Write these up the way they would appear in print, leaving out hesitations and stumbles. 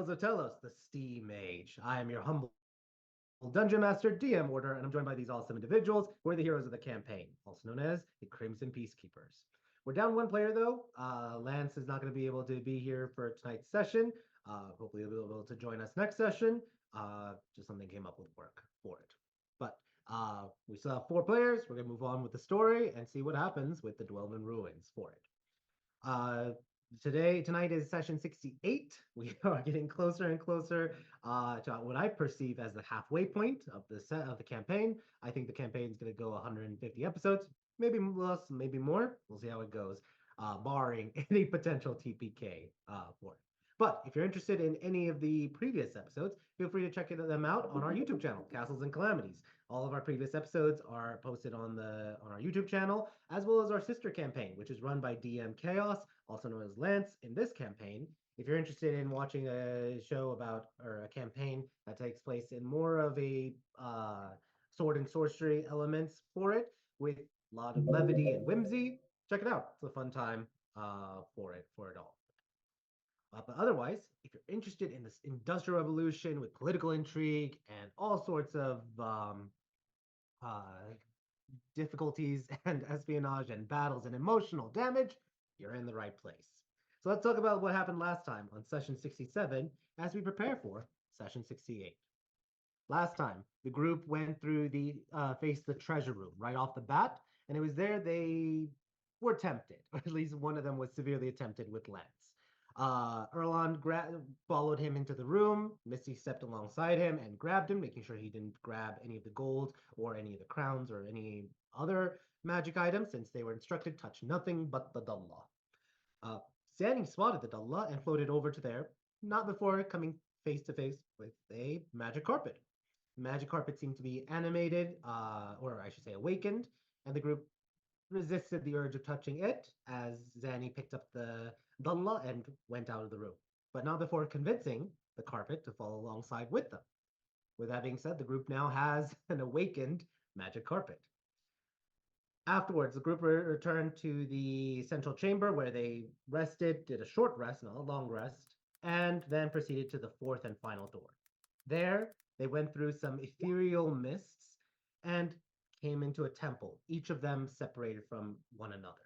Tales of Tellos, the Steam Mage. I am your humble Dungeon Master, DM Order, and I'm joined by these awesome individuals who are the heroes of the campaign, also known as the Crimson Peacekeepers. We're down one player though. Lance is not going to be able to be here for tonight's session. Hopefully, he'll be able to join us next session. Just something came up with work for it. But we still have four players. We're going to move on with the story and see what happens with the Dwellman Ruins for it. Uh, tonight is session 68. We are getting closer and closer to what I perceive as the halfway point of the campaign. I think the campaign is going to go 150 episodes, maybe less, maybe more. We'll see how it goes, barring any potential TPK for it. But if you're interested in any of the previous episodes, feel free to check them out on our YouTube channel, Castles and Calamities. All of our previous episodes are posted on our YouTube channel, as well as our sister campaign, which is run by DM Chaos, also known as Lance. In this campaign, if you're interested in watching a show about or a campaign that takes place in more of a sword and sorcery elements for it, with a lot of levity and whimsy, check it out. It's a fun time for it all. But otherwise, if you're interested in this industrial revolution with political intrigue and all sorts of uh, difficulties and espionage and battles and emotional damage, you're in the right place. So let's talk about what happened last time on session 67 as we prepare for session 68. Last time, the group went through faced the treasure room right off the bat, and it was there they were tempted, or at least one of them was severely tempted with Lance. Erlon followed him into the room. Misty stepped alongside him and grabbed him, making sure he didn't grab any of the gold or any of the crowns or any other magic items, since they were instructed touch nothing but the Dullah. Zanny spotted the Dullah and floated over to there, not before coming face to face with a magic carpet. The magic carpet seemed to be animated, or I should say awakened, and the group resisted the urge of touching it as Zanny picked up the Dullah and went out of the room, but not before convincing the carpet to follow alongside with them. With that being said, the group now has an awakened magic carpet. Afterwards, the group returned to the central chamber where they rested, did a short rest, not a long rest, and then proceeded to the fourth and final door. There, they went through some ethereal mists and came into a temple, each of them separated from one another.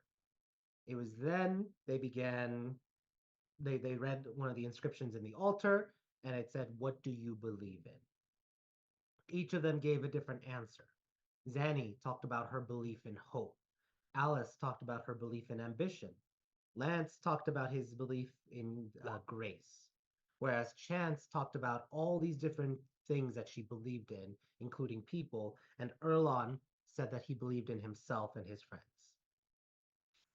It was then they read one of the inscriptions in the altar, and it said, "What do you believe in?" Each of them gave a different answer. Zanny talked about her belief in hope. Alice talked about her belief in ambition. Lance talked about his belief in grace. Whereas Chance talked about all these different things that she believed in, including people, and Erlon said that he believed in himself and his friends.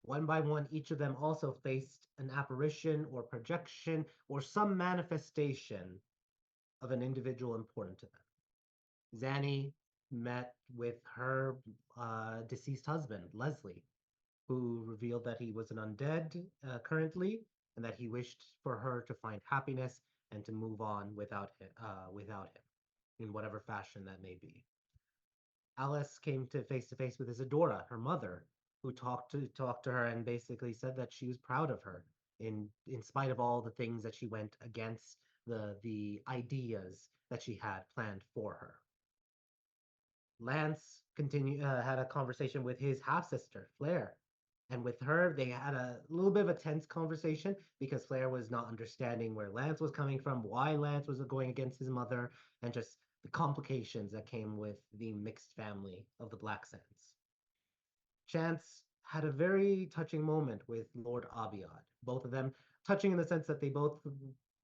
One by one, each of them also faced an apparition or projection or some manifestation of an individual important to them. Zanny met with her deceased husband, Leslie, who revealed that he was an undead currently, and that he wished for her to find happiness and to move on without him, in whatever fashion that may be. Alice came to face with Isadora, her mother, who talked to her and basically said that she was proud of her in spite of all the things that she went against the ideas that she had planned for her. Lance had a conversation with his half sister, Flair, and with her they had a little bit of a tense conversation because Flair was not understanding where Lance was coming from, why Lance was going against his mother, and just the complications that came with the mixed family of the Black Sands. Chance had a very touching moment with Lord Abiad, both of them touching in the sense that they both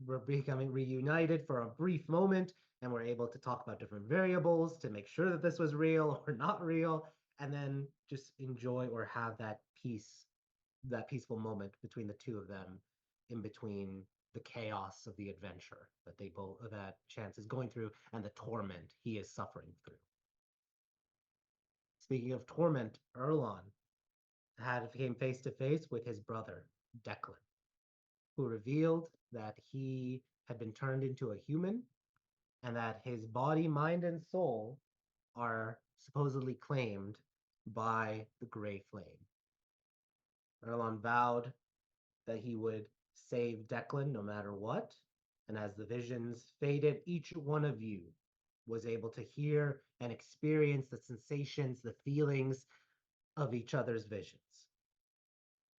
were becoming reunited for a brief moment and were able to talk about different variables to make sure that this was real or not real, and then just enjoy or have that peaceful moment between the two of them in between the chaos of the adventure that Chance is going through and the torment he is suffering through. Speaking of torment, Erlon came face to face with his brother, Declan, who revealed that he had been turned into a human and that his body, mind, and soul are supposedly claimed by the Grey Flame. Erlon vowed that he would save Declan no matter what, And as the visions faded, each one of you was able to hear and experience the sensations, the feelings of each other's visions.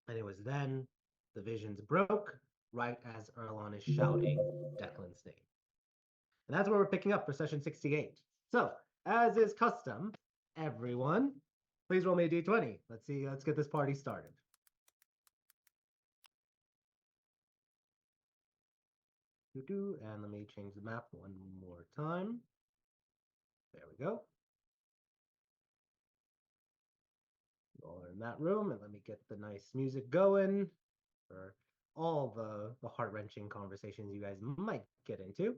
And it was then the visions broke right as Erlon is shouting Declan's name. And that's where we're picking up for session 68. So, as is custom, everyone, please roll me a d20. Let's get this party started. And let me change the map one more time. There we go. All in that room, and let me get the nice music going for all the heart-wrenching conversations you guys might get into.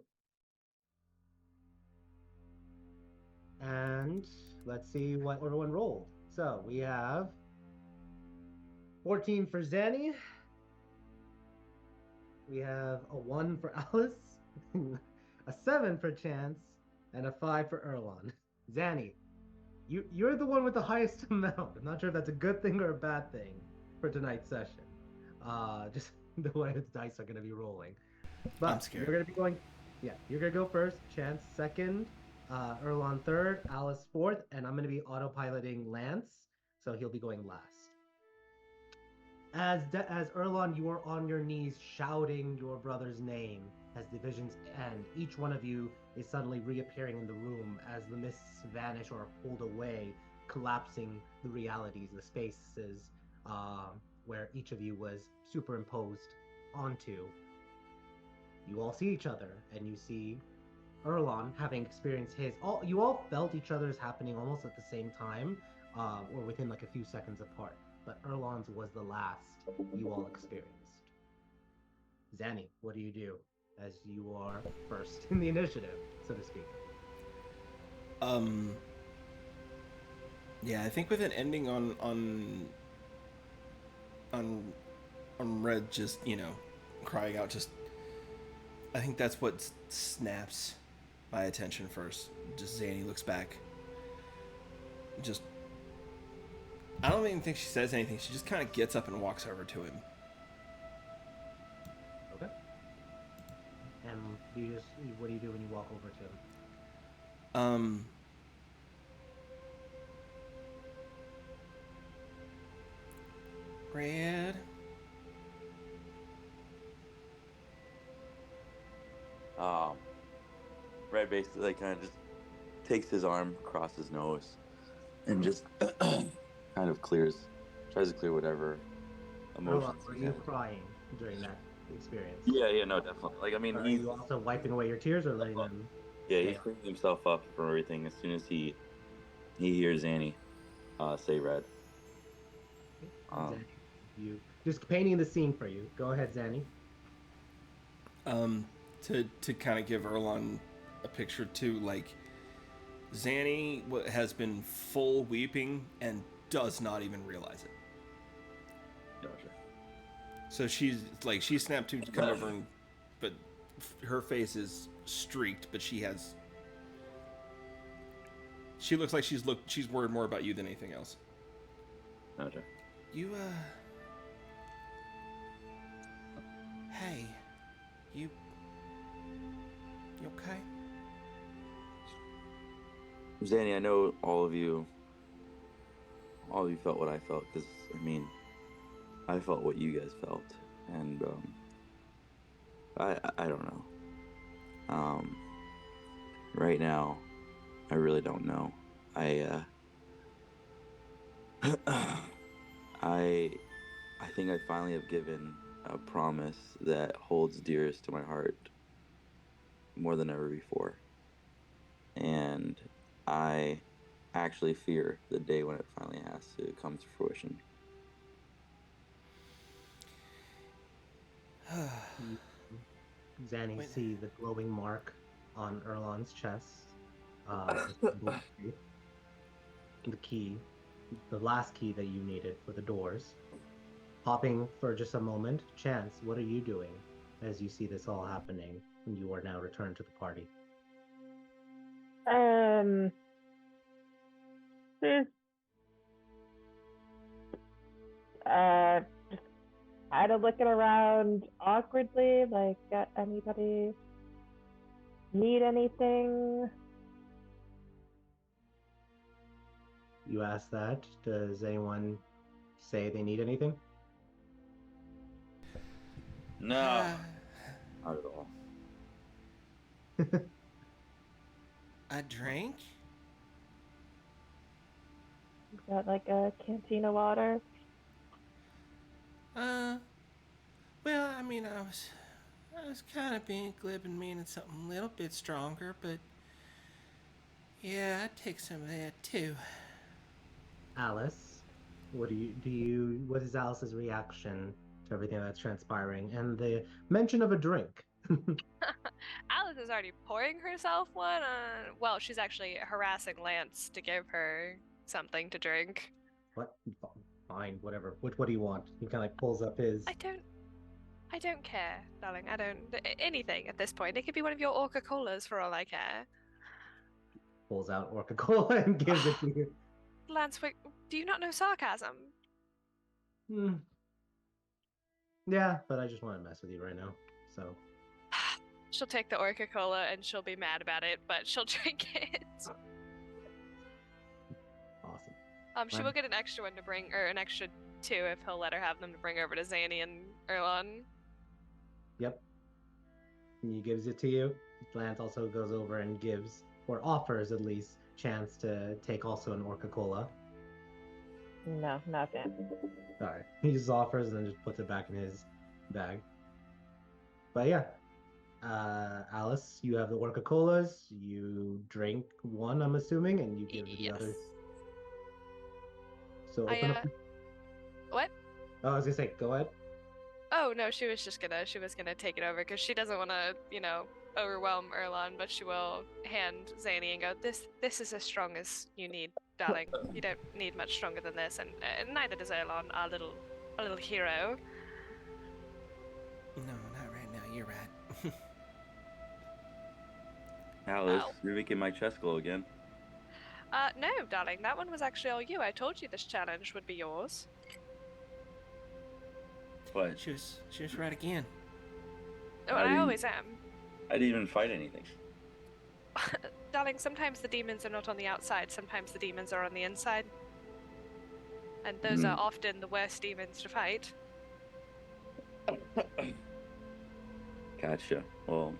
And let's see what everyone rolled. So we have 14 for Zanny. We have a 1 for Alice, a 7 for Chance, and a 5 for Erlon. Zanny, you're the one with the highest amount. I'm not sure if that's a good thing or a bad thing for tonight's session. Just the way the dice are going to be rolling. But I'm scared. You're going to be going. Yeah, you're going to go first. Chance second. Erlon third. Alice fourth. And I'm going to be autopiloting Lance, so he'll be going last. As Erlon, you are on your knees shouting your brother's name as the visions end. Each one of you is suddenly reappearing in the room as the mists vanish or are pulled away, collapsing the realities, the spaces where each of you was superimposed onto. You all see each other, and you see Erlon having experienced his. You all felt each other's happening almost at the same time, or within like a few seconds apart. But Erlon's was the last you all experienced. Zanny, what do you do as you are first in the initiative, so to speak? Yeah, I think with an ending on Red just, crying out, just I think that's what snaps my attention first. Just Zanny looks back. Just I don't even think she says anything. She just kind of gets up and walks over to him. Okay. And what do you do when you walk over to him? Red. Red basically like, kind of just takes his arm across his nose and just kind of tries to clear whatever emotions. Were you crying during that experience? Yeah, no, definitely. Like, I mean, Are you also wiping away your tears or letting them? Yeah, he's cleaning himself up from everything as soon as he hears Annie say Red. Zanny, you just painting the scene for you. Go ahead, Zanny. To kind of give Erlon a picture too, like Zanny has been full weeping and does not even realize it. Gotcha. So she snapped to come over, but her face is streaked, but she looks like she's worried more about you than anything else. Gotcha. Hey, you okay? Zanny, I know all of you felt what I felt, because, I mean, I felt what you guys felt, and, I don't know. Right now, I really don't know. I think I finally have given a promise that holds dearest to my heart more than ever before. And I actually fear the day when it finally has to come to fruition. Zanny, see the glowing mark on Erlon's chest. The key, the last key that you needed for the doors. Popping for just a moment. Chance, what are you doing as you see this all happening and you are now returned to the party? Just kind of looking around awkwardly, like, got anybody Need anything? You ask that. Does anyone say they need anything? No, not at all. A drink? Got like a canteen of water? Well, I mean, I was kind of being glib and meaning something a little bit stronger, but yeah, I'd take some of that too. Alice, what is Alice's reaction to everything that's transpiring and the mention of a drink? Alice is already pouring herself one. Well, she's actually harassing Lance to give her something to drink. What? Fine, whatever. What do you want? He kind of like pulls up his. I don't care, darling. I don't anything at this point. It could be one of your Orca colas for all I care. Pulls out Orca Cola and gives it to you. Lance, do you not know sarcasm? Hmm. Yeah, but I just want to mess with you right now. So She'll take the Orca cola and she'll be mad about it, but she'll drink it. awesome. She will get an extra one to bring, or an extra two if he'll let her have them to bring over to Zanny and Erlon. Yep. He gives it to you. Lance also goes over and gives, or offers at least, chance to take also an Orca Cola. No, nothing. Sorry. He just offers and then just puts it back in his bag. But yeah. Alice, you have the Orca Colas. You drink one, I'm assuming, and you give the others. So open up. What? Oh, I was gonna say, go ahead. Oh no, she was gonna take it over because she doesn't want to, overwhelm Erlon, but she will hand Zanny and go, This is as strong as you need, darling. You don't need much stronger than this, and neither does Erlon, our little hero. No, not right now. You're right. Alice, you're making my chest glow again. No, darling, that one was actually all you. I told you this challenge would be yours. What? She was right again. Oh, and I always am. I didn't even fight anything. Darling, sometimes the demons are not on the outside, sometimes the demons are on the inside. And those are often the worst demons to fight. Gotcha. Well,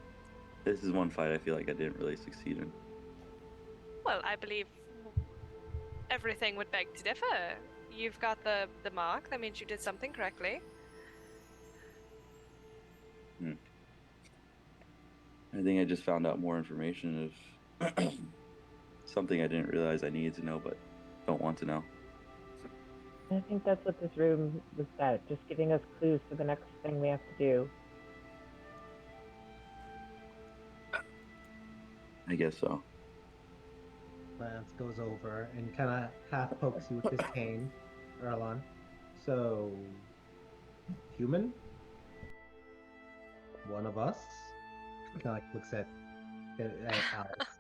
this is one fight I feel like I didn't really succeed in. Well, I believe everything would beg to differ. You've got the mark, that means you did something correctly. I think I just found out more information of something I didn't realize I needed to know, but don't want to know. I think that's what this room was about, just giving us clues to the next thing we have to do. I guess so. Lance goes over and kind of half pokes you with his cane, Erlon. So, human? One of us? Kind of like looks at Alice.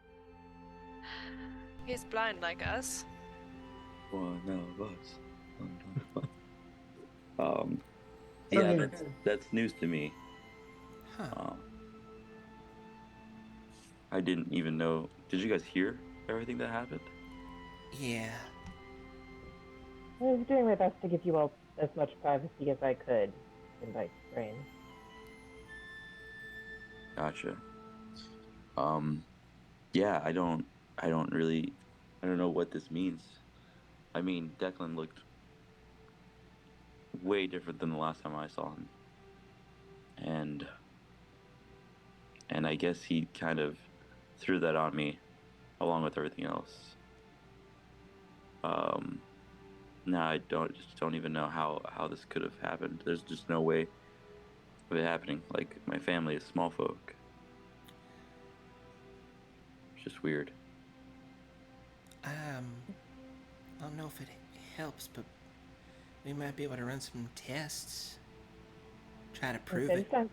He's blind like us. One of us. Yeah, that's news to me. Huh. I didn't even know. Did you guys hear everything that happened? Yeah. I was doing my best to give you all as much privacy as I could in my brain. Gotcha. Yeah, I don't know what this means. I mean, Declan looked way different than the last time I saw him. And I guess he kind of threw that on me along with everything else. Now I don't even know how this could have happened. There's just no way of it happening. Like, my family is small folk. It's just weird. I don't know if it helps, but we might be able to run some tests. Try to prove it. Sounds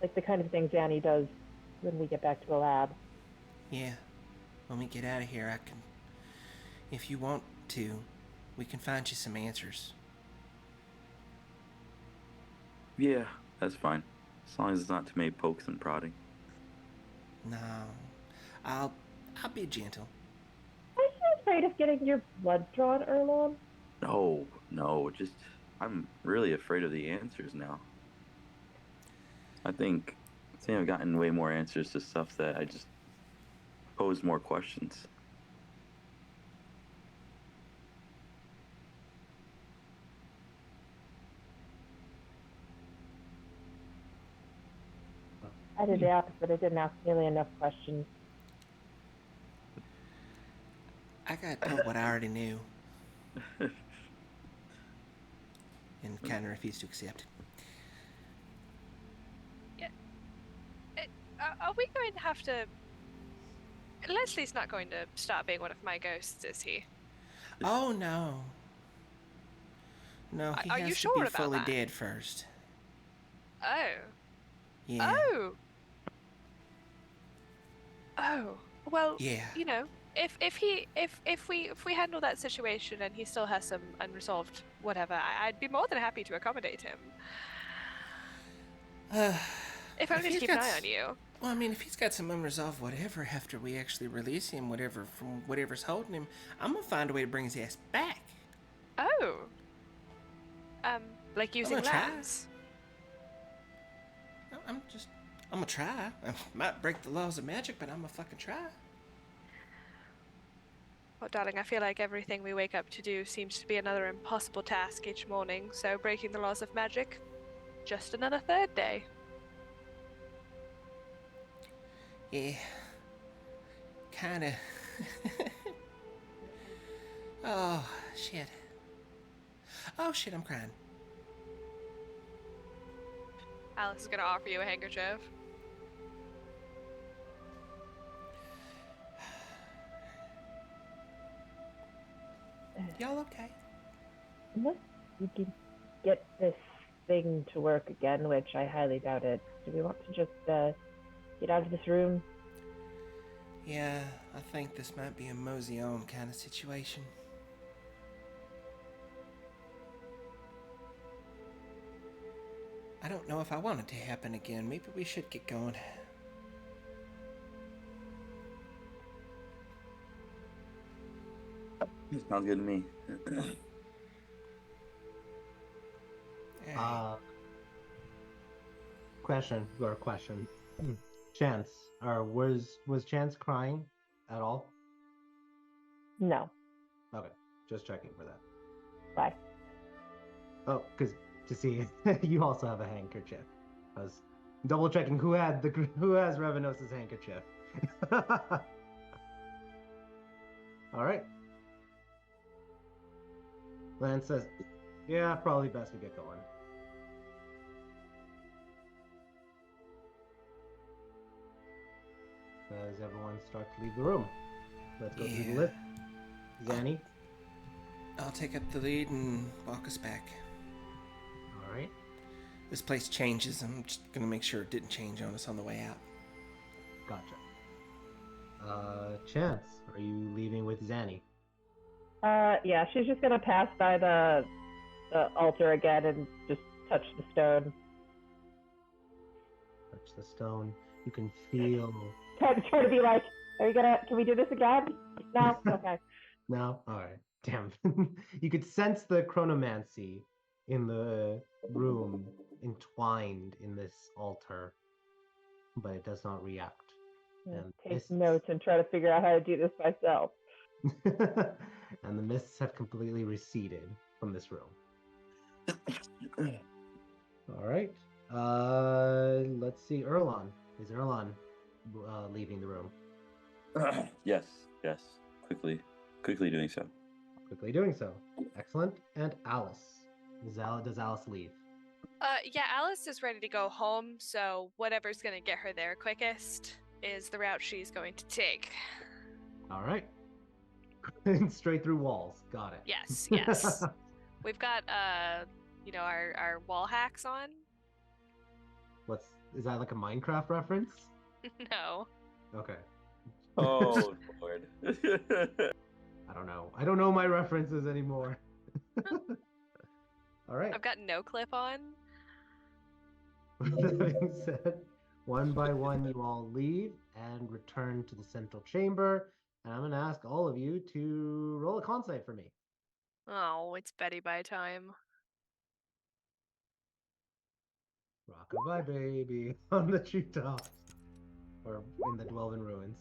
like the kind of thing Zanny does when we get back to the lab. Yeah. When we get out of here, I can... If you want to, we can find you some answers. Yeah, that's fine. As long as it's not too many pokes and prodding. No, I'll I'll be gentle. Are you afraid of getting your blood drawn, Erlon? No, no, just I'm really afraid of the answers now. I think I've gotten way more answers to stuff that I just pose more questions. I did the opposite. I didn't ask nearly enough questions. I got told what I already knew and kind of refused to accept. Are we going to have to? Leslie's not going to stop being one of my ghosts, is he? Oh no. No, he Are you has to sure be about fully that? dead first. Oh. Yeah. Oh. Well, Yeah. you know, if we handle that situation and he still has some unresolved whatever, I'd be more than happy to accommodate him. If only to keep an eye on you. Well, I mean, if he's got some unresolved whatever after we actually release him, whatever from whatever's holding him, I'm gonna find a way to bring his ass back. Oh. Like using gonna try. lambs. I'm gonna try. I might break the laws of magic, but I'm gonna fucking try. Well, darling, I feel like everything we wake up to do seems to be another impossible task each morning, so breaking the laws of magic, just another third day. Yeah. Kinda. Oh, shit. Oh, shit, I'm crying. Alice is gonna offer you a handkerchief. Y'all okay? Unless we can get this thing to work again, which I highly doubt it, do we want to just get out of this room? Yeah, I think this might be a mosey on kind of situation. I don't know if I want it to happen again. Maybe we should get going. Sounds good to me. Question. Chance, or was Chance crying at all? No. Okay, just checking for that. Bye. Oh, because to see you also have a handkerchief. I was double checking who has Revenos's handkerchief. All right. Lance says, "Yeah, probably best we get going." As everyone starts to leave the room, let's go through the list. Zanny. I'll take up the lead and walk us back. All right. This place changes. I'm just gonna make sure it didn't change on us on the way out. Gotcha. Chance, are you leaving with Zanny? Yeah, she's just gonna pass by the altar again and just touch the stone. Touch the stone. You can feel. Try to be like, can we do this again? No? Okay. No? Alright. Damn. You could sense the chronomancy in the room entwined in this altar, but it does not react. And Take notes and try to figure out how to do this myself. and the mists have completely receded from this room. Alright. Let's see. Erlon. Is Erlon leaving the room? Yes. Quickly doing so. Quickly doing so. Excellent. And Alice. Does Alice leave? Yeah, Alice is ready to go home, so whatever's gonna get her there quickest is the route she's going to take. All right. Straight through walls. Got it. Yes. We've got our wall hacks on. Is that like a Minecraft reference? No. Okay. Oh Lord. I don't know my references anymore. All right. I've got no clip on. With that being said, One by one, you all leave and return to the central chamber. And I'm going to ask all of you to roll a con save for me. Oh, it's Betty by time. Rockabye, baby, on the treetops. Or in the Dwelven Ruins.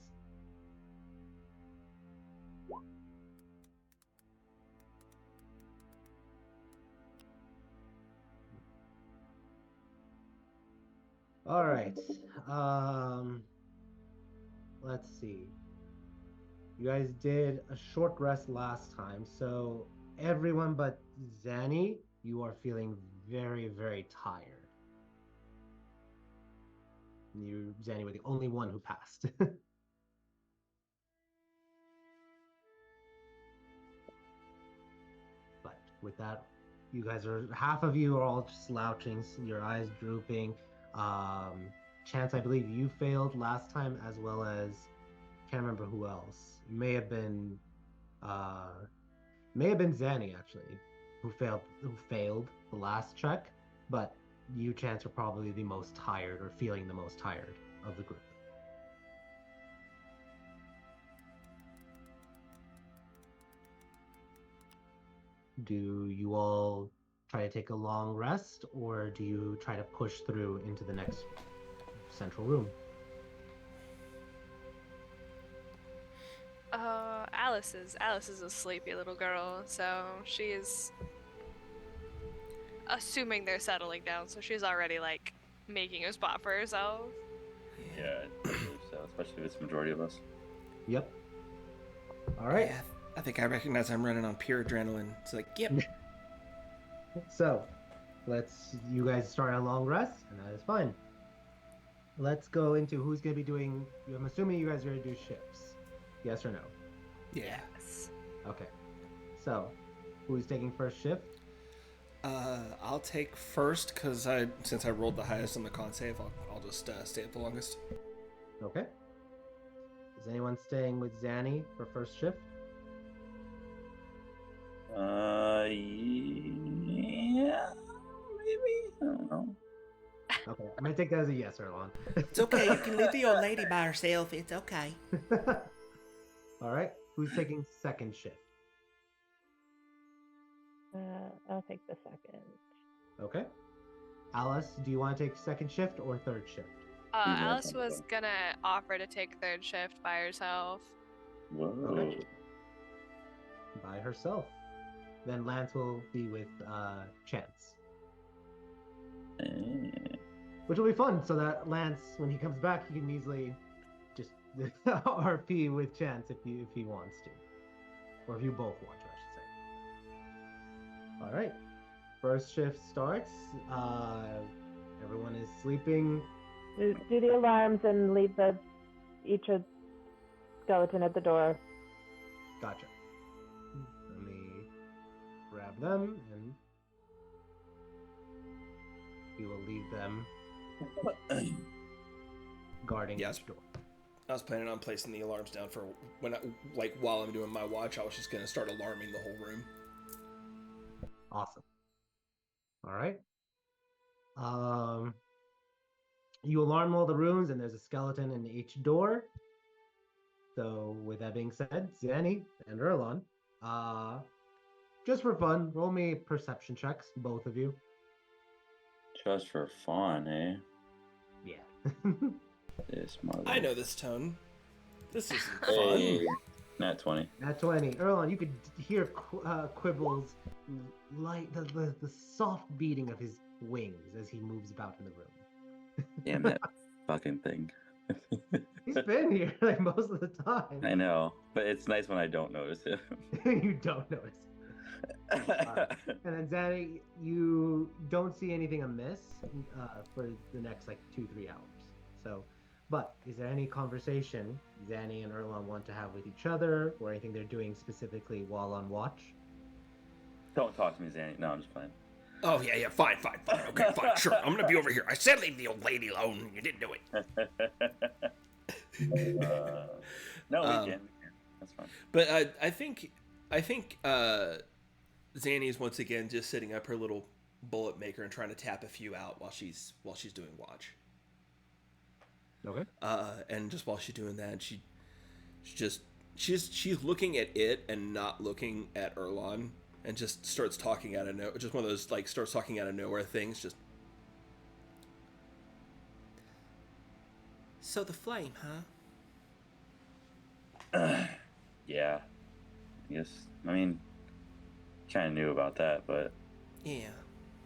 All right. Let's see. You guys did a short rest last time, so everyone but Zanny, you are feeling very, very tired. You, Zanny, were the only one who passed. But with that, you guys are half of you are all slouching, your eyes drooping. Chance, I believe you failed last time, as well as can't remember who else. May have been Zanny actually, who failed the last check, but you, Chance, are probably the most tired or feeling the most tired of the group. Do you all try to take a long rest, or do you try to push through into the next central room? Alice is a sleepy little girl, so she is assuming they're settling down, so she's already like making a spot for herself. Yeah, I believe so, especially if it's the majority of us. Yep. All right. Yeah, I think I recognize I'm running on pure adrenaline. It's like, yep. So, you guys start a long rest, and that is fine. Let's go into who's going to be doing. I'm assuming you guys are going to do shifts. Yes or no? Yeah. Yes. Okay. So, who's taking first shift? I'll take first because since I rolled the highest on the con save, I'll just stay up the longest. Okay. Is anyone staying with Zanny for first shift? Yeah, maybe. I don't know. Okay, I'm gonna take that as a yes, Erlon. It's okay. You can leave the old lady by herself. It's okay. All right. Who's taking second shift? I'll take the second. Okay. Alice, do you want to take second shift or third shift? Alice was gonna offer to take third shift by herself. Whoa. Okay. By herself. Then Lance will be with Chance. Which will be fun, so that Lance, when he comes back, he can easily just RP with Chance if he wants to. Or if you both want to, I should say. All right. First shift starts. Everyone is sleeping. Do the alarms and leave each a skeleton at the door. Gotcha. Let me grab them, and we will leave them guarding Yes. each door. I was planning on placing the alarms down for while I'm doing my watch. I was just gonna start alarming the whole room. Awesome. All right. You alarm all the rooms, and there's a skeleton in each door. So, with that being said, Zanny and Erlon, just for fun, roll me perception checks, both of you. Just for fun, eh? Yeah. This mother. I know this tone. This isn't Hey, fun. nat 20. At 20, Erlon, you could hear Quibble's light, the soft beating of his wings as he moves about in the room. Damn that fucking thing. He's been here like most of the time. I know, but it's nice when I don't notice it. You don't notice. And then Zanny, you don't see anything amiss for the next 2-3 hours. So, but is there any conversation Zanny and Erlon want to have with each other, or anything they're doing specifically while on watch? Don't talk to me, Zanny. No, I'm just playing. Oh yeah, fine. Okay, fine, sure. I'm gonna be over here. I said leave the old lady alone. You didn't do it. No, we can. That's fine. But I think Zanny's once again just setting up her little bullet maker and trying to tap a few out while she's doing watch. Okay. And just while she's doing that, she's looking at it and not looking at Erlon, and just starts talking out of no, just one of those like starts talking out of nowhere things. Just so the flame, huh? Yeah. I guess. I mean, kind of knew about that, but Yeah.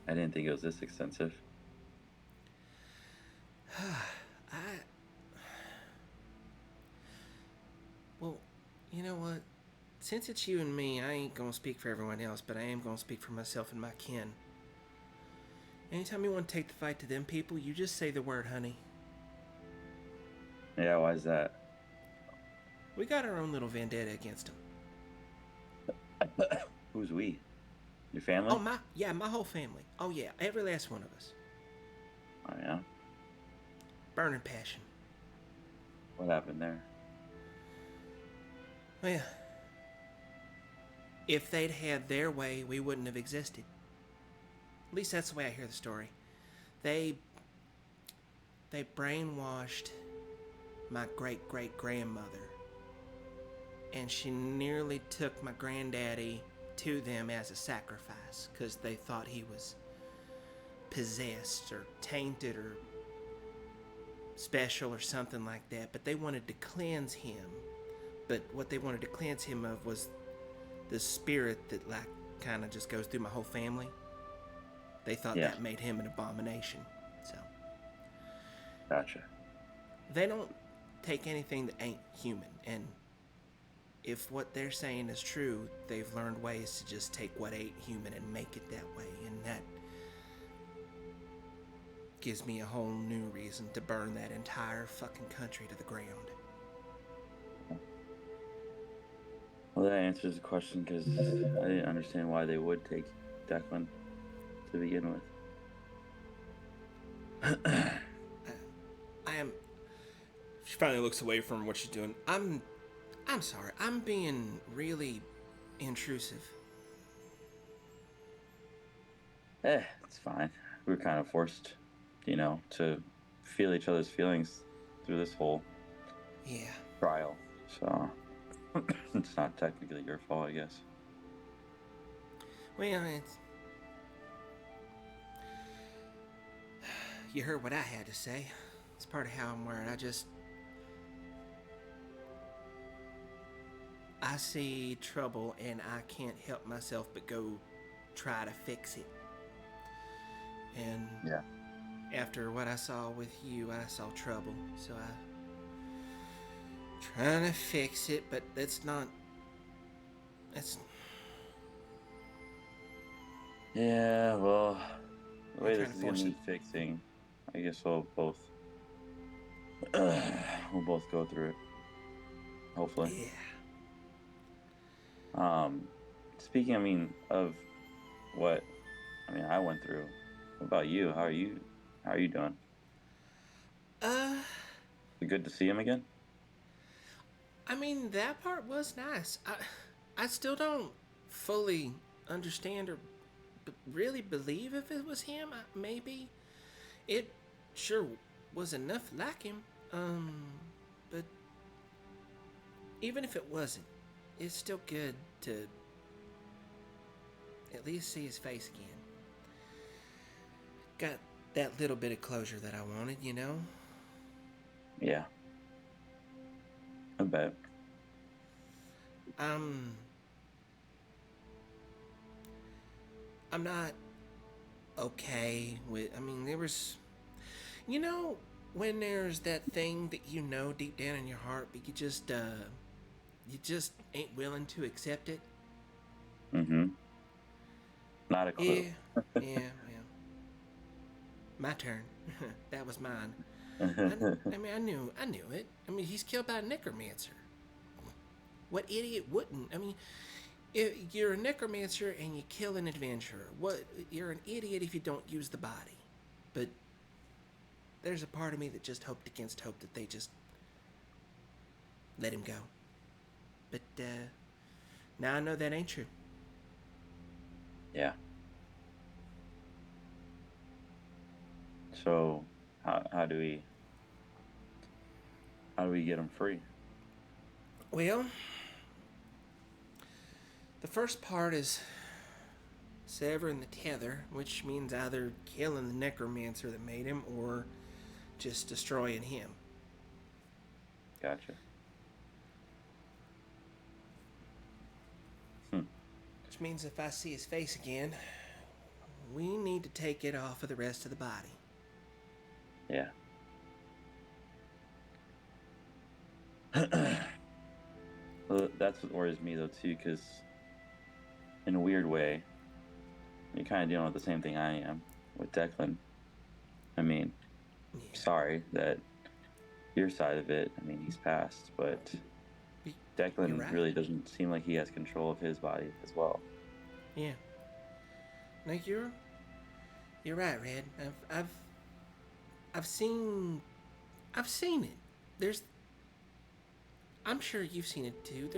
I didn't think it was this extensive. I. Well, you know what? Since it's you and me, I ain't gonna speak for everyone else, but I am gonna speak for myself and my kin. Anytime you want to take the fight to them people, you just say the word, honey. Yeah, why is that? We got our own little vendetta against them. Who's we? Your family? Oh, my whole family. Oh, yeah, every last one of us. Oh, yeah? Burning passion. What happened there? Well, if they'd had their way, we wouldn't have existed. At least that's the way I hear the story. They brainwashed my great-great-grandmother, and she nearly took my granddaddy to them as a sacrifice because they thought he was possessed or tainted or special or something like that, but they wanted to cleanse him. But what they wanted to cleanse him of was the spirit that like kind of just goes through my whole family. They thought that made him an abomination. So Gotcha. they don't take anything that ain't human, and if what they're saying is true, they've learned ways to just take what ain't human and make it that way, and that gives me a whole new reason to burn that entire fucking country to the ground. Well, that answers the question because I didn't understand why they would take Declan to begin with. I am. She finally looks away from what she's doing. I'm sorry. I'm being really intrusive. It's fine. We were kind of forced, to feel each other's feelings through this whole trial. So it's not technically your fault, I guess. Well, it's... You heard what I had to say. It's part of how I'm wired. I see trouble and I can't help myself but go try to fix it. And after what I saw with you, I saw trouble. So trying to fix it, but that's... Yeah, well, the way this is gonna need fixing, I guess we'll both go through it. Hopefully. Yeah. Speaking, of what I went through. What about you? How are you doing? Good to see him again? That part was nice. I still don't fully understand or really believe if it was him. Maybe it sure was enough like him. But even if it wasn't, it's still good to at least see his face again. Got that little bit of closure that I wanted, you know? Yeah. I bet. I'm not okay with... there was... when there's that thing that you know deep down in your heart, but you just ain't willing to accept it? Mm-hmm. Not a clue. Yeah. My turn. That was mine. I knew it. He's killed by a necromancer. What idiot wouldn't? If you're a necromancer and you kill an adventurer. You're an idiot if you don't use the body. But there's a part of me that just hoped against hope that they just let him go. But now I know that ain't true. Yeah. So how do we How do we get him free? Well, the first part is severing the tether, which means either killing the necromancer that made him or just destroying him. Gotcha. Which means if I see his face again, we need to take it off of the rest of the body. Yeah. Well, that's what worries me, though, too, because in a weird way, you're kind of dealing with the same thing I am with Declan. I mean, sorry that your side of it, I mean, he's passed, but Declan right. really doesn't seem like he has control of his body as well. Yeah. No, you're right, Red. I've seen it. I'm sure you've seen it too.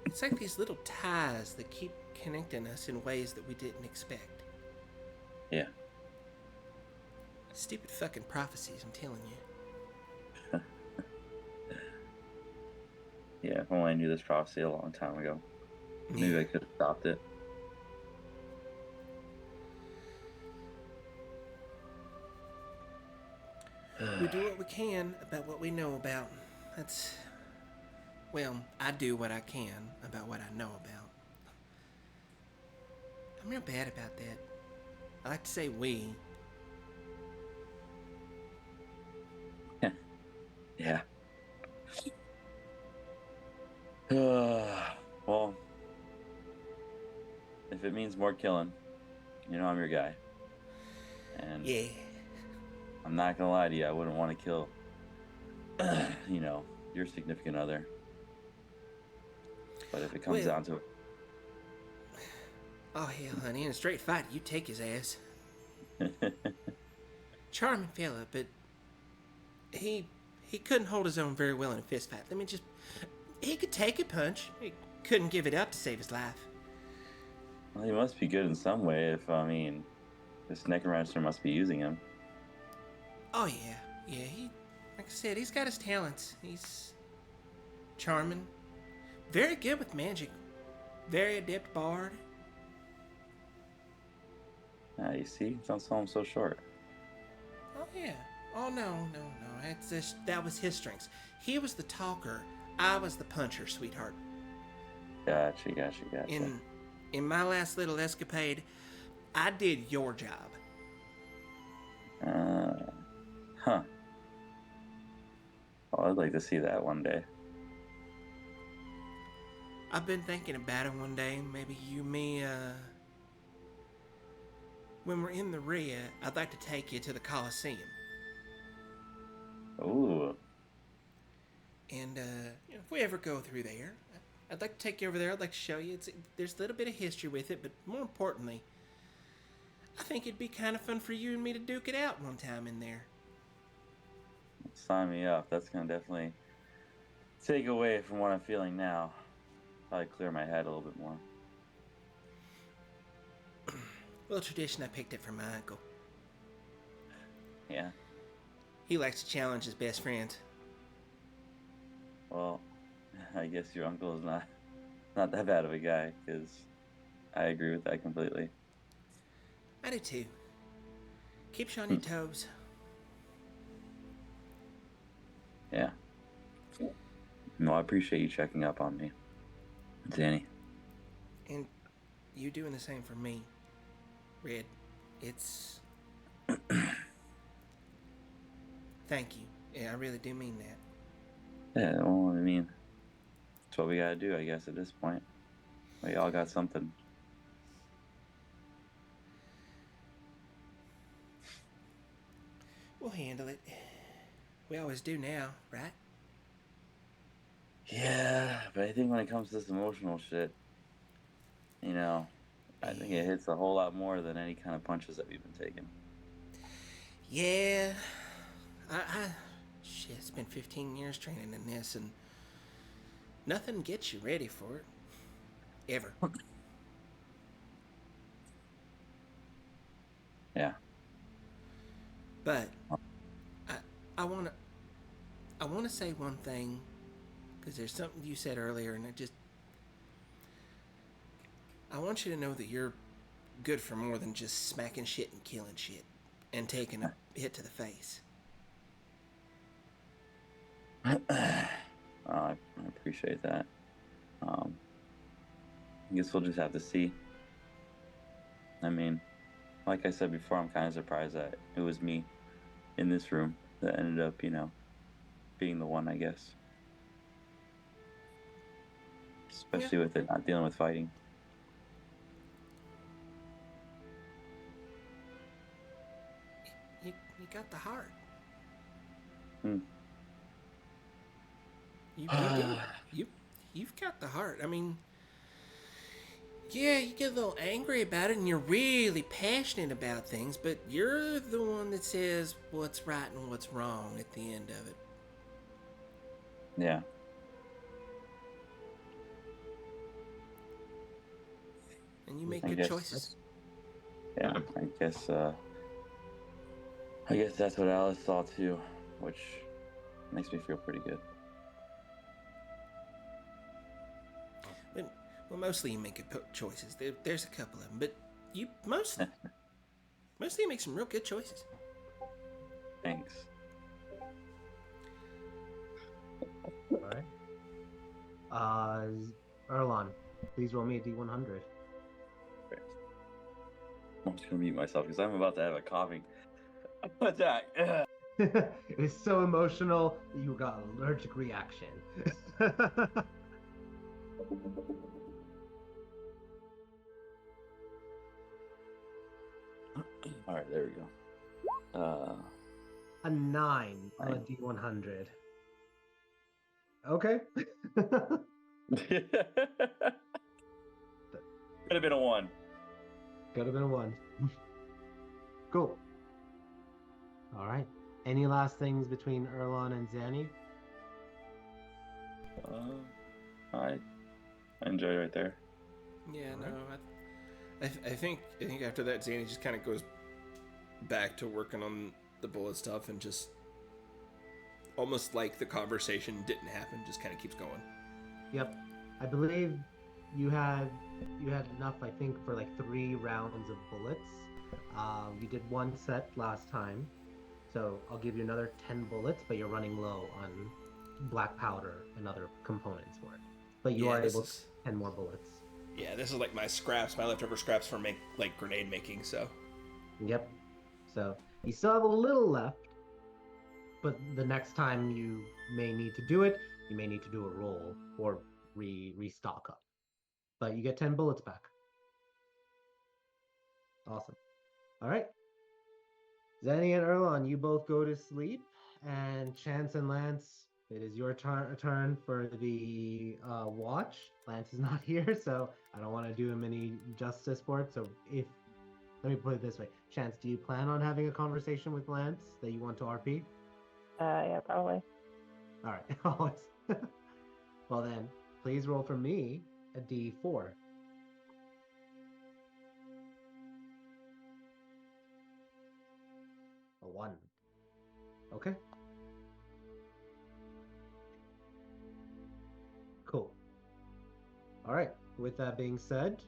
It's like these little ties that keep connecting us in ways that we didn't expect. Yeah. Stupid fucking prophecies, I'm telling you. Yeah, if only I knew this prophecy a long time ago. Maybe I could have stopped it. We do what we can about what we know about. I do what I can about what I know about. I'm real bad about that. I like to say we. Yeah. Well, if it means more killing, you know I'm your guy. And Yeah. I'm not gonna lie to you, I wouldn't want to kill, your significant other. But if it comes down to it. Oh, hell, honey, in a straight fight, you take his ass. Charming fella, but he couldn't hold his own very well in a fist fight. He could take a punch. He couldn't give it up to save his life. Well, he must be good in some way this necromancer must be using him. Oh, yeah. Yeah, like I said, he's got his talents. He's charming. Very good with magic. Very adept bard. You see? Don't sell him so short. Oh, yeah. Oh, no. That was his strengths. He was the talker. I was the puncher, sweetheart. Gotcha. In my last little escapade, I did your job. Huh. Well, I'd like to see that one day. I've been thinking about it one day. Maybe you, me, when we're in the Rhea, I'd like to take you to the Coliseum. Ooh. And, if we ever go through there, I'd like to take you over there. I'd like to show you. There's a little bit of history with it, but more importantly, I think it'd be kind of fun for you and me to duke it out one time in there. Sign me up. That's going to definitely take away from what I'm feeling now. Probably clear my head a little bit more. Little tradition I picked up from my uncle. Yeah? He likes to challenge his best friends. Well, I guess your uncle is not that bad of a guy, because I agree with that completely. I do too. Keeps you on your toes. Yeah. No, I appreciate you checking up on me, Danny. And you doing the same for me, Red. It's... Thank you. Yeah, I really do mean that. Yeah, well, I mean, that's what we gotta do, I guess, at this point. We all got something. We'll handle it. We always do now, right? Yeah, but I think when it comes to this emotional shit, I think it hits a whole lot more than any kind of punches that we've been taking. Yeah. Shit, it's been 15 years training in this, and nothing gets you ready for it. Ever. Yeah. But I I want to say one thing because there's something you said earlier, and I want you to know that you're good for more than just smacking shit and killing shit and taking a hit to the face. I appreciate that. I guess we'll just have to see. I mean, like I said before, I'm kind of surprised that it was me in this room that ended up, being the one, I guess. Especially with it not dealing with fighting. You got the heart. You do. You've got the heart. I mean, yeah, you get a little angry about it and you're really passionate about things, but you're the one that says what's right and what's wrong at the end of it. Yeah. And you make good choices. Yeah, I guess that's what Alice saw too, which makes me feel pretty good. Well, mostly you make good choices. There's a couple of them, but you mostly you make some real good choices. Thanks. All right. Erlon, please roll me a D100. I'm just gonna mute myself because I'm about to have a coughing attack. It was so emotional that you got an allergic reaction. All right, there we go. A 9 on a D100. Okay. Could have been a 1. Could have been a 1. Cool. All right. Any last things between Erlon and Zanny? I enjoy right there. Yeah, no, I think after that, Zanny just kind of goes back to working on the bullet stuff and just almost like the conversation didn't happen, just kind of keeps going. Yep. I believe you had enough, I think, for like 3 rounds of bullets. You did 1 set last time, so I'll give you another 10 bullets, but you're running low on black powder and other components for it. But you are able to 10 more bullets. Yeah, this is like my leftover scraps for grenade making, so. Yep. So you still have a little left, but the next time you may need to do it, you may need to do a roll or restock up. But you get 10 bullets back. Awesome. All right. Zenny and Erlon, you both go to sleep, and Chance and Lance, it is your turn for the watch. Lance is not here, so I don't want to do him any justice for it. So let me put it this way. Chance, do you plan on having a conversation with Lance that you want to RP? Yeah, probably. All right. Always. Well then, please roll for me a D4. A 1. Okay. Cool. All right. With that being said,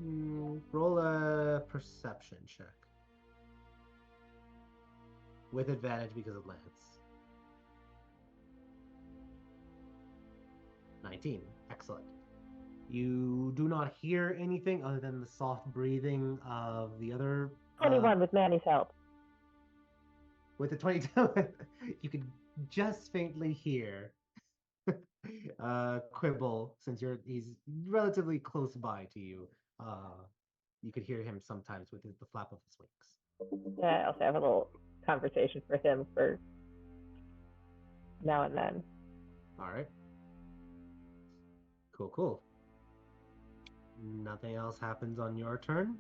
roll a perception check. With advantage because of Lance. 19. Excellent. You do not hear anything other than the soft breathing of the other... 21 with Manny's help. With the 22, you could just faintly hear Quibble, since he's relatively close by to you. You could hear him sometimes with the flap of his wings. Yeah, I also have a little conversation for him for now and then. All right. Cool. Nothing else happens on your turn.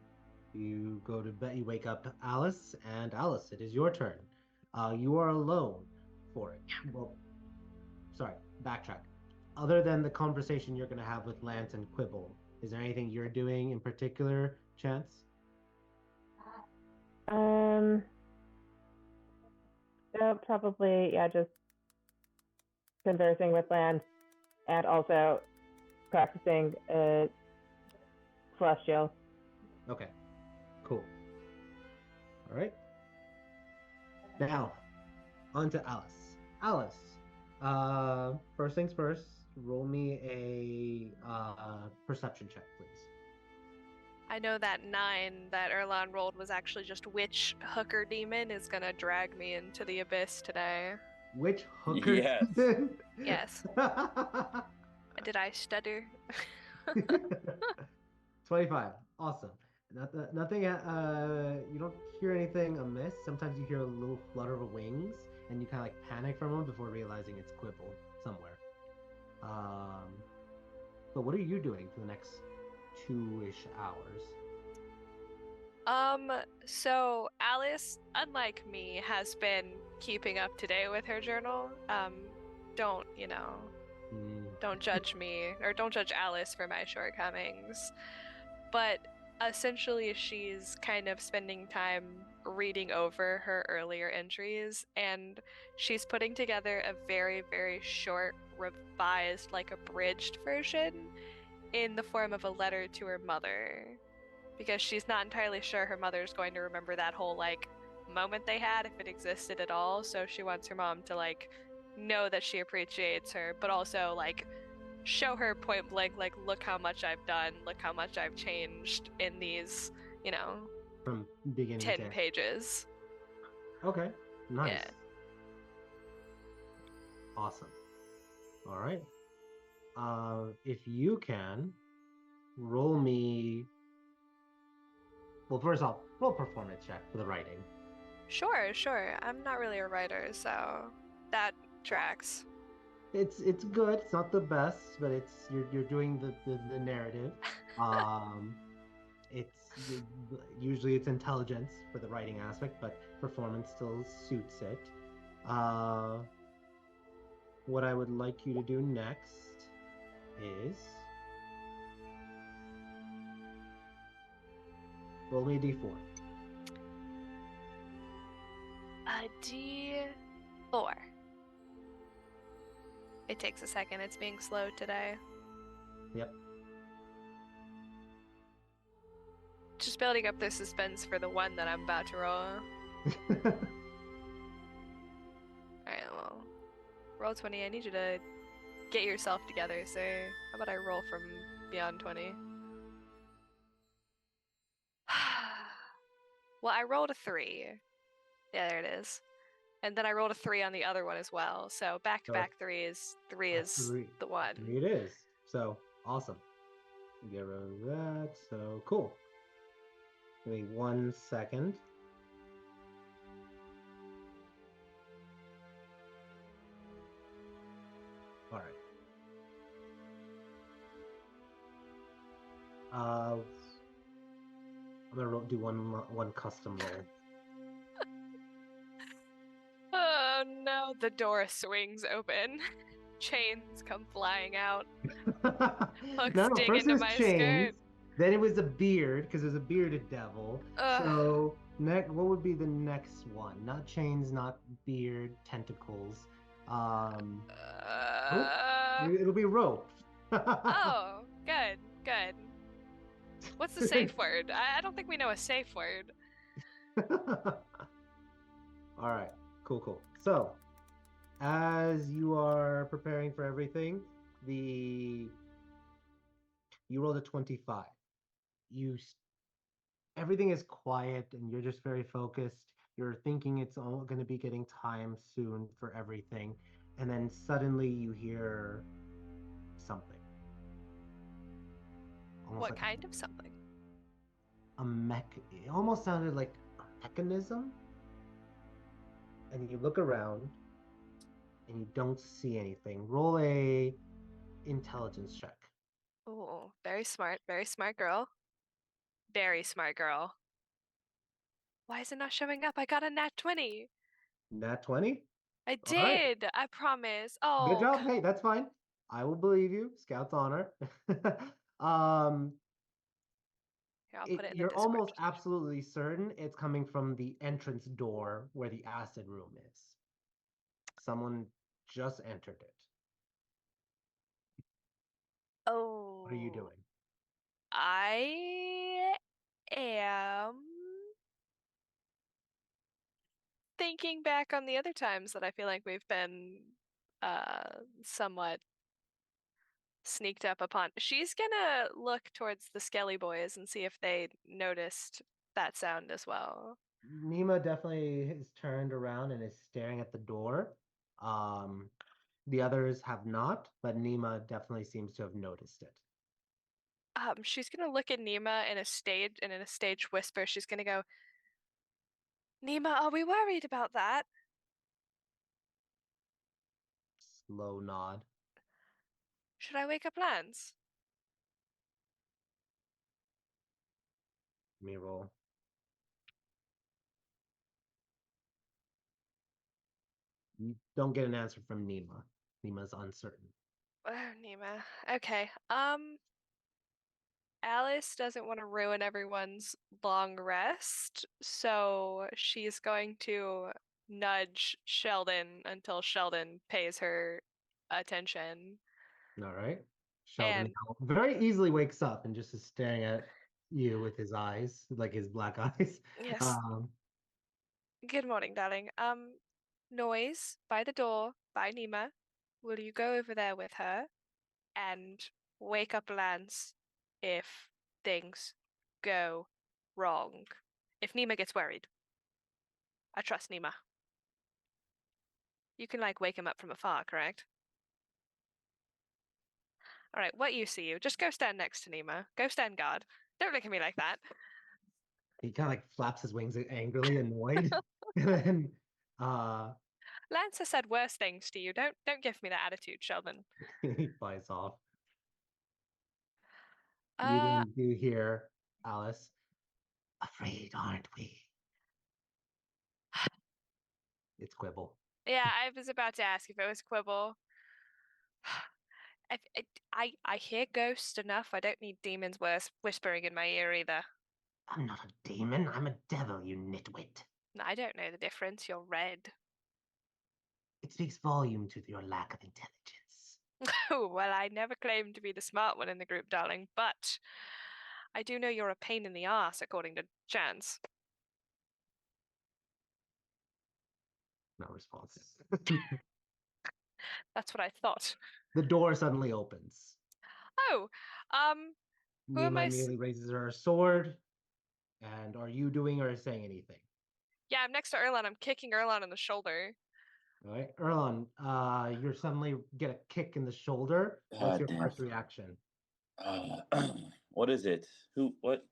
You go to bed. You wake up Alice, and Alice, it is your turn. You are alone for it. Well, sorry, backtrack. Other than the conversation you're going to have with Lance and Quibble, is there anything you're doing in particular, Chance? Probably, just conversing with land, and also practicing celestial. Okay, cool. All right. Now, on to Alice. Alice, first things first, roll me a perception check, please. I know that 9 that Erlon rolled was actually just which hooker demon is gonna drag me into the abyss today. Which hooker? Yes. Yes. Did I stutter? 25. Awesome. Nothing. You don't hear anything amiss. Sometimes you hear a little flutter of wings, and you kind of like panic for a moment before realizing it's Quibble somewhere. But what are you doing for the next 2-ish hours? So Alice, unlike me, has been keeping up to date with her journal. Don't, don't judge me, or don't judge Alice for my shortcomings. But essentially, she's kind of spending time reading over her earlier entries, and she's putting together a very, very short, revised, like abridged version in the form of a letter to her mother. Because she's not entirely sure her mother's going to remember that whole, like, moment they had, if it existed at all. So she wants her mom to, like, know that she appreciates her, but also, like, show her point blank, like, look how much I've done, look how much I've changed in these, From beginning 10 to end. pages. Okay, nice. Yeah. Awesome. All right. If you can, roll me. Well, first off, roll performance check for the writing. Sure. I'm not really a writer, so that tracks. It's good. It's not the best, but you're doing the narrative. It's usually it's intelligence for the writing aspect, but performance still suits it. What I would like you to do next is roll me a d4. A D4. It takes a second. It's being slow today. Yep. Just building up the suspense for the one that I'm about to roll. Alright, well, roll 20. I need you to get yourself together, so how about I roll from beyond 20? Well, I rolled a 3. Yeah, there it is. And then I rolled a 3 on the other one as well. So back-to-back 3 is the one. 3 it is. So awesome. Get rid of that. So cool. Give me 1 second. All right. I'm gonna do one custom roll. Oh no, the door swings open. Chains come flying out. Hooks dig first into it was my chains, skirt. then it was a beard because there's a bearded devil. Ugh. So what would be the next one? Not chains, not beard, tentacles. It'll be rope. Oh, good. What's the safe word? I don't think we know a safe word. All right, cool. So, as you are preparing for everything, you rolled a 25. Everything is quiet, and you're just very focused. You're thinking it's all going to be getting time soon for everything, and then suddenly you hear something. What kind of something? It almost sounded like a mechanism. And you look around and you don't see anything. Roll a intelligence check. Oh, very smart girl. Very smart girl. Why is it not showing up? I got a nat 20. Nat 20? I All right. did. I promise. Oh, Good job. Hey, that's fine. I will believe you. Scout's honor. Here, I'll put it in the You're Discord almost just- absolutely certain it's coming from the entrance door where the acid room is. Someone just entered it. Oh. What are you doing? I am thinking back on the other times that I feel like we've been somewhat sneaked up upon. She's gonna look towards the Skelly boys and see if they noticed that sound as well. Nima definitely is turned around and is staring at the door. The others have not, but Nima definitely seems to have noticed it. She's gonna look at Nima in a stage whisper. She's gonna go, Nima, are we worried about that? Slow nod. Should I wake up Lance? Let me roll. You don't get an answer from Nima. Nima's uncertain. Oh, Nima. Okay. Alice doesn't want to ruin everyone's long rest, so she's going to nudge Sheldon until Sheldon pays her attention. All right. Sheldon And now very easily wakes up and just is staring at you with his eyes, like his black eyes. yes, Um, good morning, darling. Noise by the door by Nima. Will you go over there with her and wake up Lance if things go wrong? If Nima gets worried. I trust Nima. You can like wake him up from afar, correct? All right, what use are you? Just go stand next to Nima. Go stand guard. Don't look at me like that. he kind of like flaps his wings angrily, annoyed, and then Lance has said worse things to you. Don't give me that attitude, Sheldon. he flies off. You Uh, then do hear Alice. Afraid, aren't we? It's Quibble. yeah, I was about to ask if it was Quibble. I hear ghosts enough. I don't need demons whispering in my ear either. I'm not a demon. I'm a devil, you nitwit. I don't know the difference. You're red. It speaks volume to your lack of intelligence. Oh, well, I never claimed to be the smart one in the group, darling, but I do know you're a pain in the ass, according to Chance. No response. That's what I thought. The door suddenly opens. Oh, who am Nima I? immediately raises her sword. And are you doing or saying anything? Yeah, I'm next to Erlan. I'm kicking Erlan in the shoulder. All right, Erlon, you suddenly get a kick in the shoulder. What's God your damn. first reaction? What is it? Who? What?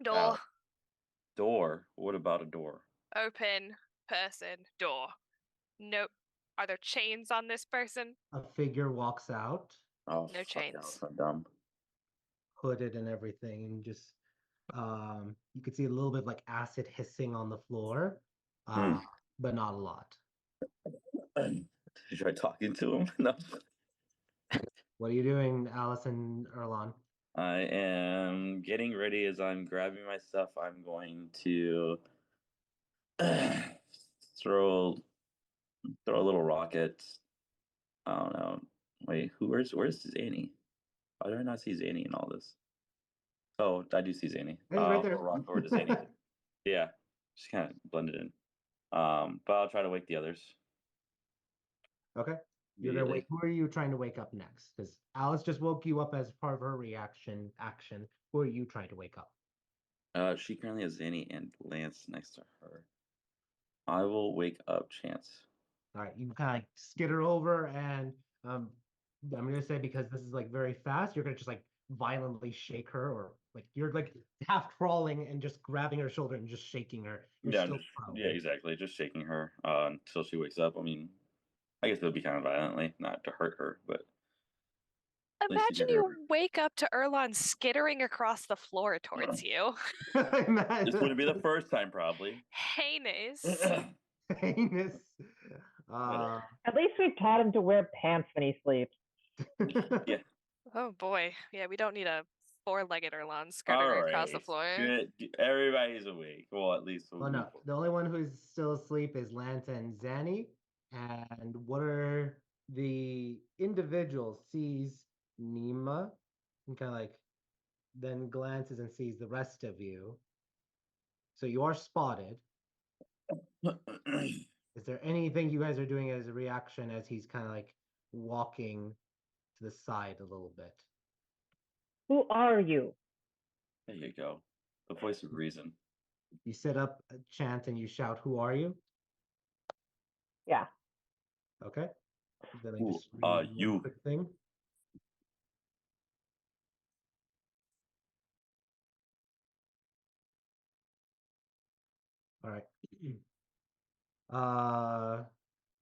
Door. Door. What about a door? Open. Person. Door. Nope. Are there chains on this person? A figure walks out, Oh, No fuck, chains. that was so dumb. hooded and everything, and just you could see a little bit of like acid hissing on the floor, but not a lot. Did you try talking to him? No. What are you doing, Alice and Erlon? I am getting ready as I'm grabbing my stuff. I'm going to throw a little rocket. I don't know. Wait, where's Zanny? Why do I not see Zanny in all this? Oh, I do see Zanny. He's right I'll there. throw a rock over to Zanny. Yeah, just kind of blended in. But I'll try to wake the others. Okay. You're gonna wake. Who are you trying to wake up next? Because Alice just woke you up as part of her reaction action. Who are you trying to wake up? She currently has Zanny and Lance next to her. I will wake up Chance. All right, you kind of like skitter over, and I'm gonna say because this is like very fast, you're gonna just like violently shake her, or like you're like half crawling and just grabbing her shoulder and just shaking her. You're Yeah, still just prone. yeah, exactly. Just shaking her until she wakes up. I mean, I guess it would be kind of violently, not to hurt her, but at least to Imagine get her. you wake up to Erlan skittering across the floor towards you. This wouldn't be the first time, probably. Heinous. Heinous. At least we've taught him to wear pants when he sleeps. Yeah. Oh boy. Yeah, we don't need a four-legged Erlan skirting All across the right. floor. Good. Everybody's awake. Well, at least. Well, no, the only one who's still asleep is Lance and Zanny. And what are the individuals sees Nima, and kind of like then glances and sees the rest of you. So you are spotted. Is there anything you guys are doing as a reaction as he's kind of like walking to the side a little bit? Who are you? There you go. The voice of reason. You set up a chant and you shout, "Who are you?" Yeah. Okay. Then I Who just read are one you? quick thing. All right.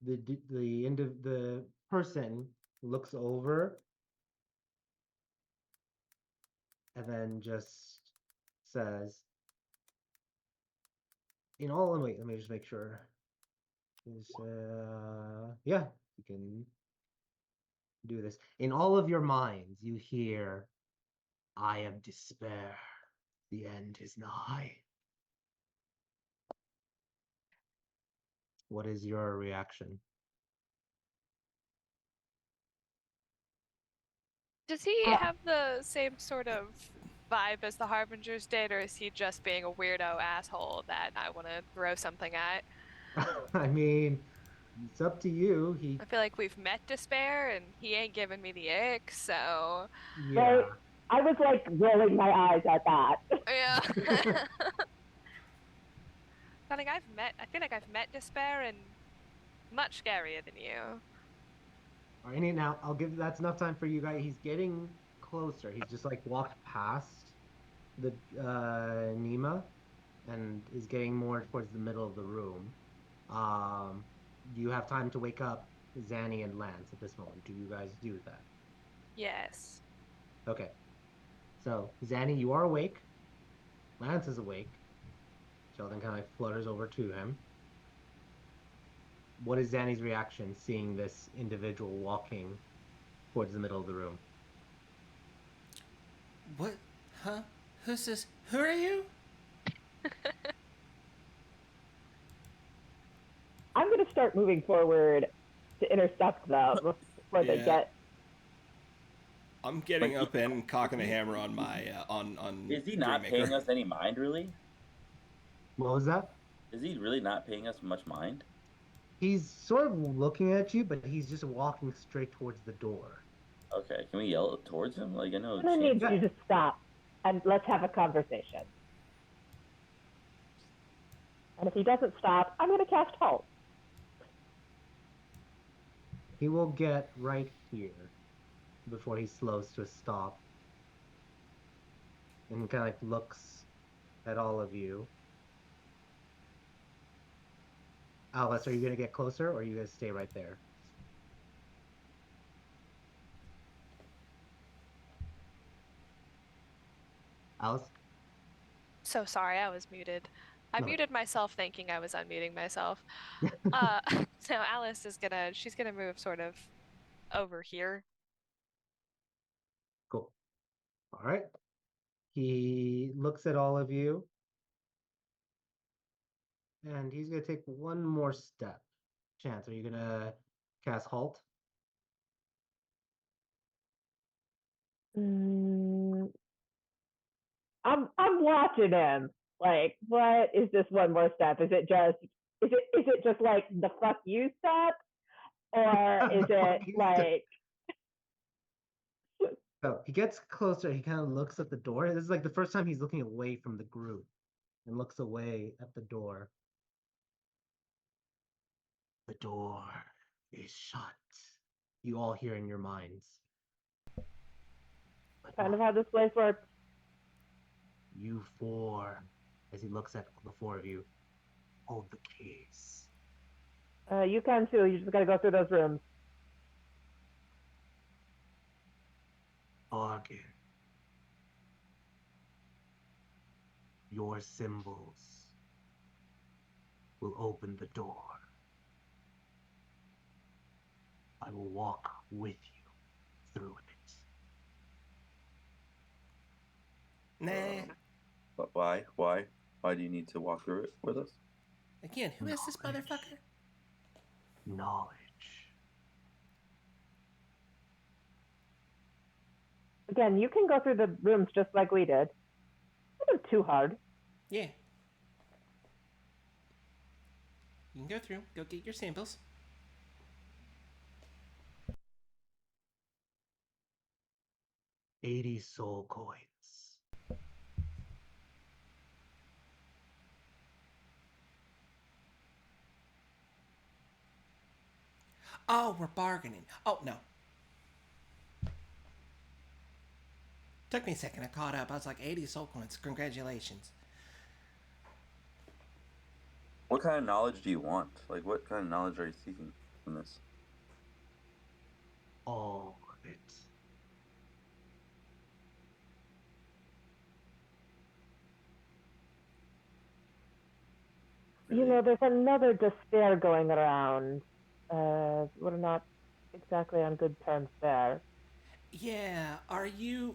The person looks over and then just says, "In all, wait, let me just make sure. Yeah, you can do this. In all of your minds, you hear, 'I am despair. The end is nigh.'" What is your reaction? Does he have the same sort of vibe as the Harbingers did, or is he just being a weirdo asshole that I want to throw something at? I mean, it's up to you. I feel like we've met Despair, and he ain't giving me the ick, so... Yeah. Right? I was like rolling my eyes at that. Yeah. I feel like I've met Despair, and much scarier than you. All right, now I'll give that's enough time for you guys. He's getting closer. He's just like walked past the Nima and is getting more towards the middle of the room. You have time to wake up Zanny and Lance at this moment. Do you guys do that? Yes. Okay. So Zanny, you are awake. Lance is awake. Sheldon kind of like flutters over to him. What is Zanny's reaction seeing this individual walking towards the middle of the room? What? Huh? Who's this? Who are you? I'm going to start moving forward to intercept them before they get. I'm getting up and cocking the hammer on my on. Is he not Dreammaker. paying us any mind, really? What was that? Is he really not paying us much mind? He's sort of looking at you, but he's just walking straight towards the door. Okay, can we yell towards him? Like, I know. I need you to stop and let's have a conversation. And if he doesn't stop, I'm going to cast Halt. He will get right here before he slows to a stop. And he kind of like looks at all of you. Alice, are you going to get closer or are you going to stay right there? Alice? So sorry, I was muted. I No. muted myself thinking I was unmuting myself. So Alice is she's gonna move sort of over here. Cool. All right. He looks at all of you. And he's going to take one more step. Chance, are you going to cast Halt? I'm watching him. Like, what is this one more step? Is it just like the fuck you step? Or is it like So he gets closer, he kind of looks at the door. This is like the first time he's looking away from the group and looks away at the door. The door is shut. You all hear in your minds. But kind of how this place works? You four, as he looks at the four of you, hold the keys. You can too. You just gotta go through those rooms. Bargain. Your symbols will open the door. I will walk with you through it. Nah. But why? Why? Why do you need to walk through it with us? Again, who is this motherfucker? Knowledge. again, you can go through the rooms just like we did. It wasn't too hard. Yeah. You can go through. Go get your samples. $80 soul coins. Oh, we're bargaining. Oh, no. Took me a second. I caught up. I was like, 80 soul coins. Congratulations. What kind of knowledge do you want? Like, what kind of knowledge are you seeking from this? All of it. You know, there's another despair going around. We're not exactly on good terms there. Yeah, are you...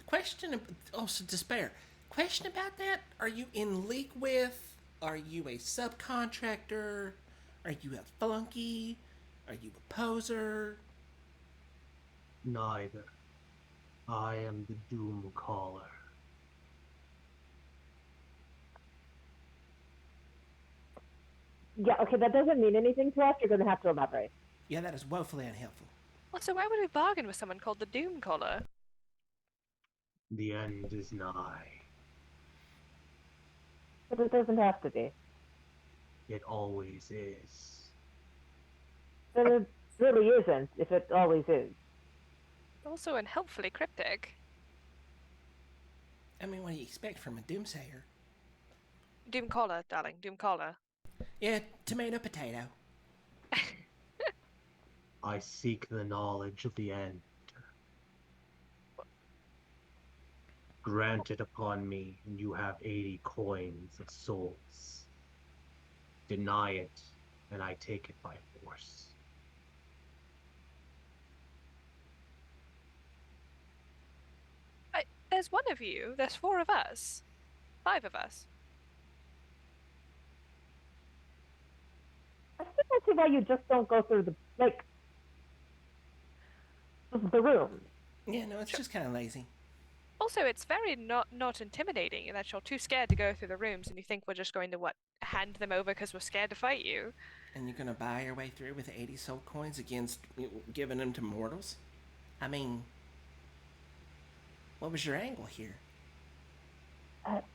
question... Also, despair. Question about that? Are you in league with? Are you a subcontractor? Are you a flunky? Are you a poser? Neither. I am the Doom Caller. Yeah, okay, that doesn't mean anything to us. You're going to have to elaborate. Yeah, that is woefully unhelpful. Well, so why would we bargain with someone called the Doom Caller? The end is nigh. But it doesn't have to be. It always is. But it really isn't, if it always is. Also unhelpfully cryptic. I mean, what do you expect from a doomsayer? Doom Caller, darling. Doom Caller. Yeah, tomato, potato. I seek the knowledge of the end. Grant it upon me, and you have 80 coins of souls. Deny it, and I take it by force. There's one of you. There's 4 of us. 5 of us. I still don't see why you just don't go through the room. Yeah, no, it's just kind of lazy. Also, it's very not intimidating in that you're too scared to go through the rooms and you think we're just going to, hand them over because we're scared to fight you. And you're gonna buy your way through with 80 soul coins against giving them to mortals? I mean, what was your angle here?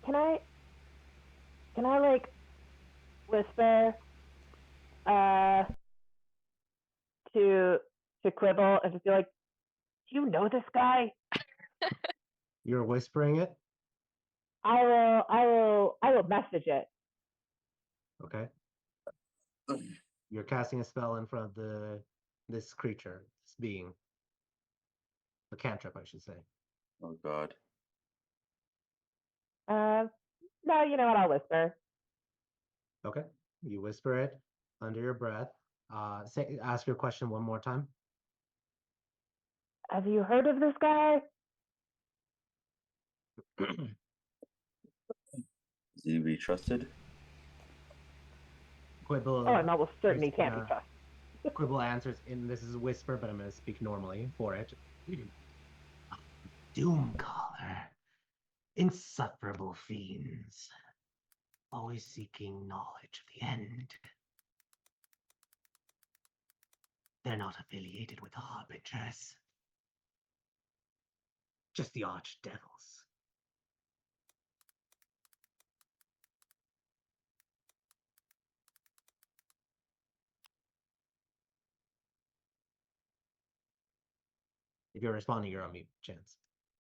Can I like whisper to Quibble and just be like, do you know this guy? You're whispering it? I will message it. Okay. You're casting a spell in front of this creature, this being. A cantrip, I should say. Oh God. No, you know what? I'll whisper. Okay. You whisper it under your breath. Ask your question one more time. Have you heard of this guy? Is he to be trusted? Quibble. Oh, I'm almost certain he can't be trusted. Quibble answers, and this is a whisper, but I'm going to speak normally for it. Doom Caller. Insufferable fiends. Always seeking knowledge of the end. They're not affiliated with the Harbingers. Just the archdevils. If you're responding, you're on mute, Chance.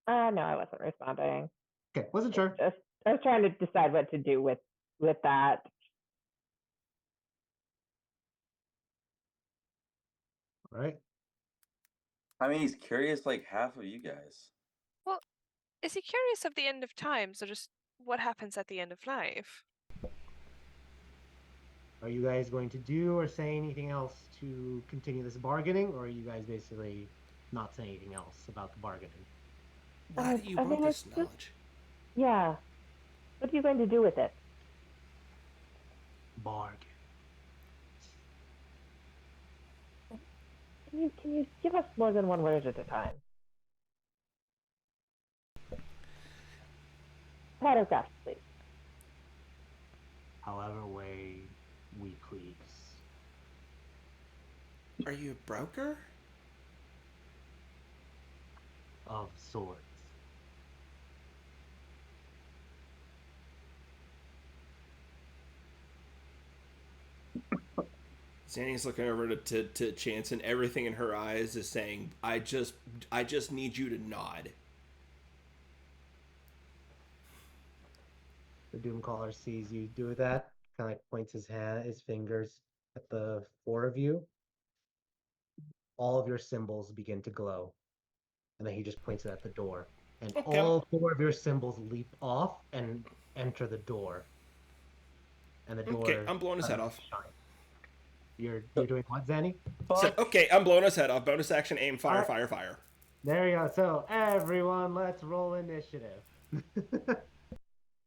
No, I wasn't responding. Okay, wasn't sure. I was trying to decide what to do with that. All right. I mean, he's curious like half of you guys. Well, is he curious of the end of times or just what happens at the end of life? Are you guys going to do or say anything else to continue this bargaining, or are you guys basically not saying anything else about the bargaining? Why do you want this knowledge? Yeah. What are you going to do with it? Bargain. Can you give us more than one word at a time? Autograph, please. However way we please. Are you a broker? Of sorts. Zanny's looking over to Chance, and everything in her eyes is saying, I just need you to nod. The Doomcaller sees you do that, kind of like points his fingers at the four of you. All of your symbols begin to glow. And then he just points it at the door. And Okay. all four of your symbols leap off and enter the door. And the door. Okay, I'm blowing his head off. Shine. You're doing what, Zanny? So, okay, I'm blowing his head off. Bonus action, aim, fire, Alright. fire, fire. There you go. So everyone, let's roll initiative.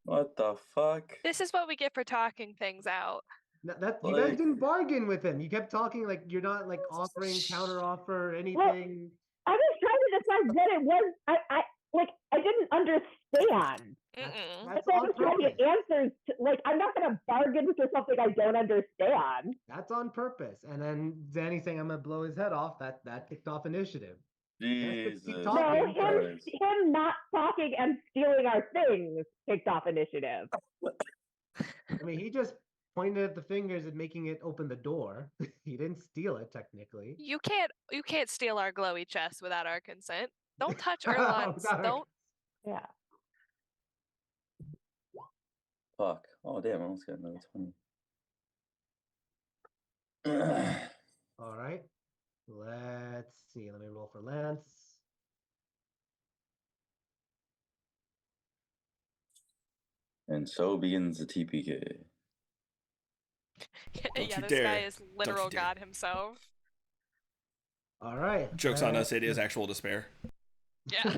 What the fuck? This is what we get for talking things out. That you guys didn't bargain with him. You kept talking like you're not like offering counter offer anything. I was trying to decide what it was. I didn't understand. That's So I on was trying to purpose. get answers. I'm not going to bargain for something I don't understand. That's on purpose. And then Zanny saying I'm gonna blow his head off. That kicked off initiative. Jesus. Keep No, talking. him not talking and stealing our things kicked off initiative. I mean, he just pointed at the fingers and making it open the door. He didn't steal it technically. You can't steal our glowy chest without our consent. Don't touch Erlon's. Without our- Don't. Yeah. Fuck. Oh, damn. I almost got another 20. All right. Let's see. Let me roll for Lance. And so begins the TPK. Don't Yeah, you this dare. guy is literal dare. God himself. All right. Joke's on us, it is actual despair. Yeah.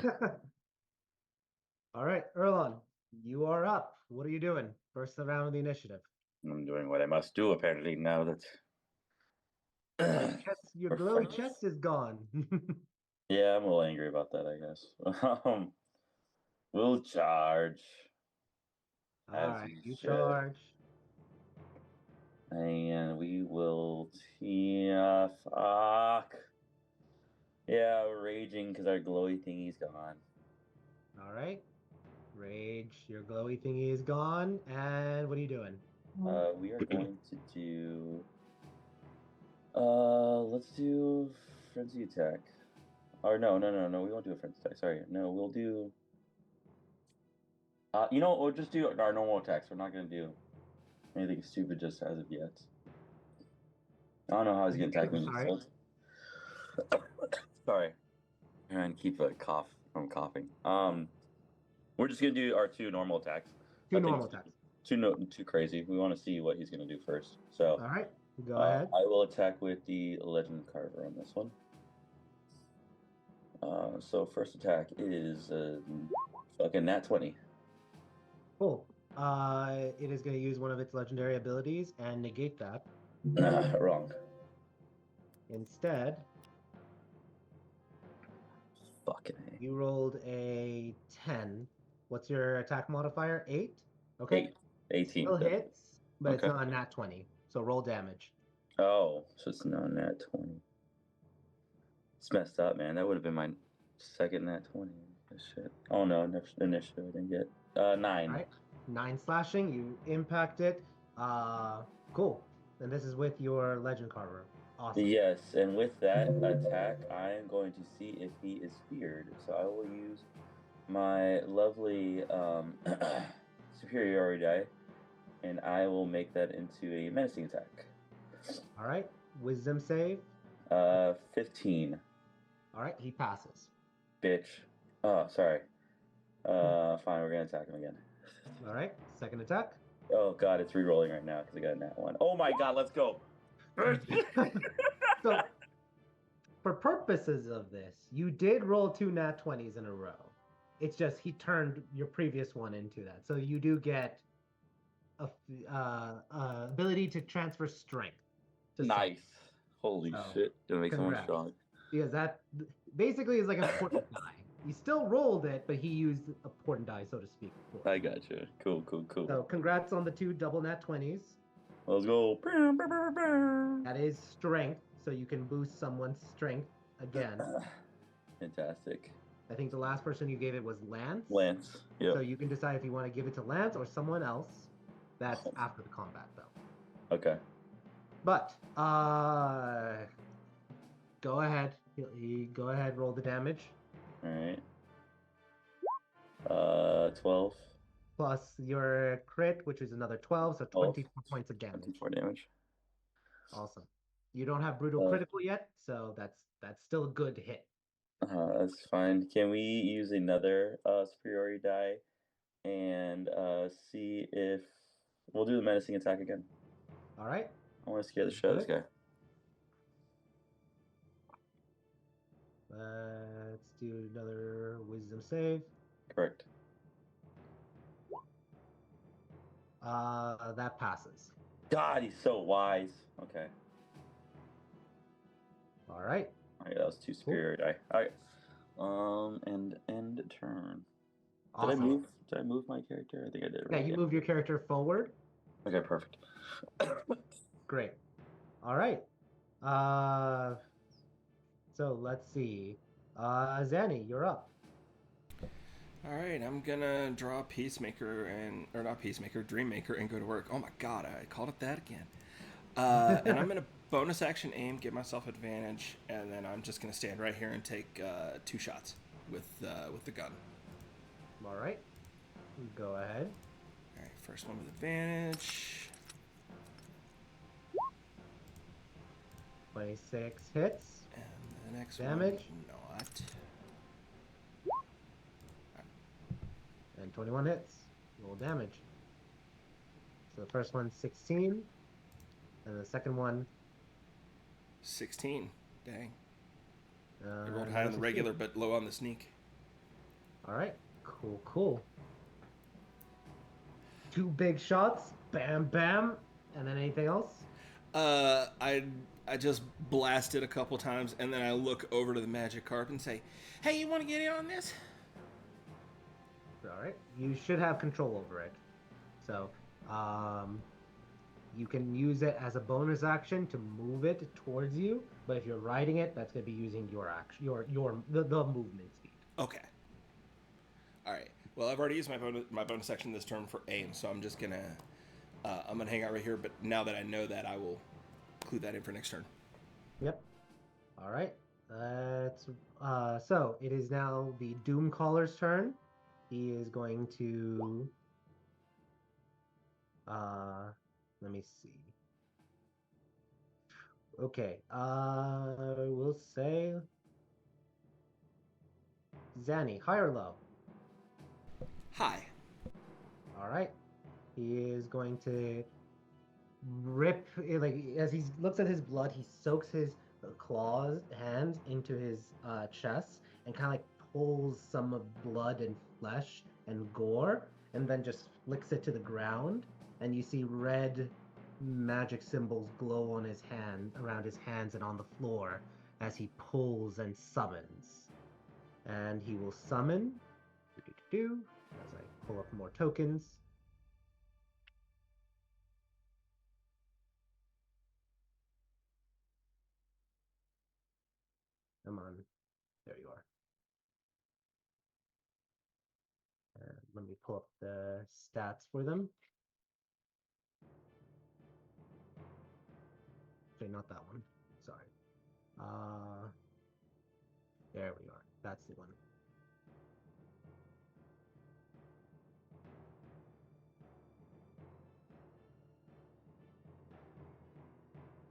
All right, Erlon, you are up. What are you doing? First round of the initiative. I'm doing what I must do, apparently, now that... Your glowy chest is gone. Yeah, I'm a little angry about that, I guess. We'll charge. All right, you charge. And we will... Yeah, fuck. Yeah, we're raging because our glowy thingy's gone. All right. Rage, your glowy thingy is gone. And what are you doing? We are going to do... let's do frenzy attack. Or no, we won't do a frenzy attack. Sorry, no, we'll do. We'll just do our normal attacks. We're not gonna do anything stupid just as of yet. I don't know how he's gonna attack me. Sorry, and keep a cough from coughing. We're just gonna do our two normal attacks. Two normal attacks. Too crazy. We want to see what he's gonna do first. So. All right, go ahead. I will attack with the Legend Carver on this one. So first attack is fucking nat 20. Cool. It is going to use one of its legendary abilities and negate that. Wrong. Instead, Fucking A. you rolled a 10. What's your attack modifier? 8? Okay. 18. Still hits, but it's Okay. not a nat 20. So roll damage. Oh, so it's not nat 20. It's messed up, man. That would have been my second nat 20. Shit. Oh no, initiative I didn't get. 9. All right. 9 slashing. You impact it. Cool. And this is with your Legend Carver. Awesome. Yes, and with that attack, I am going to see if he is feared. So I will use my lovely superiority die, and I will make that into a menacing attack. All right. Wisdom save. 15. All right. He passes. Bitch. Oh, sorry. Fine, we're gonna attack him again. All right. Second attack. Oh god, it's re-rolling right now because I got a nat 1. Oh my god, let's go. So, for purposes of this, you did roll 2 nat 20s in a row. It's just he turned your previous one into that. So you do get a ability to transfer strength. Nice. Holy Oh, shit. That makes someone congrats. strong. Because that basically is like a fortnite die. You still rolled it, but he used a important die, so to speak. For I it. gotcha. Cool. So congrats on the 2 double nat 20s. Let's go. That is strength, so you can boost someone's strength again. Fantastic. I think the last person you gave it was Lance. Lance. Yep. So you can decide if you want to give it to Lance or someone else. That's after the combat, though. Okay. But go ahead. Go ahead. Roll the damage. All right. 12. Plus your crit, which is another 12, so 24 points of damage. 24 damage. Awesome. You don't have brutal critical yet, so that's still a good hit. That's fine. Can we use another superiority die and see if we'll do the menacing attack again? All right. I want to scare the shit out of this guy. Let's do another wisdom save. Correct. That passes. God, he's so wise. Okay. All right. All right, that was 2 superiority die. All right. And end turn. Awesome. Did I move my character? I think I did. Yeah, Right? you move your character forward. Okay, perfect. Great. All right. So let's see. Zanny, you're up. All right, I'm gonna draw Peacemaker or not Peacemaker, Dreammaker, and go to work. Oh my God, I called it that again. And I'm gonna bonus action aim, get myself advantage, and then I'm just gonna stand right here and take 2 shots with the gun. All right. Go ahead. All right, first one with advantage. 26 hits. And the next damage. One, not. And 21 hits. Roll damage. So the first one's 16. And the second one 16. Dang. I rolled high another on the regular, but low on the sneak. All right. Cool. 2 big shots. Bam, bam. And then anything else? I just blast it a couple times, and then I look over to the magic carp and say, "Hey, you want to get in on this?" All right. You should have control over it. So, you can use it as a bonus action to move it towards you. But if you're riding it, that's going to be using your action, the movement speed. Okay. All right. Well, I've already used my bonus action this turn for aim, so I'm just gonna hang out right here. But now that I know that, I will include that in for next turn. Yep. All right. So it is now the Doomcaller's turn. He is going to. Let me see. Okay. We'll say. Zanny, high or low? Hi. All right. He is going to rip, like, as he looks at his blood, he soaks his hands into his chest and kind of like pulls some of blood and flesh and gore and then just flicks it to the ground. And you see red magic symbols glow on his hand, around his hands and on the floor as he pulls and summons. And he will summon, as I pull up more tokens. Come on. There you are. Let me pull up the stats for them. Okay, not that one. Sorry. There we are. That's the one.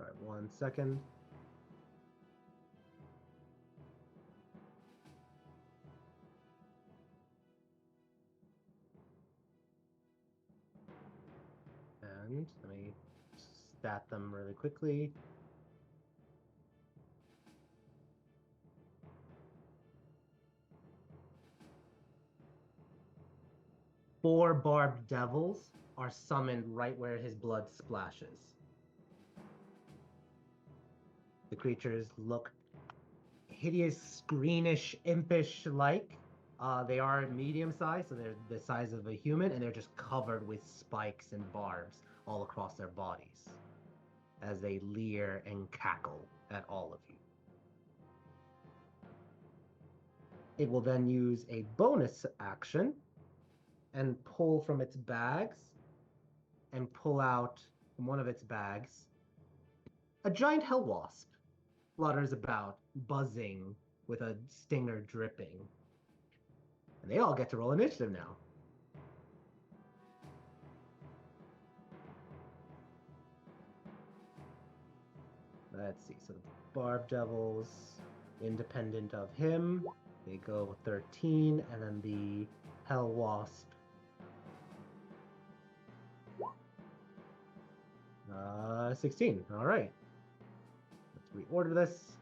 All right, 1 second. And let me stat them really quickly. Four barbed devils are summoned right where his blood splashes. The creatures look hideous, greenish, impish like, They are medium sized, so they're the size of a human, and they're just covered with spikes and barbs all across their bodies as they leer and cackle at all of you. It will then use a bonus action and pull from its bags and pull out from one of its bags a giant hell wasp flutters about, buzzing with a stinger dripping. And they all get to roll initiative now. Let's see. So the Barb Devils, independent of him, they go 13, and then the Hell Wasp. 16. All right. Let's reorder this.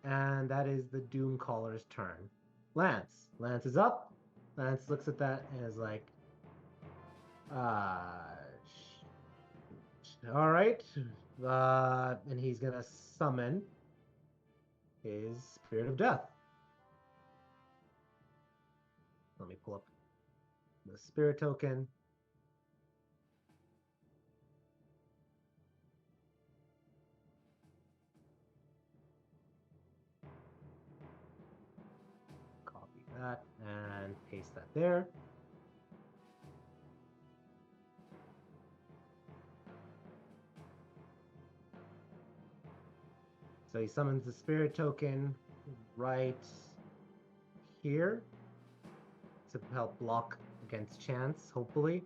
And that is the Doomcaller's turn. Lance. Lance is up. Lance looks at that and is like, all right. And he's going to summon his Spirit of Death. Let me pull up the Spirit token. Copy that and paste that there. So he summons the Spirit token right here to help block against chance, hopefully.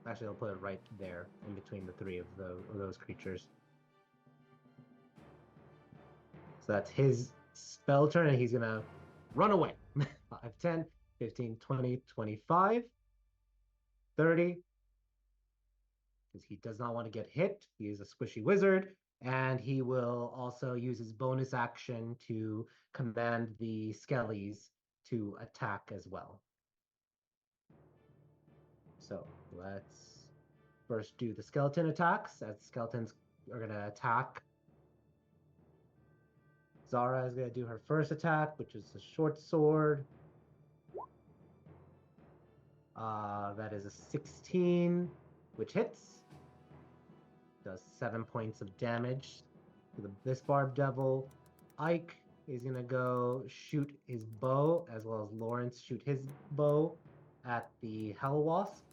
Actually, I'll put it right there in between the three of those creatures. So that's his spell turn, and he's going to run away. 5, 10, 15, 20, 25, 30. Because he does not want to get hit. He is a squishy wizard. And he will also use his bonus action to command the Skellies to attack as well. So let's first do the skeleton attacks, as the skeletons are going to attack. Zara is going to do her first attack, which is a short sword. That is a 16, which hits. Does 7 points of damage to this Barb Devil. Ike is going to go shoot his bow, as well as Lawrence shoot his bow at the Hell Wasp.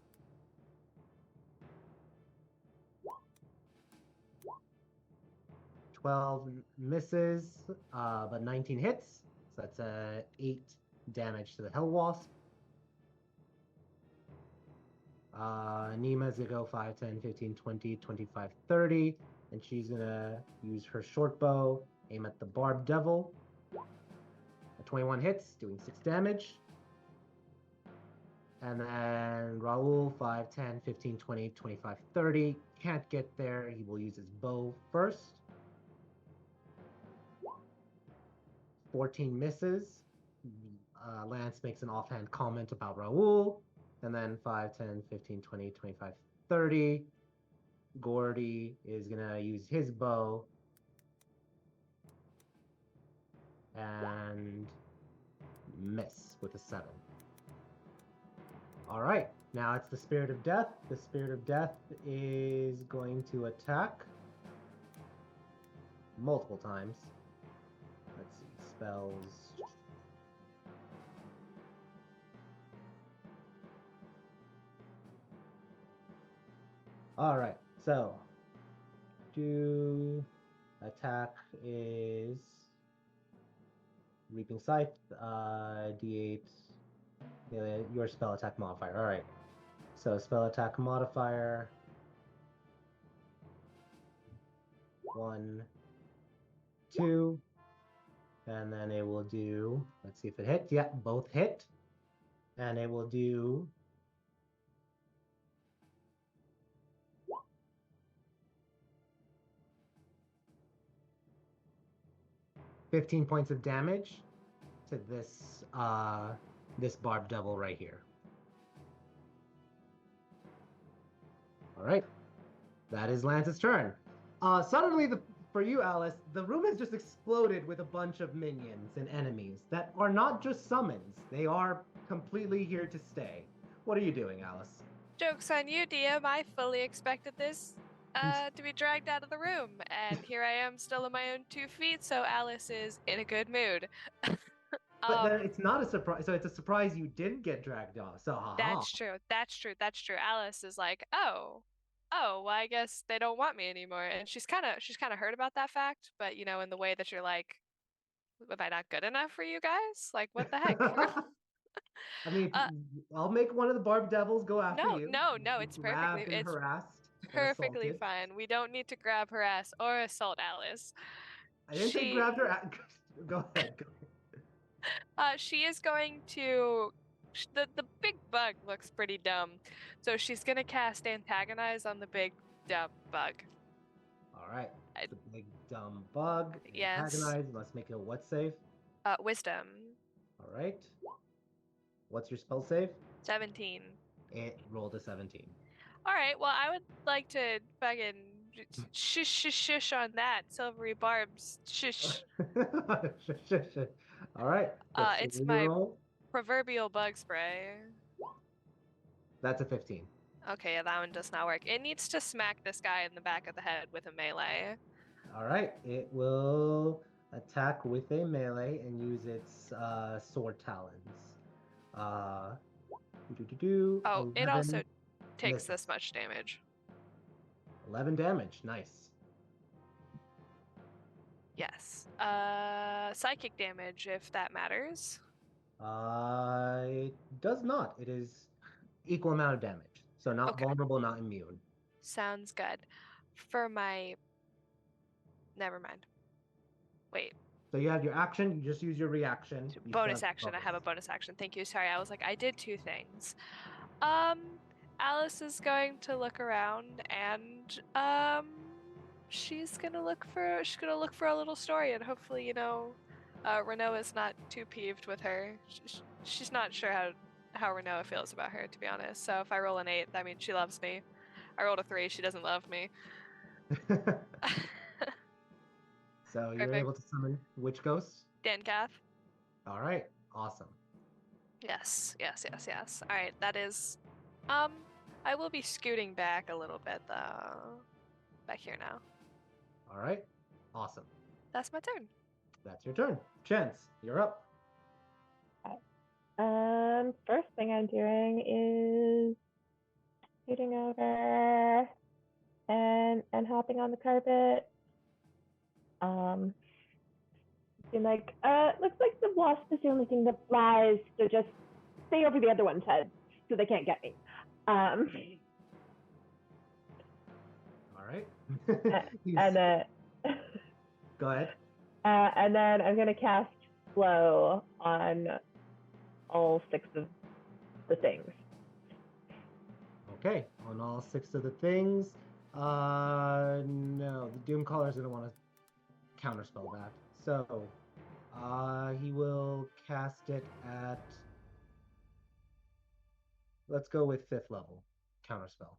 "12 misses, but 19 hits. So that's 8 damage to the Hell Wasp. Nima's going to go 5, 10, 15, 20, 25, 30. And she's going to use her short bow, aim at the Barb Devil. 21 hits, doing 6 damage. And then Raul, 5, 10, 15, 20, 25, 30. Can't get there. He will use his bow first. 14 misses. Lance makes an offhand comment about Raul. And then 5, 10, 15, 20, 25, 30. Gordy is going to use his bow. And miss with a 7. All right, now it's the Spirit of Death. The Spirit of Death is going to attack multiple times. Let's see, spells. All right, so attack is Reaping Scythe, D8, your spell attack modifier. All right, so spell attack modifier 1, 2, and then it will do, let's see if it hit. Yeah, both hit. And it will do 15 points of damage to this this Barb Devil right here. All right, that is Lance's turn. Suddenly, for you, Alice, the room has just exploded with a bunch of minions and enemies that are not just summons. They are completely here to stay. What are you doing, Alice? Joke's on you, DM. I fully expected this to be dragged out of the room, and here I am still on my own 2 feet, so Alice is in a good mood. But then it's not a surprise. So it's a surprise you didn't get dragged off. So haha. That's true. That's true. That's true. Alice is like, oh, well, I guess they don't want me anymore, and she's kind of hurt about that fact, but you know, in the way that you're like, am I not good enough for you guys? Like, what the heck? I mean, I'll make one of the Barb Devils go after no, you. no, it's Grabbed and it's harassed. perfectly assaulted. fine. We don't need to grab, harass, or assault Alice. I didn't say grabbed her. Go ahead. She is going to. The big bug looks pretty dumb, so she's gonna cast antagonize on the big dumb bug. All right. The big dumb bug. Yes. Antagonize. Let's make a what save? Wisdom. All right. What's your spell save? 17. It rolled a 17. All right. Well, I would like to fucking shush on that. Silvery barbs. Shush. All right. It's my proverbial bug spray. That's a 15. Okay, yeah, that one does not work. It needs to smack this guy in the back of the head with a melee. All right. It will attack with a melee and use its sword talons. Oh, 11 it also takes this much damage. 11 damage. Nice. Yes. Psychic damage, if that matters. It does not. It is equal amount of damage. So not vulnerable, not immune. Sounds good. For my... Never mind. Wait. So you have your action. You just use your reaction. Bonus action. I have a bonus action. Thank you. Sorry, I was like, I did 2 things. Alice is going to look around and she's gonna look for a little story, and hopefully, you know, Renoa is not too peeved with her. She's not sure how Renoa feels about her, to be honest. So if I roll an 8, that means she loves me. I rolled a 3, she doesn't love me. So you're able to summon which ghost? Dancath. All right, awesome. Yes. All right, that is. I will be scooting back a little bit though. Back here now. All right, awesome. That's my turn. That's your turn. Chance, you're up. First thing I'm doing is scooting over and hopping on the carpet. Being like, looks like the wasp is the only thing that flies, so just stay over the other one's head so they can't get me. All right. And go ahead. And then I'm gonna cast Flow on all 6 of the things. Okay, on all 6 of the things. No, the Doomcaller's gonna want to counterspell that. So, he will cast it at. Let's go with 5th level counterspell.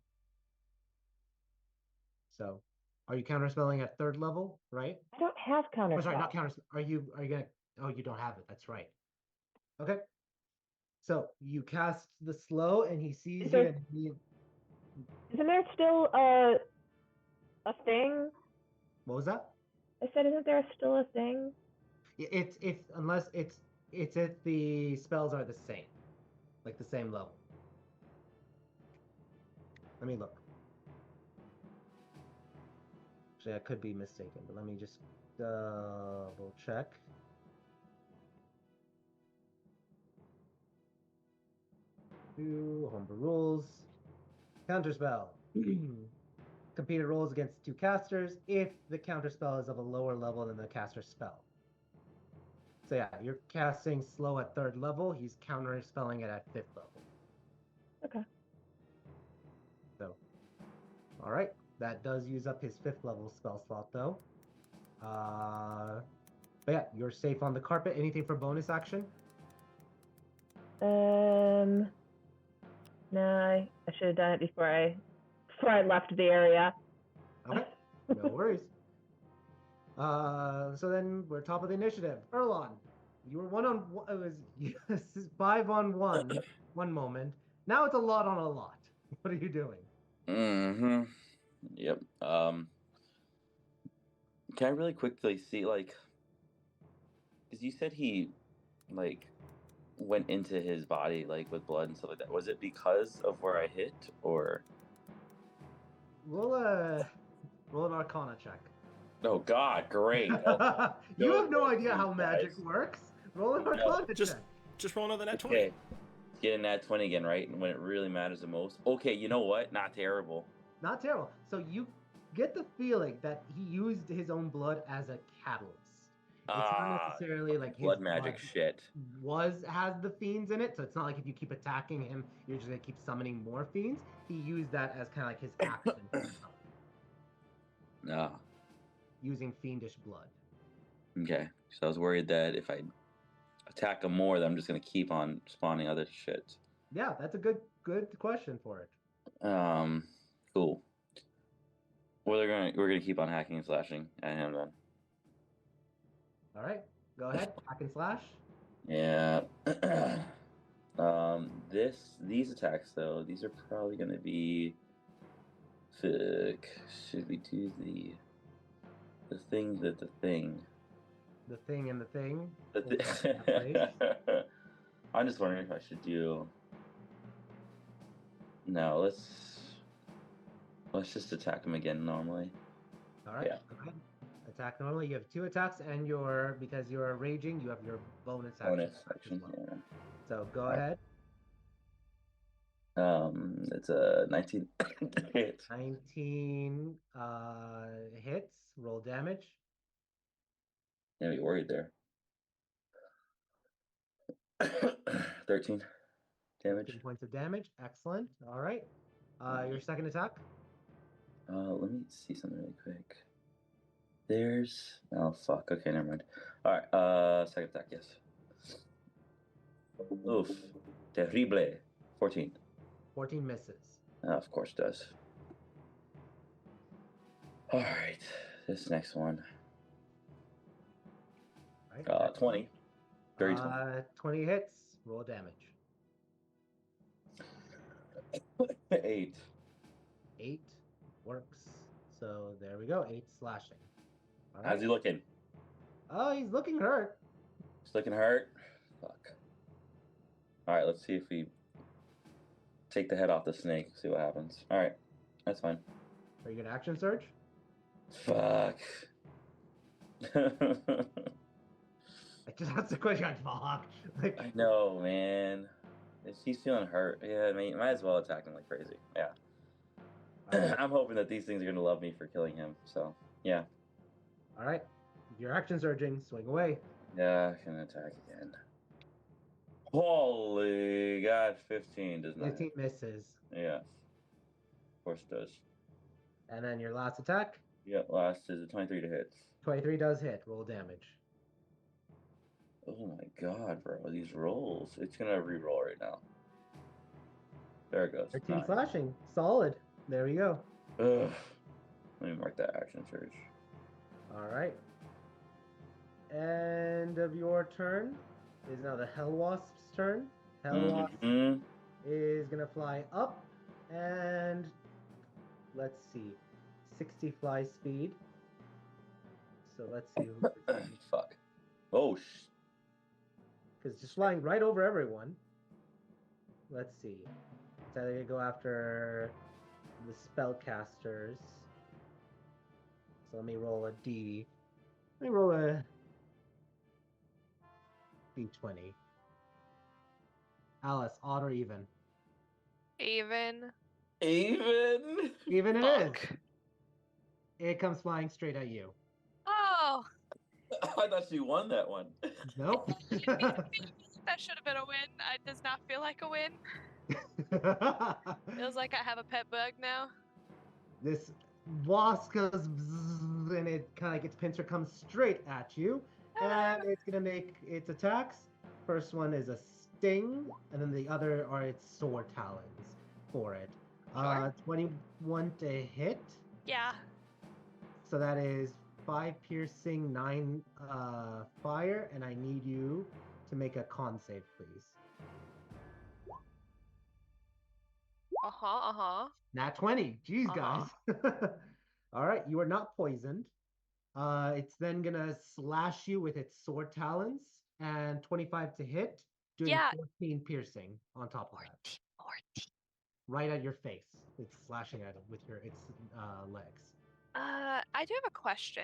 So, are you counterspelling at 3rd level, right? I don't have counterspell. Oh, sorry, not counterspell. Are you gonna? Oh, you don't have it. That's right. Okay. So you cast the slow, and he sees you. And isn't there still a thing? What was that? I said, isn't there still a thing? It's unless it's if the spells are the same, like the same level. Let me look. Actually, I could be mistaken, but let me just double check. Homebrew rules. Counterspell. Competed rolls against 2 casters if the counterspell is of a lower level than the caster's spell. So yeah, you're casting slow at 3rd level. He's counterspelling it at 5th level. Okay. So, all right. That does use up his 5th level spell slot, though. But yeah, you're safe on the carpet. Anything for bonus action? No, I should have done it before I left the area. Okay, no worries. So then we're top of the initiative. Erlon, you were one on one. It was yes, 5-on-1 one moment. Now it's a lot on a lot. What are you doing? Mm-hmm. Yep. Can I really quickly see, like, because you said he, like, went into his body, like, with blood and stuff like that. Was it because of where I hit, or? Roll an Arcana check. Oh, God, great. You have no Go, idea how please, magic guys. works. Roll an No, Arcana Just check. just roll another net 20. Okay. Get a nat 20 again, right? And when it really matters the most. Okay, you know what? Not terrible. Not terrible. So you get the feeling that he used his own blood as a catalyst. It's not necessarily like his Blood magic shit. has the fiends in it, so it's not like if you keep attacking him, you're just gonna keep summoning more fiends. He used that as kind of like his action for himself, Ah, using fiendish blood. okay. So I was worried that if I attack him more, that I'm just gonna keep on spawning other shit. Yeah, that's a good question for it. Cool. Well, we're gonna keep on hacking and slashing at him then. All right, go ahead, hack and slash. Yeah. These attacks though, these are probably gonna be. Fuck. Should we do the thing that the thing? The thing and the thing. I'm just wondering if I should do. No, let's just attack him again normally. All right, Yeah. go ahead. Attack normally. You have 2 attacks, and because you're raging, you have your bonus action. As well. Yeah. So go ahead. It's a 19 hit. 19 hits. Roll damage. Yeah, be worried there. 13 damage. 13 points of damage. Excellent. All right. Your second attack. Let me see something really quick. Oh fuck. Okay, never mind. All right. Second attack. Yes. Oof. Terrible. 14. 14 misses. Of course it does. All right. This next one. All right. 20. Very 20 hits. Roll damage. 8. 8 works. So there we go. 8 slashing. All right. How's he looking? Oh, he's looking hurt. He's looking hurt. Fuck. All right. Let's see if we take the head off the snake. See what happens. All right. That's fine. Are you gonna action surge? Fuck. I just asked the question. Fuck. Like, I know, man. If he's feeling hurt, yeah, I mean, might as well attack him like crazy. Yeah. right. I'm hoping that these things are gonna love me for killing him. So, yeah. All right. Your action surging. Swing away. Yeah, I can attack again. Holy God, 15 does not. 15 misses. Yeah. Of course it does. And then your last attack. Yeah, last is a 23 to hit. 23 does hit. Roll damage. Oh my God, bro. These rolls. It's gonna re-roll right now. There it goes. 13 Nice. slashing. Solid. There we go. Ugh. Let me mark that action surge. All right. End of your turn is now the Hell Wasp's turn. Hell Wasp is going to fly up and let's see, 60 fly speed. So let's see. Fuck. Oh, because just flying right over everyone. Let's see. It's either going to go after the spellcasters. So let me roll a D. Let me roll a D20. Alice, odd or even? Even. Even? Even it Fuck. is. It comes flying straight at you. Oh. I thought she won that one. Nope. That should have been a win. It does not feel like a win. Feels like I have a pet bug now. This wasp goes bzzz, and it kind of like its pincer comes straight at you, and it's gonna make its attacks. First one is a sting, and then the other are its sword talons for it. Sure. 21 to hit. Yeah. So that is 5 piercing, 9 fire, and I need you to make a con save, please. Nat 20. Jeez, guys. All right, you are not poisoned. It's then gonna slash you with its sword talons and 25 to hit, doing 14 piercing on top of that. 14. Right at your face. It's slashing at it with its legs. I do have a question.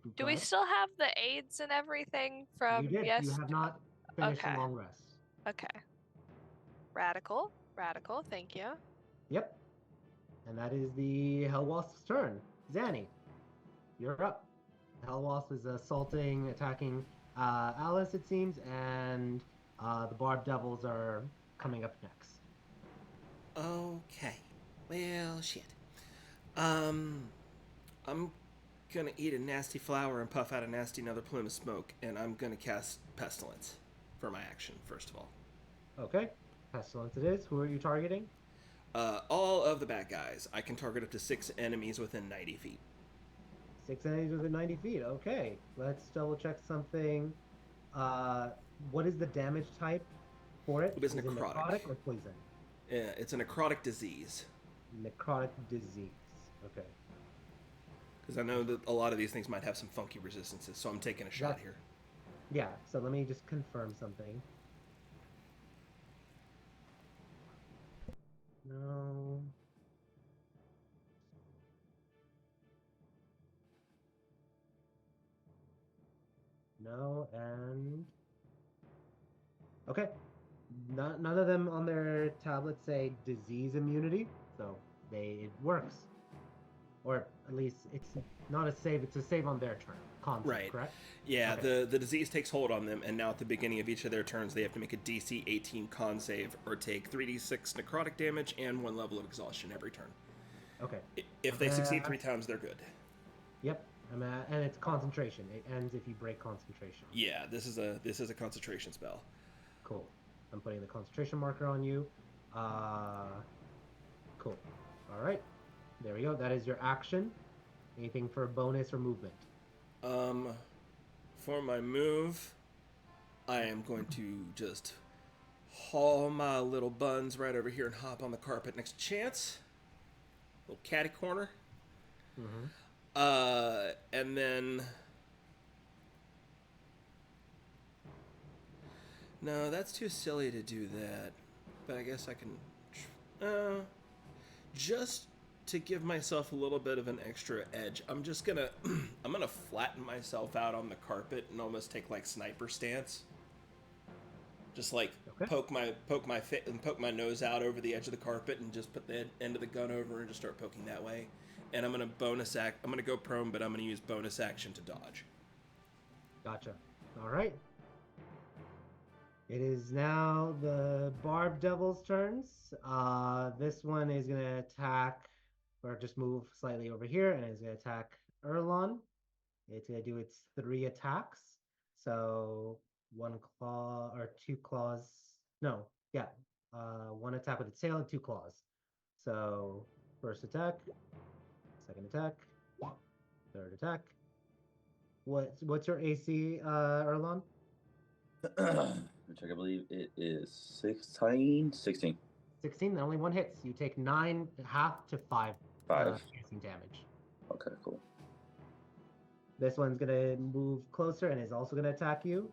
Go Do we ahead. still have the aids and everything from You did. You yes? have not finished Okay. a long rest. Okay. Radical. Thank you. Yep. And that is the Hellwasp's turn. Zanny, you're up. Hellwasp is assaulting, attacking Alice, it seems, and the Barb Devils are coming up next. Okay. Well, shit. I'm gonna eat a nasty flower and puff out a nasty another plume of smoke, and I'm gonna cast Pestilence for my action, first of all. Okay. Pestilence it is. Who are you targeting? All of the bad guys. I can target up to 6 enemies within 90 feet. 6 enemies within 90 feet. Okay. Let's double check something. What is the damage type for it? It is it necrotic or poison? Yeah, it's a necrotic disease. Necrotic disease. Okay. Because I know that a lot of these things might have some funky resistances, so I'm taking a shot here. Yeah, so let me just confirm something. No. No, and... Okay. None of them on their tablets say disease immunity, so it works. Or at least it's not a save, it's a save on their turn. Concept, right. Correct? Yeah, okay. the disease takes hold on them, and now at the beginning of each of their turns, they have to make a DC 18 con save or take 3d6 necrotic damage and 1 level of exhaustion every turn. Okay. If they succeed 3 times, they're good. Yep. And it's concentration. It ends if you break concentration. Yeah, this is a concentration spell. Cool. I'm putting the concentration marker on you. Cool. All right. There we go. That is your action. Anything for bonus or movement? For my move, I am going to just haul my little buns right over here and hop on the carpet next chance. Little catty corner. Mm-hmm. And then... No, that's too silly to do that. But I guess I can... just to give myself a little bit of an extra edge, I'm just gonna... I'm gonna flatten myself out on the carpet and almost take, like, sniper stance. Just, like, poke my nose out over the edge of the carpet and just put the end of the gun over and just start poking that way. And I'm gonna I'm gonna go prone, but I'm gonna use bonus action to dodge. Gotcha. All right. It is now the Barb Devil's turns. This one is gonna attack, or just move slightly over here, and it's gonna attack Erlon. It's gonna do its 3 attacks. So 1 claw or 2 claws. No, yeah. 1 attack with its tail and 2 claws. So first attack, second attack, third attack. What's your AC, Erlon? Which I believe it is 16. 16. 16, only 1 hits. You take 9, half to 5 piercing damage. Okay, cool. This one's gonna move closer and is also gonna attack you.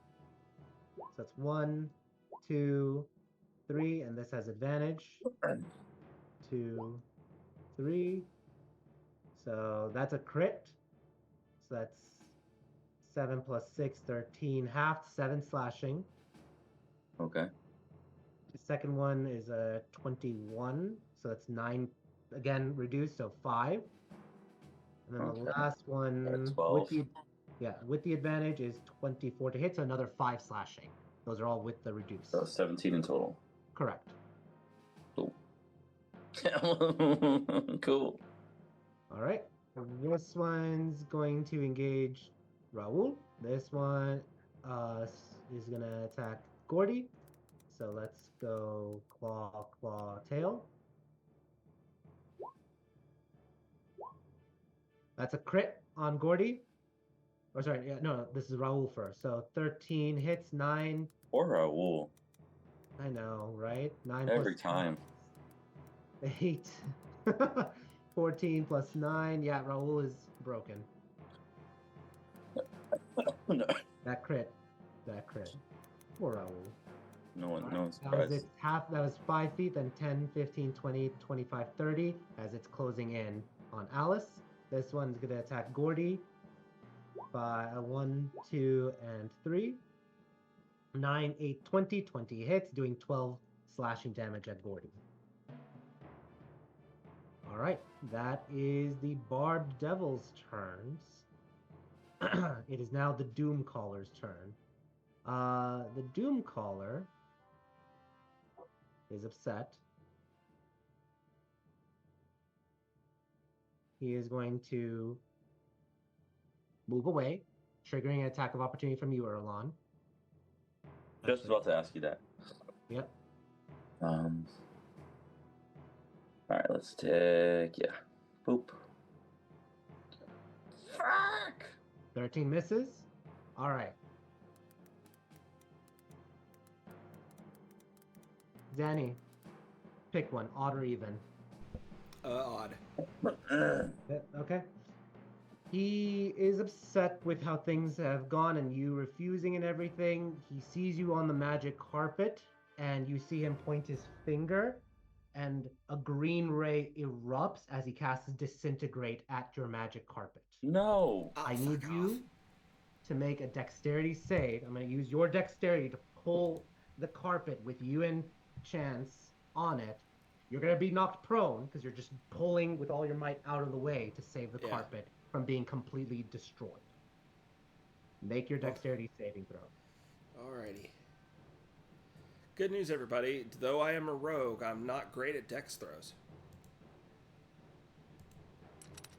So that's 1, 2, 3, and this has advantage. 2, 3. So that's a crit. So that's 7 plus 6, 13, half, 7 slashing. Okay. The second one is a 21, so that's 9, again reduced, so 5. And then the last one with the advantage is 24 to hit, so another 5 slashing. Those are all with the reduce. So 17 in total. Correct. Cool. Cool. All right. This one's going to engage Raul. This one is going to attack Gordy. So let's go claw, tail. That's a crit. on Gordy. Or sorry, yeah, no, this is Raul first. So 13 hits, 9. Or Raul. I know, right? 9 Every plus time. 8. 14 plus 9. Yeah, Raul is broken. No. That crit. Poor Raul. No one's That was surprised. its half. That was 5 feet, then 10, 15, 20, 25, 30 as it's closing in on Alice. This one's going to attack Gordy by 1, 2, and 3. 9, 8, 20. 20 hits, doing 12 slashing damage at Gordy. All right, that is the Barbed Devil's turns. It is now the Doom Caller's turn. The Doom Caller is upset. He is going to move away, triggering an attack of opportunity from you, Erlon. Just about to ask you that. Yep. All right, let's take Boop. Fuck. 13 misses. All right. Danny, pick one, odd or even. Odd. Okay. He is upset with how things have gone and you refusing and everything. He sees you on the magic carpet and you see him point his finger and a green ray erupts as he casts Disintegrate at your magic carpet. No. I need you to make a dexterity save. I'm going to use your dexterity to pull the carpet with you and Chance on it. You're going to be knocked prone because you're just pulling with all your might out of the way to save the carpet from being completely destroyed. Make your dexterity saving throw. Alrighty. Good news, everybody. Though I am a rogue, I'm not great at dex throws.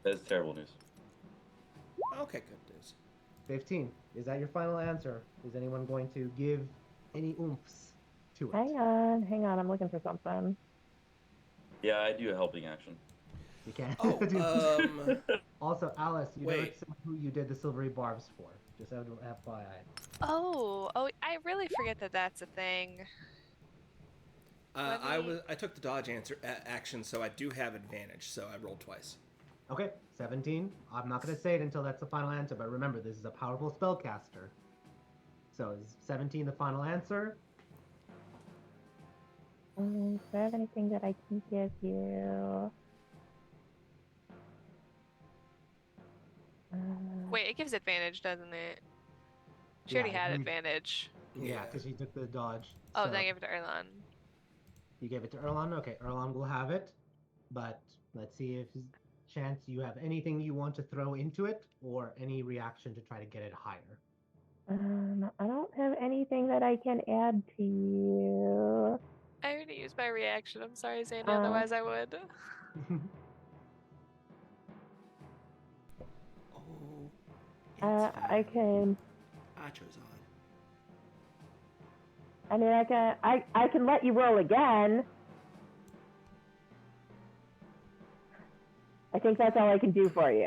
That's terrible news. Okay, good news. 15. Is that your final answer? Is anyone going to give any oomphs to it? Hang on. I'm looking for something. Yeah, I do a helping action. You can't. Oh, Also, Alice, you never Wait. said who you did the silvery barbs for. Just FYI. Oh, I really forget that that's a thing. I took the dodge action, so I do have advantage. So I rolled twice. Okay, 17. I'm not going to say it until that's the final answer, but remember, this is a powerful spellcaster. So is 17 the final answer? Do I have anything that I can give you? Wait, it gives advantage, doesn't it? She already had advantage. Yeah, because she took the dodge. Oh, so then I gave it to Erlan. You gave it to Erlon? Okay, Erlon will have it. But let's see if Chance, you have anything you want to throw into it or any reaction to try to get it higher. I don't have anything that I can add to you. I already used my reaction. I'm sorry, Zandy, otherwise I would. I can. I chose odd. I mean, I can let you roll again. I think that's all I can do for you.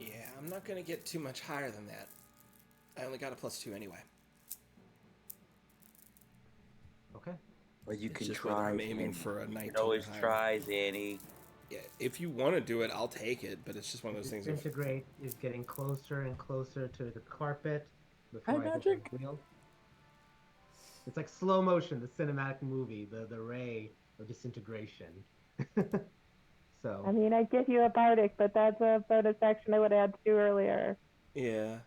Yeah, I'm not gonna get too much higher than that. I only got a +2 anyway. Okay. Well, you It's can just whether try. I'm aiming for a 19. You can always or higher. try, Zanny. Yeah, if you want to do it, I'll take it. But it's just one of those things. Disintegrate is getting closer and closer to the carpet. Hi, I hit the magic. wheel. It's like slow motion, the cinematic movie, the ray of disintegration. So. I mean, I'd give you a bardic, but that's a bonus action I would add to earlier. Yeah.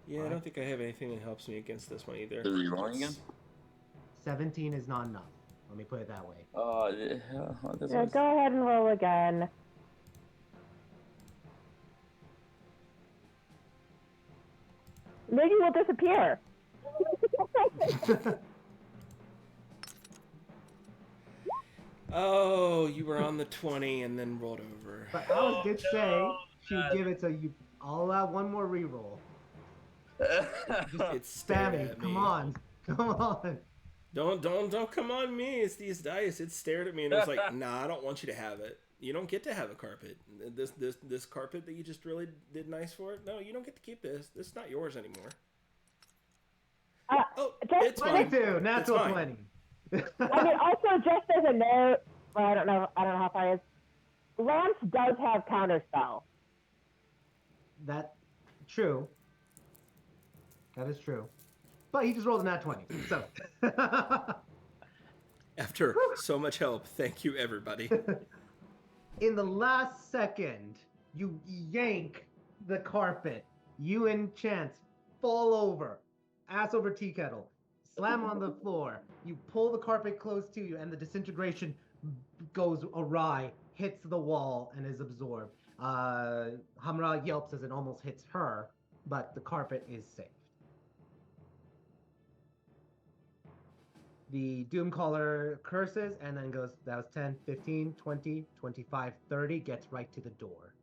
Yeah, I don't think I have anything that helps me against this one either. Are you rolling again? 17 is not enough. Let me put it that way. Yeah, go ahead and roll again. Maybe we'll disappear. Oh, you were on the 20 and then rolled over. But Alice did say she would give it to you. I'll allow one more reroll. It's Spammy, come on. Don't come on me. It's these dice. It stared at me and was like, nah, I don't want you to have it. You don't get to have a carpet. This carpet that you just really did nice for. No, you don't get to keep this. This is not yours anymore. It's fine. 22, natural It's fine. 20. I mean, also just as a note, well, I don't know how far it is. Lance does have counterspell. That true. That is true. But he just rolled a nat 20. So After so much help, thank you everybody. in the last second, you yank the carpet. You and Chance fall over, ass over tea kettle, slam on the floor. You pull the carpet close to you, and the disintegration goes awry, hits the wall, and is absorbed. Hamra yelps as it almost hits her, but the carpet is safe. The Doomcaller curses and then goes, that was 10, 15, 20, 25, 30, gets right to the door.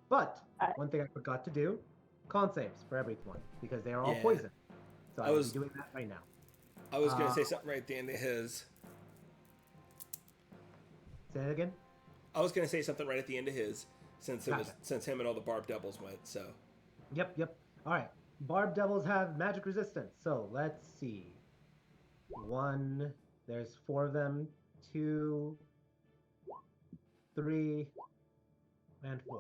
But one thing I forgot to do, con saves for everyone, because they are all poisoned. So I was doing that right now. I was going to say something right at the end of his. Say it again? I was going to say something right at the end of his, since him and all the Barb Devils went, so. Yep. All right. Barb Devils have magic resistance. So let's see. There's 4 of them. 2, 3, and 4.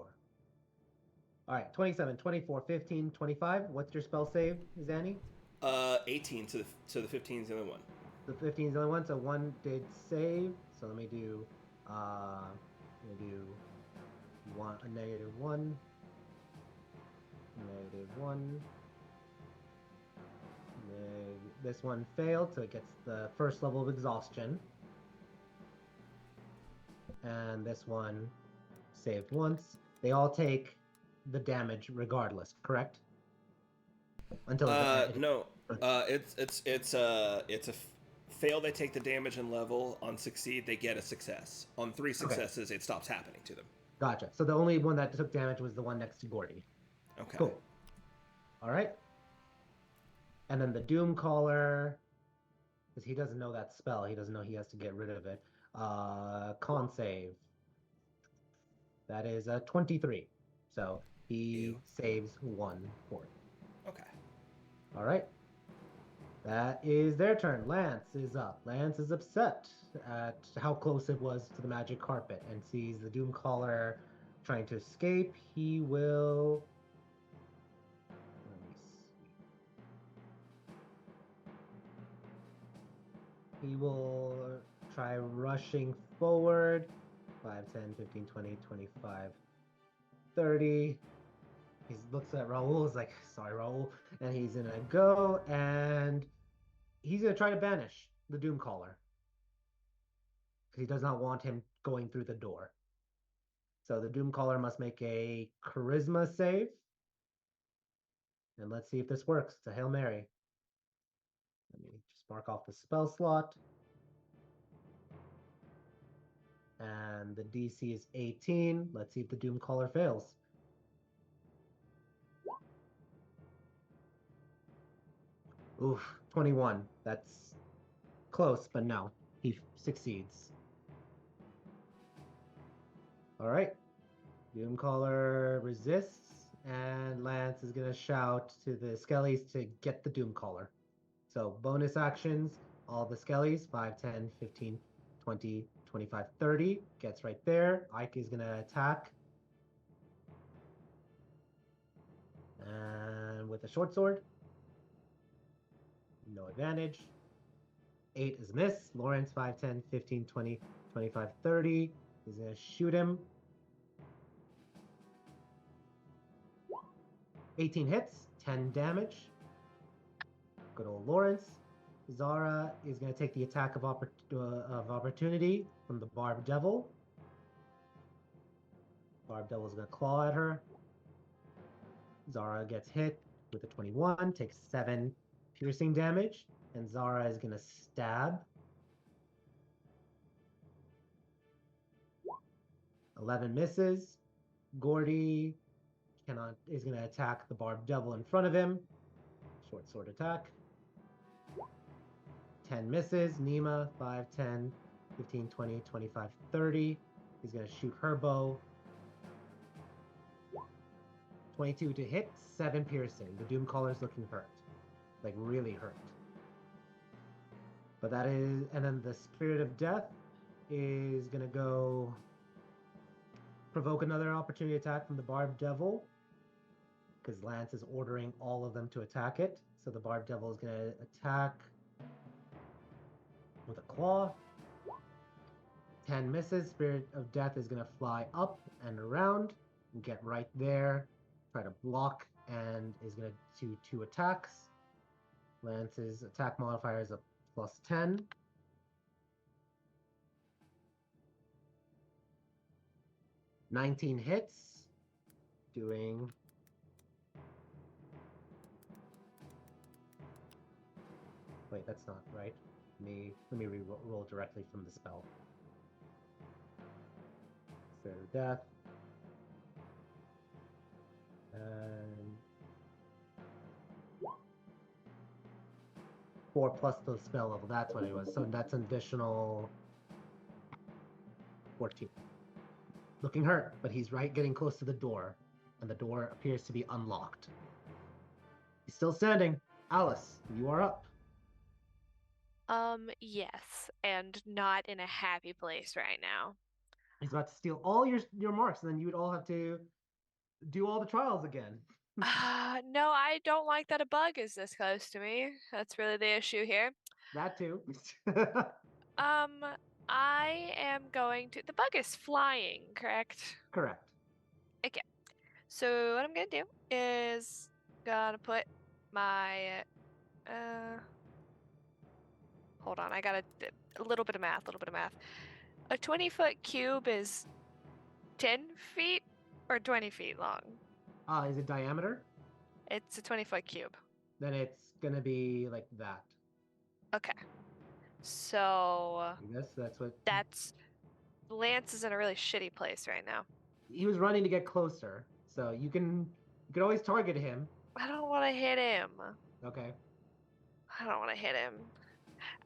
All right, 27, 24, 15, 25. What's your spell save, Zanny? 18, so the 15 is the only one. The 15 is the only one, so 1 did save. So let me do a negative 1. Negative 1. This one failed, so it gets the first level of exhaustion. And this one saved once. They all take the damage regardless, correct? Until no, it's a fail. They take the damage and level. On succeed, they get a success. On 3 successes, it stops happening to them. Gotcha. So the only one that took damage was the one next to Gordy. Okay. Cool. All right. And then the Doomcaller, because he doesn't know that spell, he doesn't know he has to get rid of it. Con save. That is a 23. So he saves 1 for it. Okay. All right. That is their turn. Lance is up. Lance is upset at how close it was to the magic carpet and sees the Doomcaller trying to escape. He will... He will try rushing forward. 5, 10, 15, 20, 25, 30. He looks at Raul, is like, sorry, Raul. And he's going to go, and he's going to try to banish the Doomcaller. Because he does not want him going through the door. So the Doomcaller must make a Charisma save. And let's see if this works. It's a Hail Mary. Let me just mark off the spell slot. And the DC is 18. Let's see if the Doomcaller fails. Oof, 21. That's close, but no. He succeeds. All right. Doomcaller resists, and Lance is going to shout to the Skellies to get the Doomcaller. So bonus actions, all the Skellies, 5, 10, 15, 20, 25, 30. Gets right there. Ike is going to attack. And with a short sword. No advantage. 8 is a miss. Lawrence, 5, 10, 15, 20, 25, 30. He's going to shoot him. 18 hits, 10 damage. Good old Lawrence. Zara is going to take the attack of opportunity from the Barb Devil. Barb Devil is going to claw at her. Zara gets hit with a 21, takes 7 piercing damage, and Zara is going to stab. 11 misses. Gordy is going to attack the Barb Devil in front of him. Short sword attack. 10 misses. Nima, 5, 10, 15, 20, 25, 30. He's going to shoot her bow. 22 to hit, 7 piercing. The Doomcaller's looking hurt. Like, really hurt. But that is... And then the Spirit of Death is going to go... Provoke another opportunity attack from the Barbed Devil. Because Lance is ordering all of them to attack it. So the Barbed Devil is going to attack... with a claw. 10 misses. Spirit of Death is going to fly up and around and get right there. Try to block and is going to do 2 attacks. Lance's attack modifier is a plus 10. Hits. Doing... Wait, that's not right. Let me roll directly from the spell. Spirit of Death. And 4 plus the spell level. That's what it was. So that's an additional 14. Looking hurt, but he's right getting close to the door, and the door appears to be unlocked. He's still standing. Alice, you are up. Yes, and not in a happy place right now. He's about to steal all your marks, and then you would all have to do all the trials again. No, I don't like that a bug is this close to me. That's really the issue here. That too. I am going to... The bug is flying, correct? Correct. Okay. So what I'm gonna do is gonna put my hold on, I got a little bit of math, A 20-foot cube is 10 feet or 20 feet long? Is it diameter? It's a 20-foot cube. Then it's gonna be like that. Okay. So I guess that's what... Lance is in a really shitty place right now. He was running to get closer, so you can always target him. I don't want to hit him. Okay. I don't want to hit him.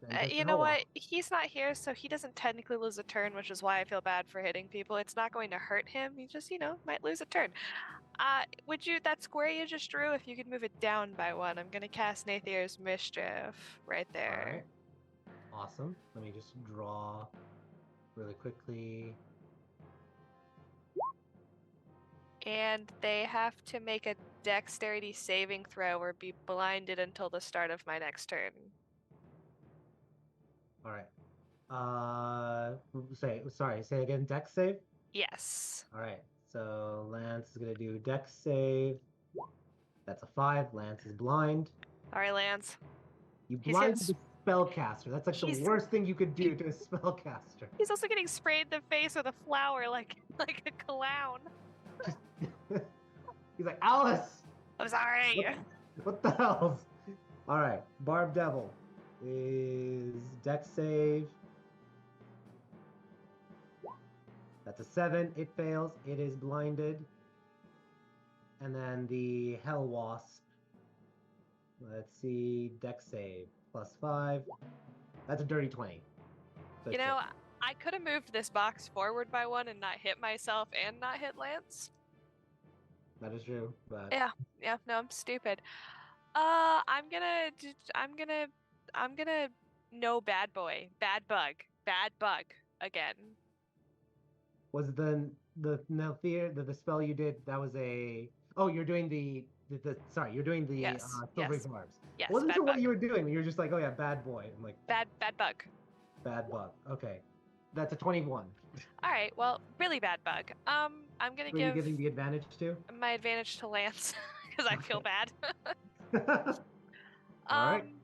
Then just You know roll what? off. He's not here, so he doesn't technically lose a turn, which is why I feel bad for hitting people. It's not going to hurt him. He just, might lose a turn. That square you just drew, if you could move it down by 1, I'm going to cast Nathier's Mischief right there. All right. Awesome. Let me just draw really quickly. And they have to make a dexterity saving throw or be blinded until the start of my next turn. All right. Say again, dex save? Yes. All right. So Lance is going to do dex save. That's a 5. Lance is blind. All right, Lance. You blind the spellcaster. That's like the worst thing you could do to a spellcaster. He's also getting sprayed in the face with a flower like a clown. He's like, Alice! I'm sorry. What the hell? All right. Barb Devil is dex save. That's a 7. It fails. It is blinded. And then the Hell Wasp. Let's see. Dex save. +5. That's a dirty 20. So I could have moved this box forward by 1 and not hit myself and not hit Lance. That is true, but... Yeah, no, I'm stupid. I'm gonna no bad bug again. Was the Nelthir, the spell you did, that was a... Oh, you're doing you're doing the Yes, Silvery yes. Barbs. Yes, Wasn't bad sure what bug. you were doing. You were just like, oh yeah, bad boy. I'm like... Bad bug. Bad bug. Okay. That's a 21. All right, well, really bad bug. I'm gonna Who are you give giving the advantage to? my advantage to Lance because I feel bad. All right.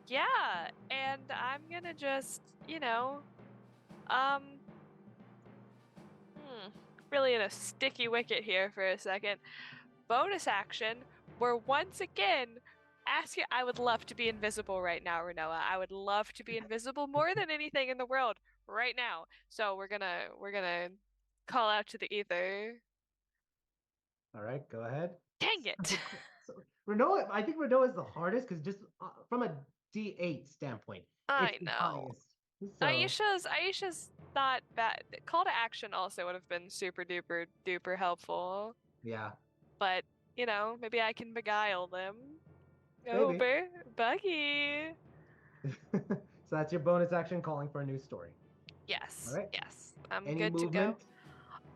Yeah, and I'm gonna just, really in a sticky wicket here for a second. Bonus action, we're once again asking. I would love to be invisible right now, Renoa. I would love to be invisible more than anything in the world right now. So we're gonna call out to the ether. All right, go ahead. Dang it! So, Renoa, I think Renoa is the hardest because just from a D8 standpoint. I It's the know. highest. So, Aisha's not bad. Call to action also would have been super duper helpful. yeah, But, maybe I can beguile them. maybe. Bucky. So that's your bonus action calling for a new story. Yes. All right. Yes. I'm Any good movement? to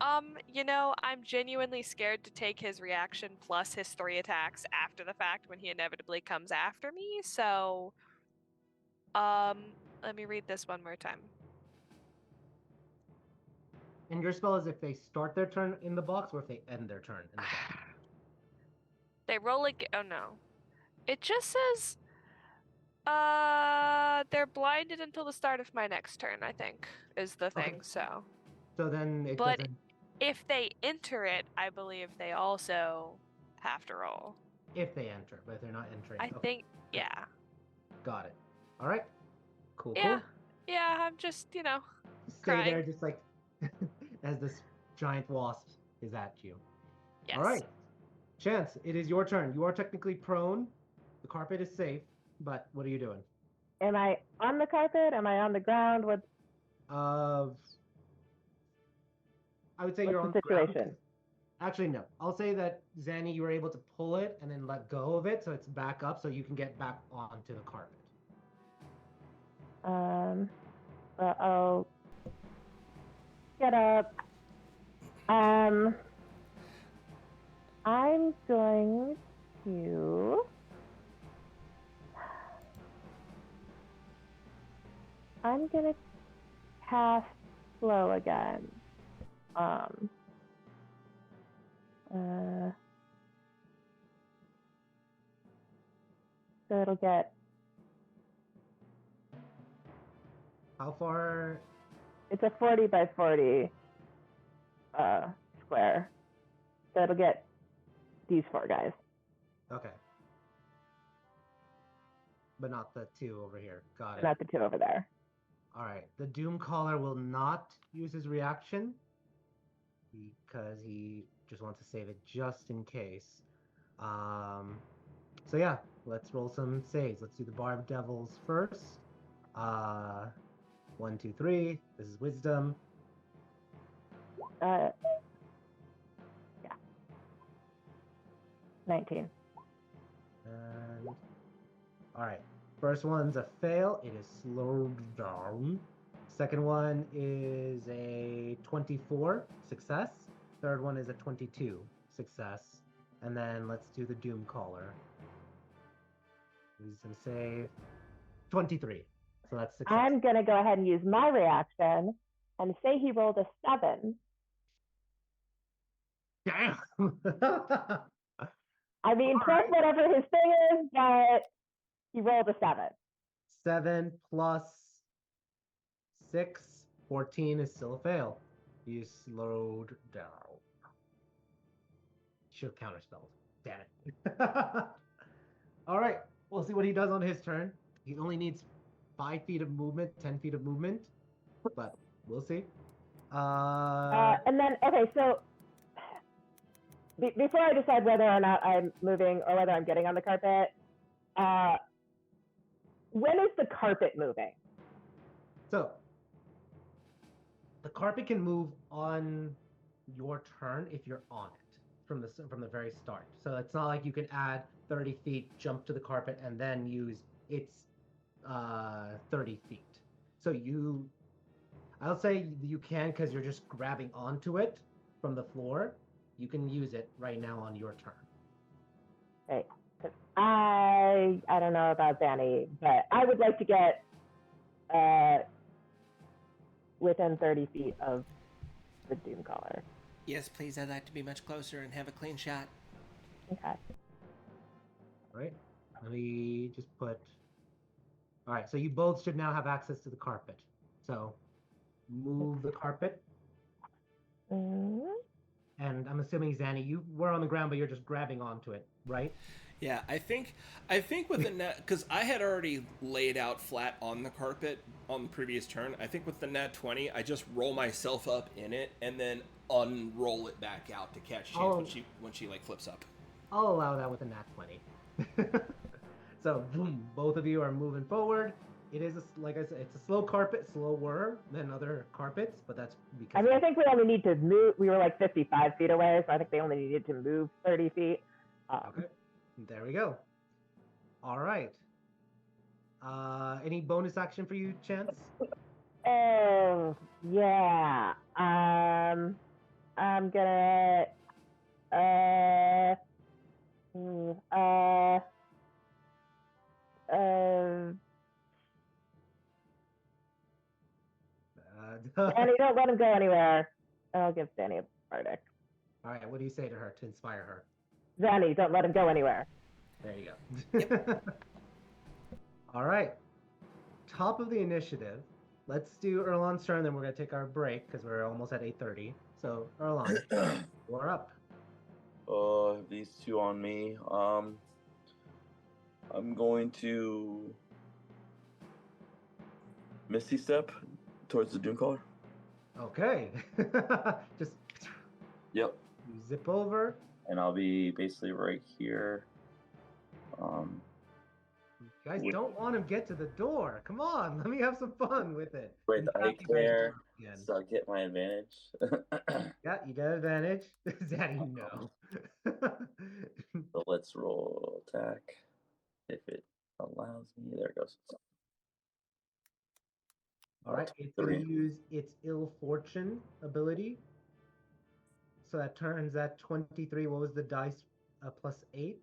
go. I'm genuinely scared to take his reaction plus his 3 attacks after the fact when he inevitably comes after me. So, let me read this one more time. And your spell is if they start their turn in the box or if they end their turn in the box. They roll again. Oh no. It just says they're blinded until the start of my next turn, I think, is the thing. Okay. So So then it But doesn't. if they enter it, I believe they also have to roll. If they enter, but if they're not entering. I Okay. think yeah. Got it. All right. Cool. Yeah. Cool. Yeah, I'm just, Stay crying. there, just like as this giant wasp is at you. Yes. All right. Chance, it is your turn. You are technically prone. The carpet is safe, but what are you doing? Am I on the carpet? Am I on the ground? I would say you're on What's the the ground. situation? Actually, no. I'll say that Zanny, you were able to pull it and then let go of it, so it's back up, so you can get back onto the carpet. I'll get up. I'm going to. I'm gonna cast slow again. So it'll get. How far? It's a 40 by 40 square. So it'll get these 4 guys. Okay. But not the 2 over here. Got it. Not the 2 over there. All right. The Doomcaller will not use his reaction because he just wants to save it just in case. So yeah, let's roll some saves. Let's do the Barb Devils first. 1, 2, 3. This is Wisdom. Yeah. 19. And all right. First one's a fail. It is slowed down. Second one is a 24 success. Third one is a 22 success. And then let's do the Doomcaller. Wisdom save. 23. So that's success. I'm going to go ahead and use my reaction and say he rolled a 7. Damn. I mean, All plus right. whatever his thing is, but he rolled a 7. 7 plus 6, 14 is still a fail. You slowed down. Should have counterspelled. Damn it. All right. We'll see what he does on his turn. He only needs 5 feet of movement, 10 feet of movement, but we'll see. And then, okay, so before I decide whether or not I'm moving or whether I'm getting on the carpet, when is the carpet moving? So the carpet can move on your turn if you're on it from the very start. So it's not like you can add 30 feet, jump to the carpet, and then use its 30 feet. So I'll say you can because you're just grabbing onto it from the floor. You can use it right now on your turn. Right. I don't know about Danny, but I would like to get within 30 feet of the Doomcaller. Yes, please. I'd like to be much closer and have a clean shot. Okay. All right. Let me just put. All right. So you both should now have access to the carpet. So move the carpet. Mm-hmm. And I'm assuming, Zanny, you were on the ground, but you're just grabbing onto it, right? Yeah, I think with the net, because I had already laid out flat on the carpet on the previous turn. I think with the nat 20, I just roll myself up in it and then unroll it back out to catch Chance when she like flips up. I'll allow that with a nat 20. So boom, both of you are moving forward. It is like I said, it's a slow carpet, slower than other carpets, but that's because. I mean, I think we only need to move. We were like 55 feet away, so I think they only needed to move 30 feet. Okay, there we go. All right. Any bonus action for you, Chance? Oh yeah. I'm gonna Danny, don't let him go anywhere. I'll give Danny a verdict. All right, what do you say to her to inspire her? Danny, don't let him go anywhere. There you go. Yep. All right. Top of the initiative. Let's do Erlon's turn, then we're going to take our break because we're almost at 8:30. So, Erlon, you're up. These two on me. I'm going to Misty Step towards the Doomcaller. Okay. Just. Yep. You zip over. And I'll be basically right here. You guys don't want him to get to the door. Come on, let me have some fun with it. Right, I care. So I'll get my advantage. Yeah, you got advantage. Zaddy, no. So let's roll attack. If it allows me. There it goes. All right, it's going to use its ill fortune ability. So that turns that 23. What was the dice? +8.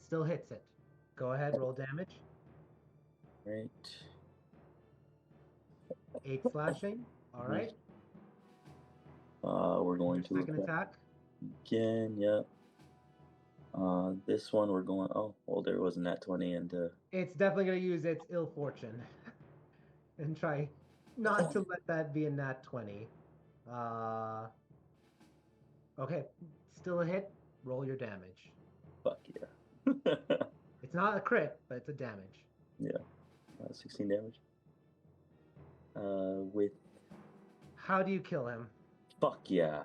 Still hits it. Go ahead, roll damage. Right. 8 slashing. All right. We're going to second attack again. Yep. This one we're going. Oh, well, there was a nat 20 and. It's definitely going to use its ill fortune, and try not to let that be a nat 20. Okay, still a hit. Roll your damage. Fuck yeah. It's not a crit, but it's a damage. Yeah. 16 damage. With. How do you kill him? Fuck yeah.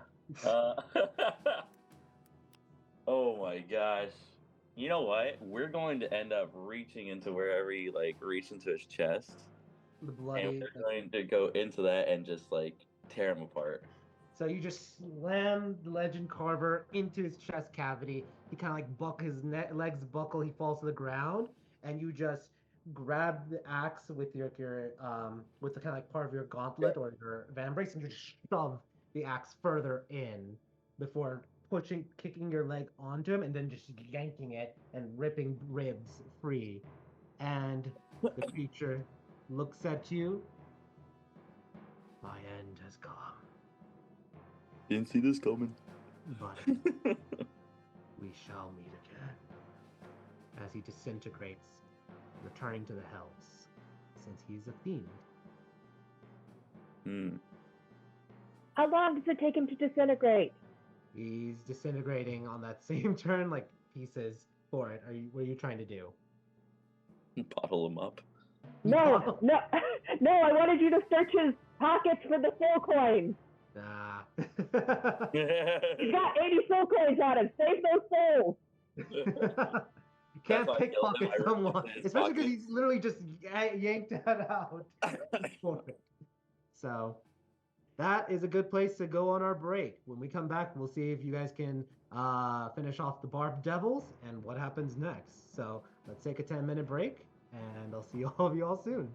Oh my gosh. You know what? We're going to end up reaching into wherever he reach into his chest. The bloody. And we're going to go into that and just tear him apart. So you just slam the Legend Carver into his chest cavity. He kind of his legs buckle. He falls to the ground, and you just grab the axe with your with the kind of part of your gauntlet or your vambrace, and you just shove the axe further in before kicking your leg onto him, and then just yanking it and ripping ribs free. And the creature looks at you. My end has come. Didn't see this coming. But we shall meet again. As he disintegrates, returning to the hells, since he's a fiend. How long does it take him to disintegrate? He's disintegrating on that same turn, pieces for it. What are you trying to do? Bottle him up. No, no, no! I wanted you to search his pockets for the soul coins. Nah. He's got 80 soul coins on him. Save those souls. You can't pickpocket someone, especially because he's literally just yanked that out. So that is a good place to go on our break. When we come back, we'll see if you guys can finish off the Barbed Devils and what happens next. So let's take a 10-minute break, and I'll see all of you all soon.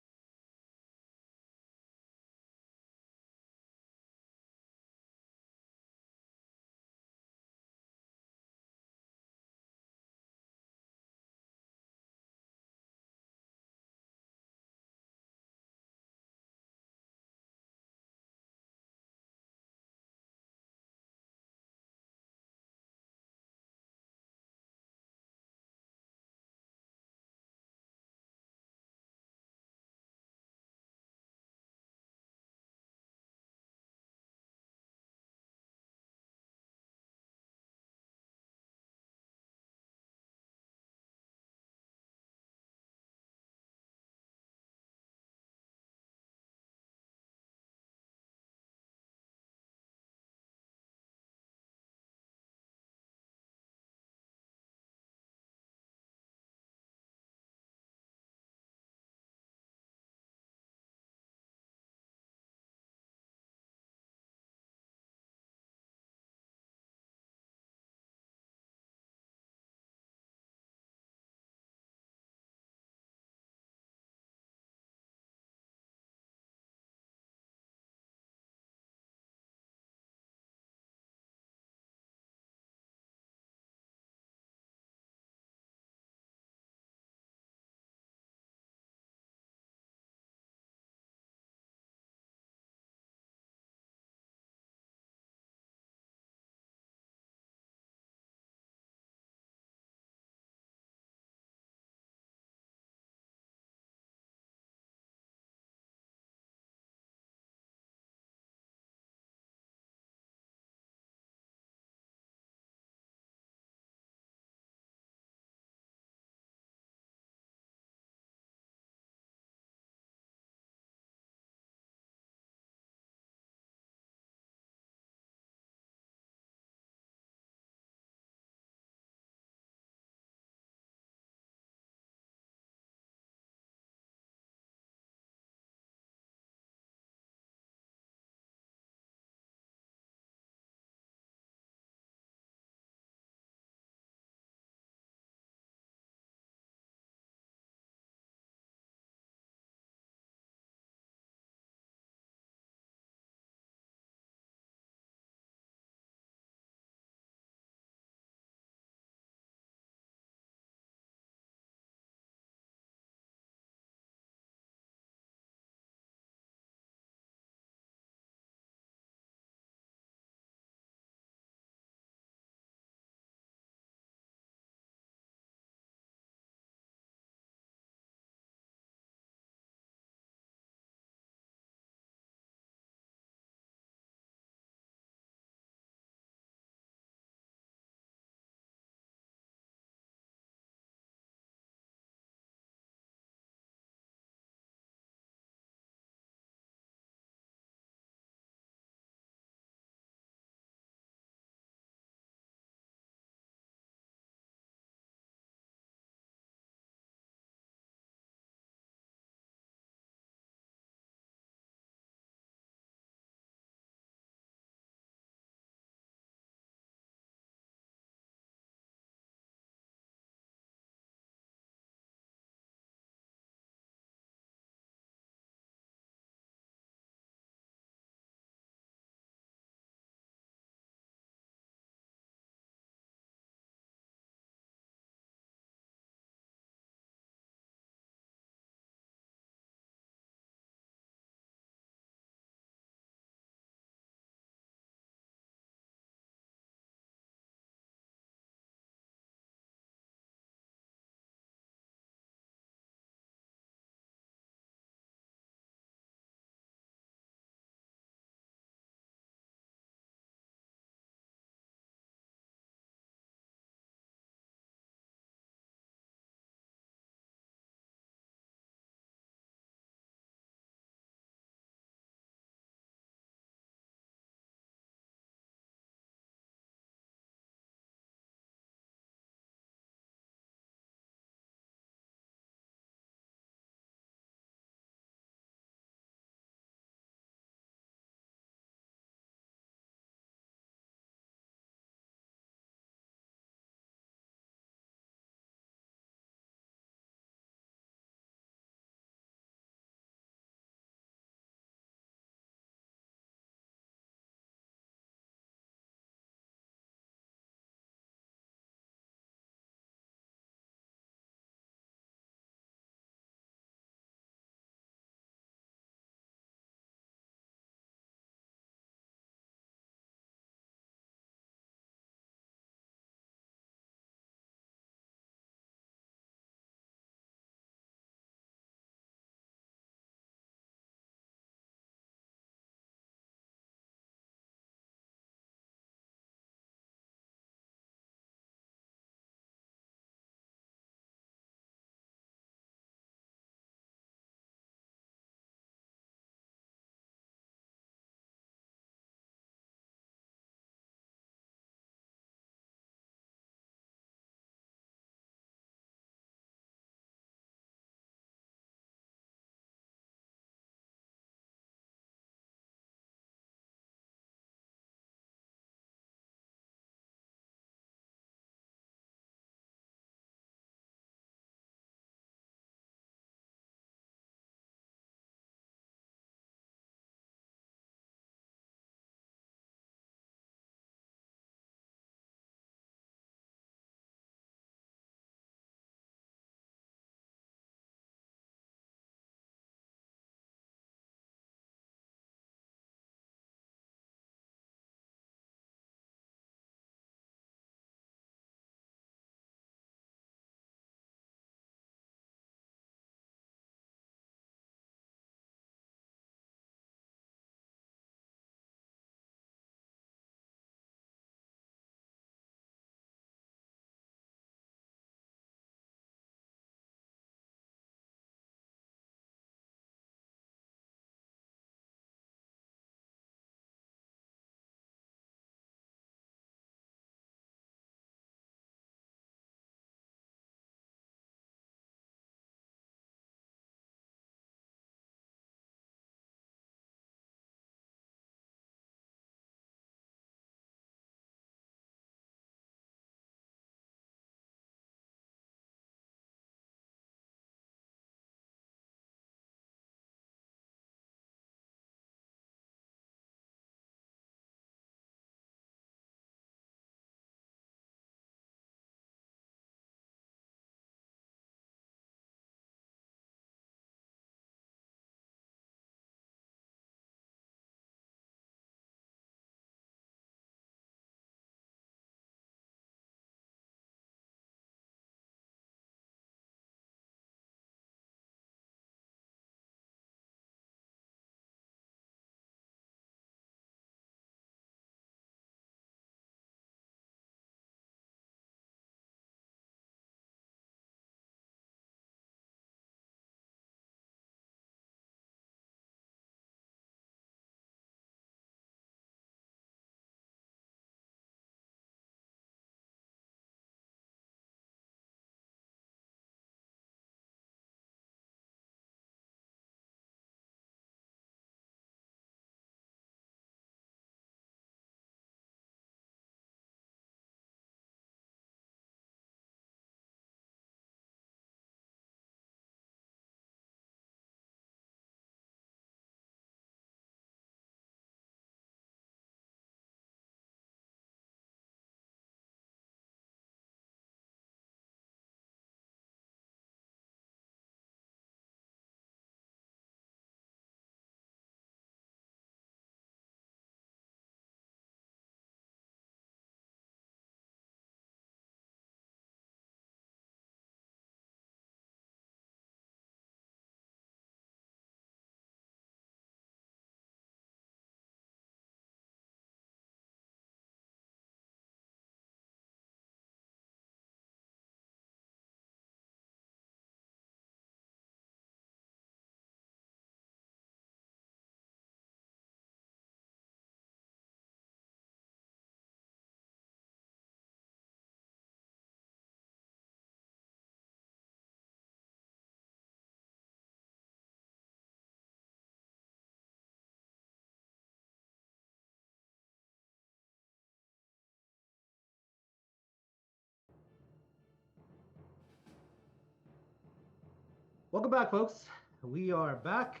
Welcome back, folks. We are back.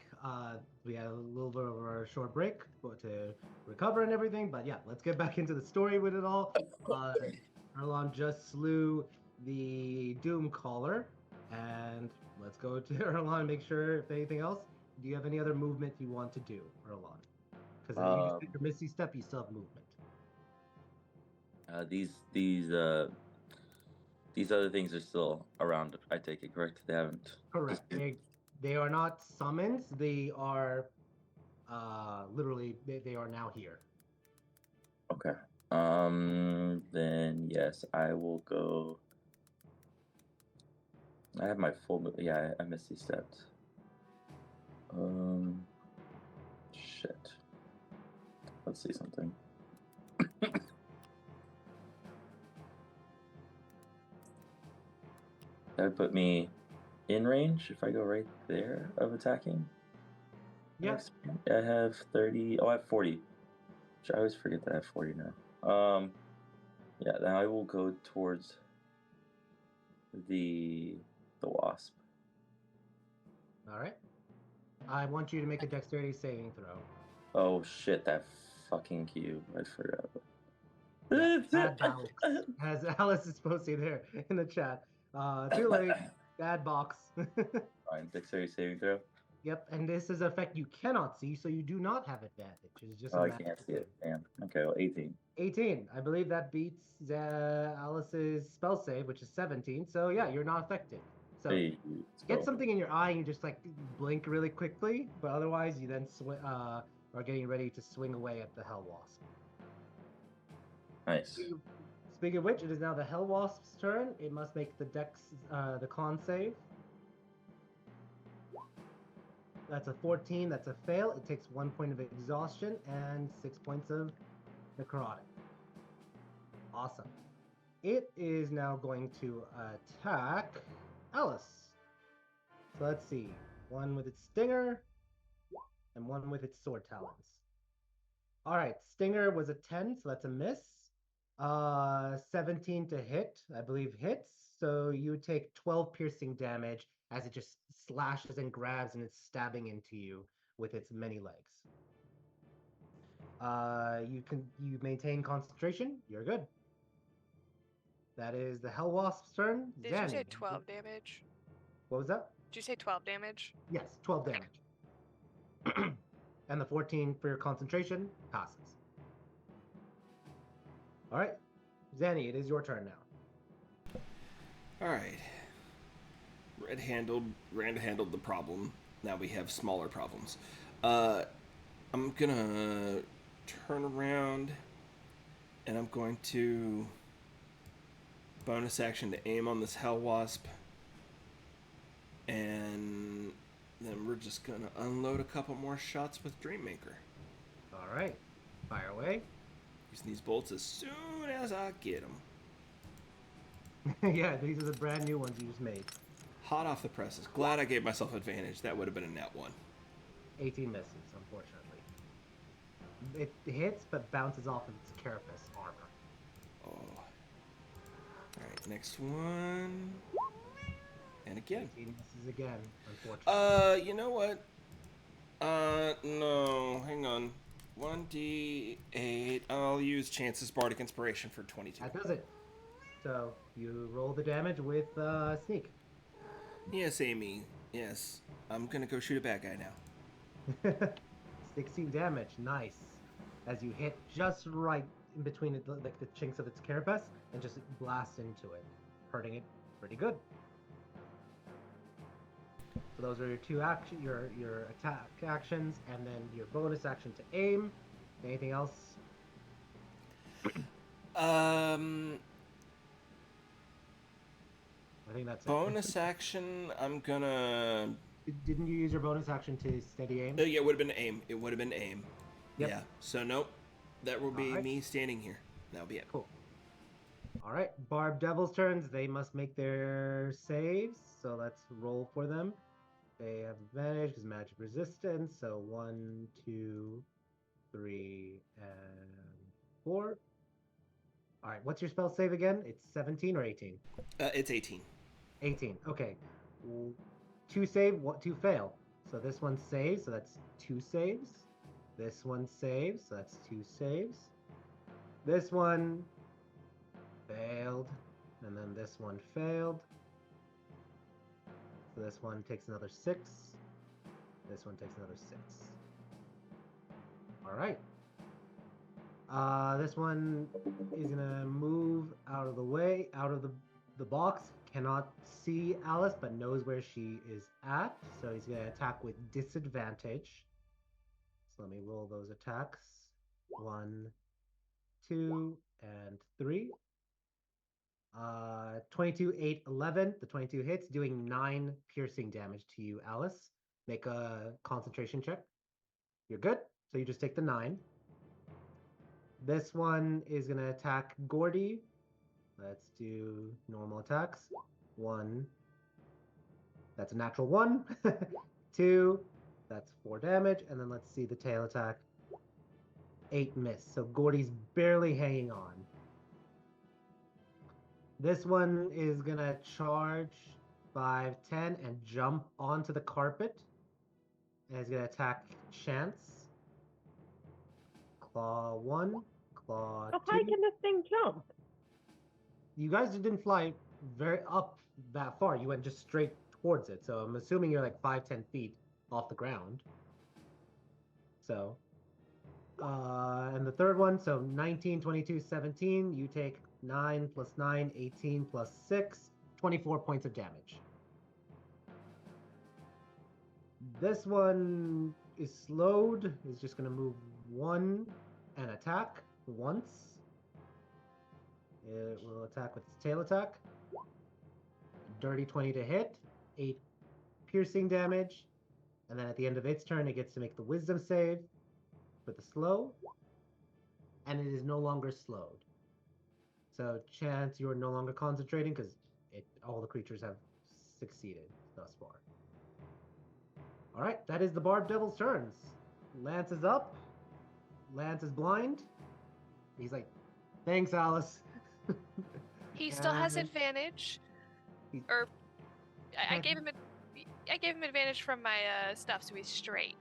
We had a little bit of a short break to recover and everything, but yeah, let's get back into the story with it all. Erlon just slew the Doom Caller, and let's go to Erlon and make sure if anything else. Do you have any other movement you want to do, Erlon? Because you just did your Misty Step, you still have movement. These other things are still around. I take it correct. They haven't. Correct. They are not summons. They are literally they are now here. Okay. Then yes, I will go. I have my full. Yeah, I missed these steps. Shit. Let's see something. That would put me in range if I go right there of attacking. Yeah. I have 30. Oh, I have 40. I always forget that I have 40 now. Yeah, then I will go towards the wasp. All right. I want you to make a dexterity saving throw. Oh shit, that fucking cube. I forgot. Yeah, bad box. As Alice is posting there in the chat. Too late. Bad box. Fine, dexterity saving throw. Yep, and this is an effect you cannot see, so you do not have advantage. It's just I can't see it. Damn. Okay, well, 18. 18. I believe that beats Alice's spell save, which is 17. So yeah, you're not affected. So Hey, get something in your eye and you just like blink really quickly, but otherwise you then are getting ready to swing away at the Hell Wasp. Nice. Speaking of which, it is now the Hell Wasp's turn. It must make the the con save. That's a 14. That's a fail. It takes 1 point of exhaustion and 6 points of necrotic. Awesome. It is now going to attack Alice. So let's see. One with its stinger and one with its sword talons. All right. Stinger was a 10, so that's a miss. 17 to hit, I believe hits. So you take 12 piercing damage as it just slashes and grabs and it's stabbing into you with its many legs. You maintain concentration. You're good. That is the Hell Wasp's turn. Did Zanny. you say 12 damage? What was that? Did you say 12 damage? Yes, 12 damage. And the 14 for your concentration passes. All right, Zanny, it is your turn now. All right. Red handled the problem. Now we have smaller problems. I'm gonna turn around and I'm going to bonus action to aim on this Hell Wasp. And then we're just gonna unload a couple more shots with Dreammaker. All right, fire away. Using these bolts as soon as I get them. Yeah, these are the brand new ones you just made. Hot off the presses. Glad I gave myself advantage. That would have been a net 1. 18 misses, unfortunately. It hits, but bounces off of its carapace armor. Oh. Alright, next one. And again. 18 misses again, unfortunately. You know what? No, hang on. 1d8. I'll use Chance's Bardic Inspiration for 22. That does it. So, you roll the damage with sneak. Yes, Amy. Yes. I'm gonna go shoot a bad guy now. 16 damage, nice. As you hit just right in between it, like the chinks of its carapace and just blast into it, hurting it pretty good. So those are your two action, your attack actions, and then your bonus action to aim. Anything else? I think that's bonus action. I'm gonna. Didn't you use your bonus action to steady aim? Oh yeah, it would have been aim. It would have been aim. Yep. Yeah. So nope. That will be me standing here. That'll be it. Cool. All right, Barb Devil's turns. They must make their saves. So let's roll for them. They have advantage because magic resistance. So 1, 2, 3, and 4. All right, what's your spell save again? It's 17 or 18? It's 18. 18. Okay. two save, two fail. So this one saves, so that's 2 saves. This one saves, so that's 2 saves. This one failed, and then this one failed. So this one takes another 6. This one takes another 6. All right. This one is gonna move out of the way, out of the box. Cannot see Alice, but knows where she is at. So he's gonna attack with disadvantage. So let me roll those attacks. 1, 2, and 3. 22, 8, 11. The 22 hits, doing 9 piercing damage to you, Alice. Make a concentration check. You're good. So you just take the 9. This one is going to attack Gordy. Let's do normal attacks. 1. That's a natural 1. 2. That's 4 damage. And then let's see the tail attack. 8 miss. So Gordy's barely hanging on. This one is going to charge 5, 10 and jump onto the carpet. And it's going to attack Chance. Claw 1, claw 2. How high can this thing jump? You guys didn't fly very up that far. You went just straight towards it. So I'm assuming you're like 5, 10 feet off the ground. So, and the third one, so 19, 22, 17, you take 9 plus 9, 18 plus 6, 24 points of damage. This one is slowed, is just going to move 1 and attack once. It will attack with its tail attack. Dirty 20 to hit, 8 piercing damage. And then at the end of its turn, it gets to make the wisdom save with the slow. And it is no longer slowed. So Chance, you're no longer concentrating because all the creatures have succeeded thus far. All right, that is the Barb Devil's turns. Lance is up. Lance is blind. He's like, thanks, Alice. He still has And advantage. he- Or I gave him advantage from my stuff, so he's straight.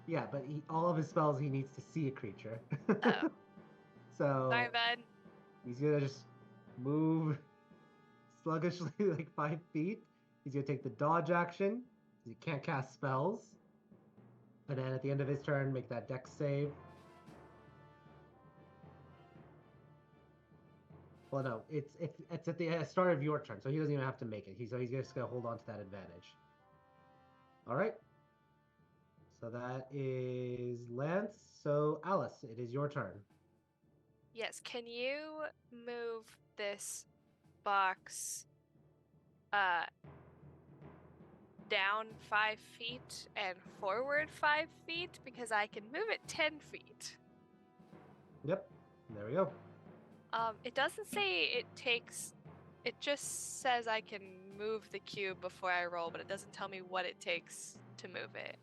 Yeah, but all of his spells, he needs to see a creature. Oh. So Sorry, bud. he's gonna just move sluggishly like 5 feet. He's gonna take the dodge action. He can't cast spells. And then at the end of his turn, make that dex save. Well, no, it's at the start of your turn, so he doesn't even have to make it. He's just gonna hold on to that advantage. All right. So that is Lance. So Alice, it is your turn. Yes, can you move this box down 5 feet and forward 5 feet? Because I can move it 10 feet. Yep. There we go. It doesn't say it takes... It just says I can move the cube before I roll, but it doesn't tell me what it takes to move it.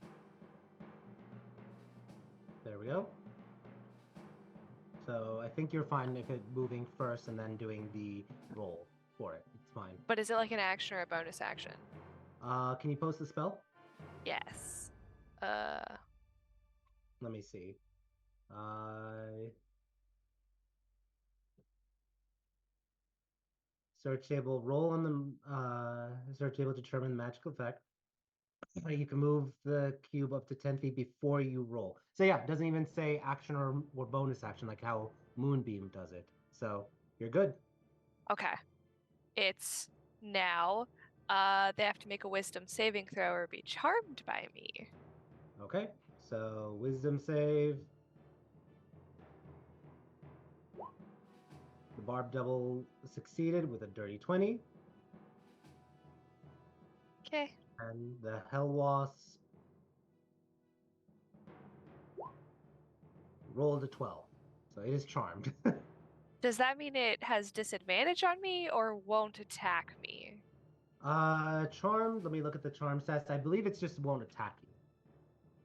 There we go. So I think you're fine if it's moving first and then doing the roll for it. It's fine. But is it like an action or a bonus action? Can you post the spell? Yes. Let me see. Search table, roll on the search table, determine the magical effect. You can move the cube up to 10 feet before you roll. So yeah, it doesn't even say action or bonus action like how Moonbeam does it. So you're good. Okay. It's now. They have to make a wisdom saving throw or be charmed by me. Okay, so wisdom save. The Barb Devil succeeded with a dirty 20. Okay. And the Hell Wasp rolled a 12. So it is charmed. Does that mean it has disadvantage on me or won't attack me? Charmed, let me look at the charm stats. I believe it's just won't attack you.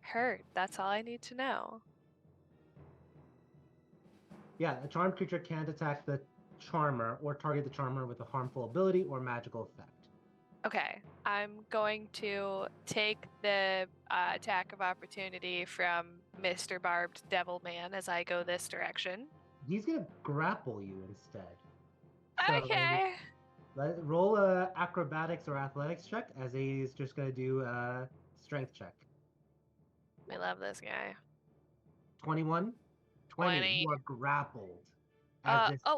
Heard. That's all I need to know. Yeah, a charmed creature can't attack the charmer or target the charmer with a harmful ability or magical effect. Okay, I'm going to take the attack of opportunity from Mr. Barbed Devil Man as I go this direction. He's gonna grapple you instead. So Okay. roll a acrobatics or athletics check as he's just gonna do a strength check. I love this guy. 21? 20. 20. You are grappled. As this I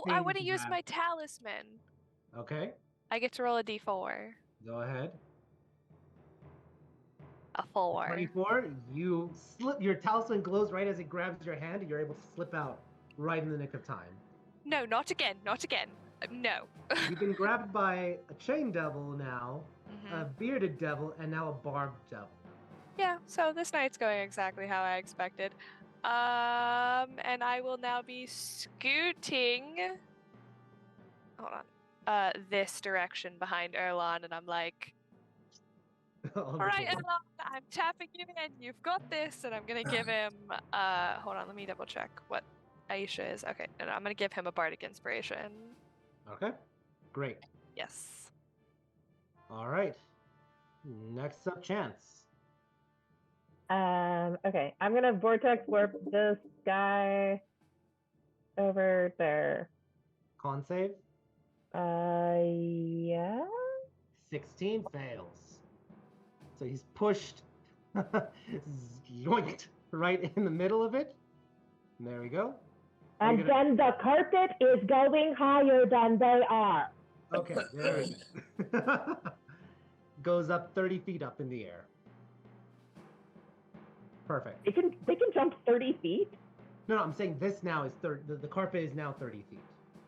thing want to use grabs- my talisman. Okay, I get to roll a d4. go ahead. A 4. 24, you slip, your talisman glows right as it grabs your hand, and you're able to slip out right in the nick of time. No, not again. Not again. No. You've been grabbed by a chain devil now, Mhm. a bearded devil, and now a barbed devil. Yeah, so this night's going exactly how I expected. And I will now be scooting. Hold on. This direction behind Erlon, and I'm like, all right, Erlon, I'm tapping you in. You've got this, and I'm gonna give him. Hold on, let me double check what Aisha is. Okay, no, I'm gonna give him a bardic inspiration. Okay, great. Yes. All right. Next up, Chance. Okay, I'm gonna vortex warp this guy over there. Con save. Yeah. 16 fails. So he's pushed yoinked right in the middle of it. And there we go. And then the carpet is going higher than they are. Okay, there we go. Goes up 30 feet up in the air. Perfect. They can jump 30 feet. No, I'm saying this now is the carpet is now 30 feet.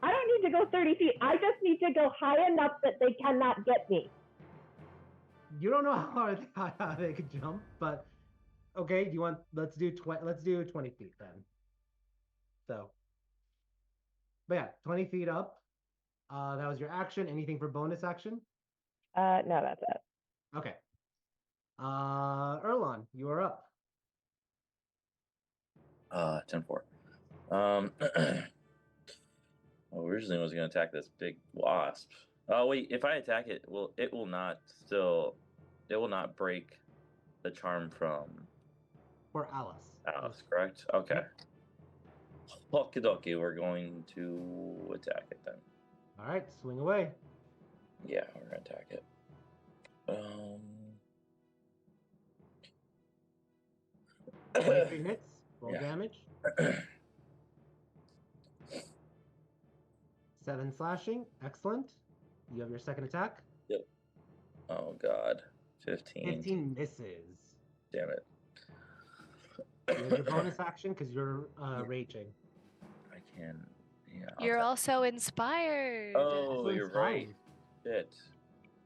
I don't need to go 30 feet. I just need to go high enough that they cannot get me. You don't know how they could jump, but okay. Do you want? Let's do 20 feet then. So, but yeah, 20 feet up. That was your action. Anything for bonus action? No, that's it. Okay. Erlon, you are up. 10-4. Well, originally I was going to attack this big wasp. Oh wait, if I attack it, it will not break the charm from For Alice. Alice, correct? Okay. Okie dokie, we're going to attack it then. All right, swing away. Yeah, we're gonna attack it. 23 hits. Roll Yeah. damage. 7 slashing. Excellent. You have your second attack. Yep. Oh god. 15. 15 misses. Damn it. You have your bonus action because you're raging. I can. Yeah. You're also inspired. Oh, Also you're inspired. right. Shit.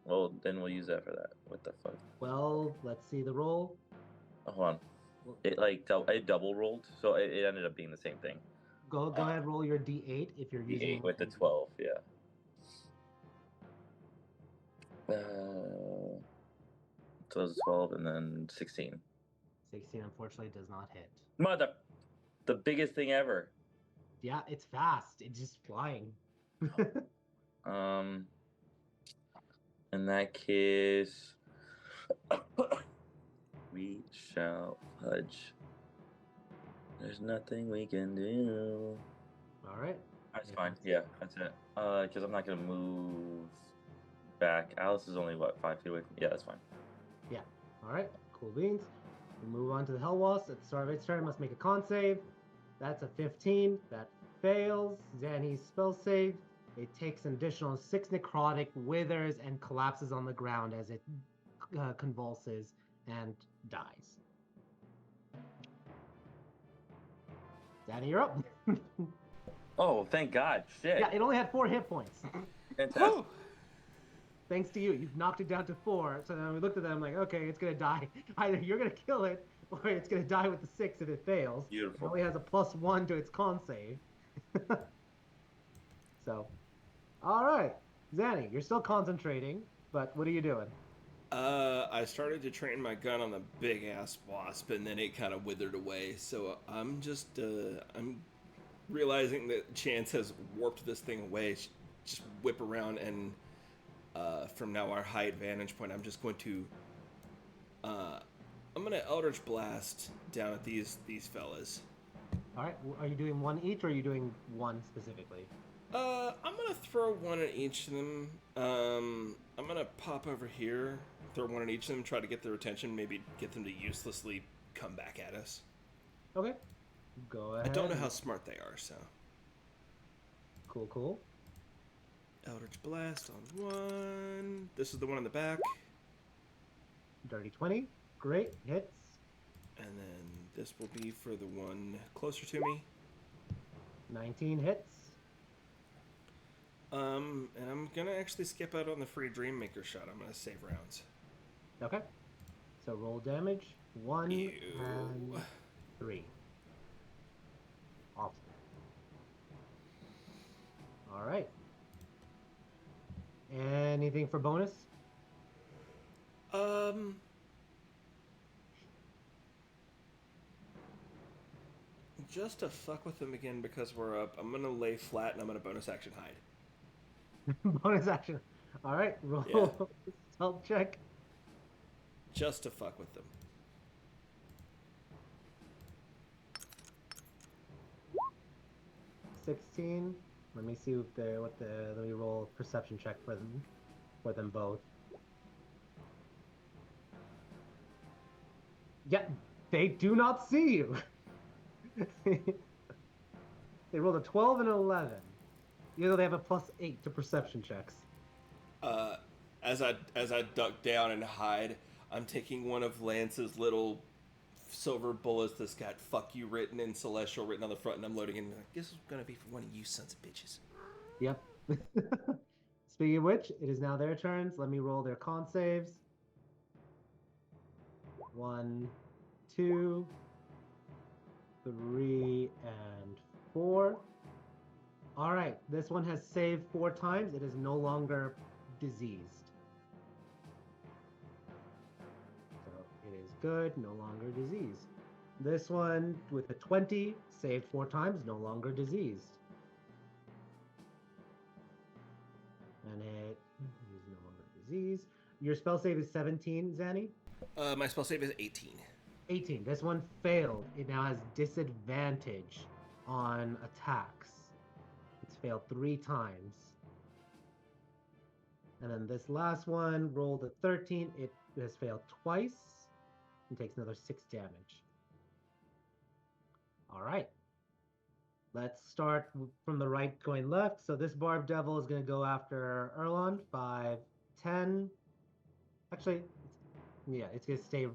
Well, then we'll use that for that. What the fuck? Well, let's see the roll. Oh, hold on. It it double rolled, so it ended up being the same thing. Go ahead, roll your d8 if you're using D8 with the 12, yeah. So it was 12 and then 16. 16 unfortunately does not hit. Mother, the biggest thing ever. Yeah, it's fast. It's just flying. In that case, we shall fudge. There's nothing we can do. All right. That's fine. Yeah, that's it. Because I'm not gonna move back. Alice is only what 5 feet away from me. Yeah, that's fine. Yeah. All right. Cool beans. We move on to the Hell Wasp. At the start of its turn, must make a con save. That's a 15. That fails. Zanny's spell save. It takes an additional 6 necrotic, withers, and collapses on the ground as it convulses and dies. Zanny, you're up. Oh, thank God! Shit. Yeah, it only had 4 hit points. Fantastic. Thanks to you, you've knocked it down to 4. So then we looked at them like, okay, it's gonna die. Either you're gonna kill it, or it's gonna die with the 6 if it fails. Beautiful. It only has a +1 to its con save. So, all right, Zanny, you're still concentrating, but what are you doing? I started to train my gun on the big ass wasp, and then it kind of withered away. So I'm just I'm realizing that Chance has warped this thing away. Just whip around and from now our high advantage point, I'm just going to I'm gonna Eldritch Blast down at these fellas. All right. Are you doing one each, or are you doing one specifically? I'm gonna throw one at each of them. I'm gonna pop over here, throw one at each of them, try to get their attention, maybe get them to uselessly come back at us. Okay. Go ahead. I don't know how smart they are, so. Cool. Eldritch Blast on one. This is the one in the back. Dirty 20. Great. Hits. And then this will be for the one closer to me. 19 hits. And I'm gonna actually skip out on the free Dreammaker shot. I'm gonna save rounds. Okay. So roll damage. 1 Ew. and 3. Awesome. All right. Anything for bonus? Just to fuck with them again because we're up, I'm gonna lay flat and I'm gonna bonus action hide. Bonus action. All right. Roll Yeah. stealth check. Just to fuck with them. 16. Let me see if let me roll a perception check for them both. Yeah, they do not see you. They rolled a 12 and an 11. Even though they have a +8 to perception checks. As I duck down and hide, I'm taking one of Lance's little silver bullets that's got "fuck you" written in Celestial written on the front, and I'm loading in. This is gonna be for one of you sons of bitches. Yep. Speaking of which, it is now their turns. Let me roll their con saves. 1, 2, 3, and 4. All right, this one has saved 4 times. It is no longer diseased. So it is good, no longer diseased. This one with a 20, saved 4 times, no longer diseased. And it is no longer diseased. Your spell save is 17, Zanny? My spell save is 18. 18. This one failed. It now has disadvantage on attacks. It's failed 3 times. And then this last one rolled a 13. It has failed twice and takes another 6 damage. All right. Let's start from the right going left. So this Barb Devil is going to go after Erlon. 5, 10. Actually, yeah, it's going to stay.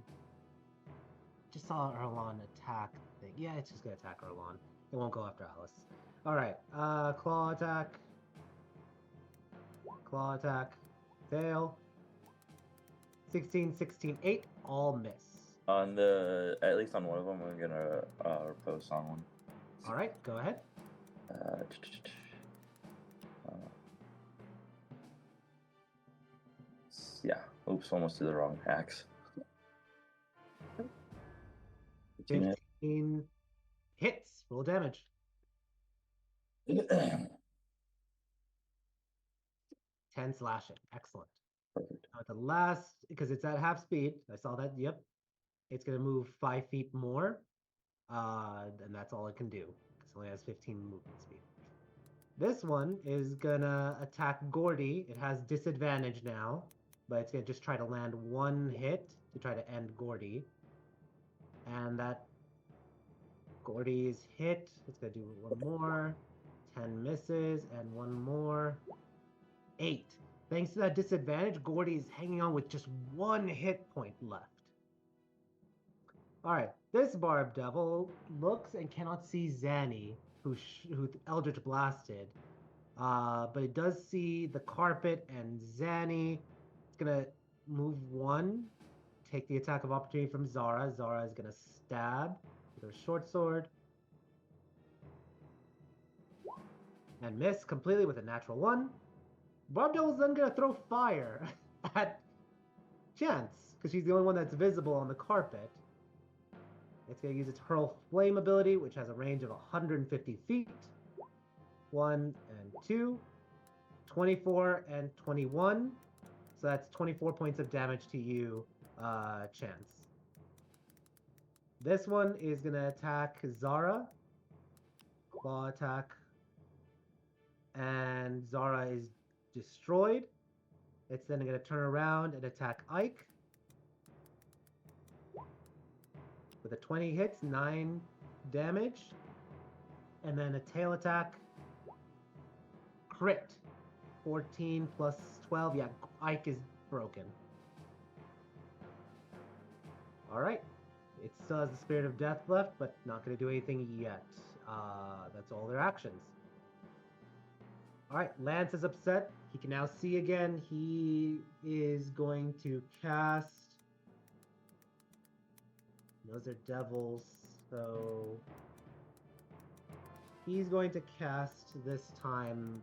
Just saw Erlon attack thing. Yeah, it's just going to attack Erlon. It won't go after Alice. All right. Claw attack. Claw attack. Fail. 16, 16, 8. All miss. At least on one of them, I'm gonna riposte on one. All right, go ahead. Yeah. Oops, almost did the wrong axe. 15 hits. Roll damage. 10 slashing. Excellent. Perfect. Now the last, because it's at half speed. I saw that. Yep. It's going to move 5 feet more. And that's all it can do. It only has 15 movement speed. This one is going to attack Gordy. It has disadvantage now, but it's going to just try to land 1 hit to try to end Gordy. And that Gordy's hit. It's going to do 1 more. 10 misses and 1 more. 8. Thanks to that disadvantage, Gordy's hanging on with just 1 hit point left. All right, this Barb Devil looks and cannot see Zanny, who Eldritch blasted, but it does see the carpet and Zanny. It's gonna move 1, take the attack of opportunity from Zara. Zara is gonna stab with her short sword and miss completely with a natural 1. Barb Devil's then gonna throw fire at Chance because she's the only one that's visible on the carpet. It's going to use its Hurl Flame ability, which has a range of 150 feet. 1 and 2. 24 and 21. So that's 24 points of damage to you, Chance. This one is going to attack Zara. Claw attack. And Zara is destroyed. It's then going to turn around and attack Ike. With a 20 hits, 9 damage. And then a tail attack. Crit. 14 plus 12. Yeah, Ike is broken. Alright. It still has the Spirit of Death left, but not going to do anything yet. That's all their actions. Alright, Lance is upset. He can now see again. He is going to cast... Those are devils, so... He's going to cast this time...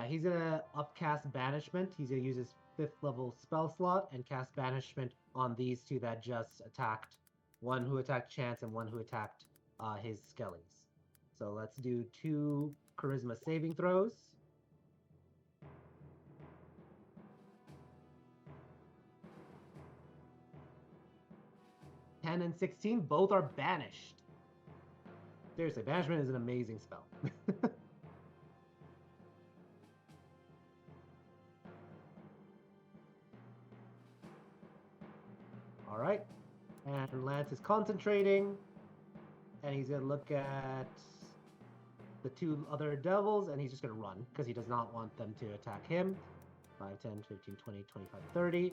he's going to upcast Banishment. He's going to use his 5th level spell slot and cast Banishment on these two that just attacked. One who attacked Chance and one who attacked his Skellies. So let's do 2 Charisma saving throws. (10 and 16), both are banished. Seriously, Banishment is an amazing spell. Alright. And Lance is concentrating. And he's going to look at the 2 other devils, and he's just going to run, because he does not want them to attack him. 5, 10, 15, 20, 25, 30.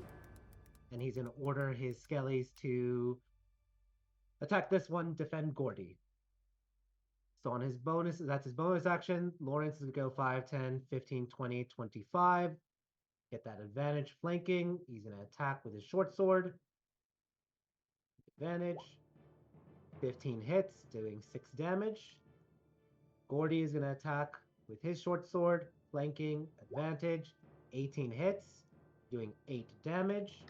And he's going to order his Skellies to attack this one, defend Gordy. So on his bonus, that's his bonus action. Lawrence is going to go 5, 10, 15, 20, 25. Get that advantage flanking. He's going to attack with his short sword. Advantage. 15 hits, doing 6 damage. Gordy is going to attack with his short sword, flanking, advantage. 18 hits, doing 8 damage.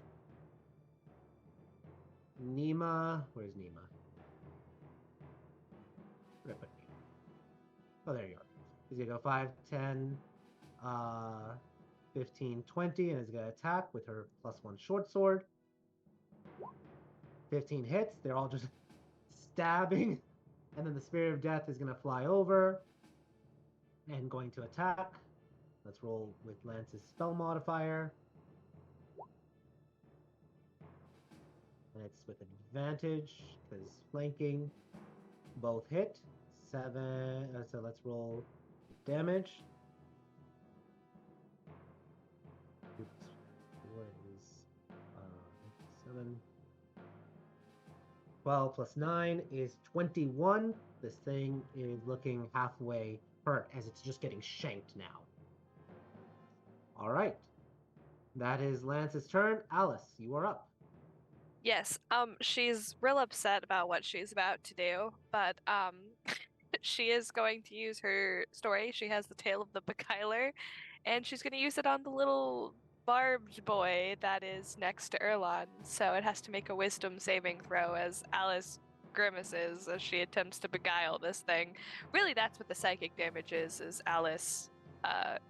Nima, where's Nima? Where did I put Nima? Oh, there you are. He's going to go 5, 10, 15, 20, and is going to attack with her +1 short sword. 15 hits, they're all just stabbing, and then the Spirit of Death is going to fly over and going to attack. Let's roll with Lance's spell modifier. And it's with advantage, because flanking. Both hit. 7, so let's roll damage. Oops. What is 7? 12 plus 9 is 21. This thing is looking halfway hurt as it's just getting shanked now. All right. That is Lance's turn. Alice, you are up. Yes, she's real upset about what she's about to do, but she is going to use her story. She has the Tale of the Beguiler, and she's going to use it on the little barbed boy that is next to Erlon. So it has to make a wisdom saving throw as Alice grimaces as she attempts to beguile this thing. Really, that's what the psychic damage is Alice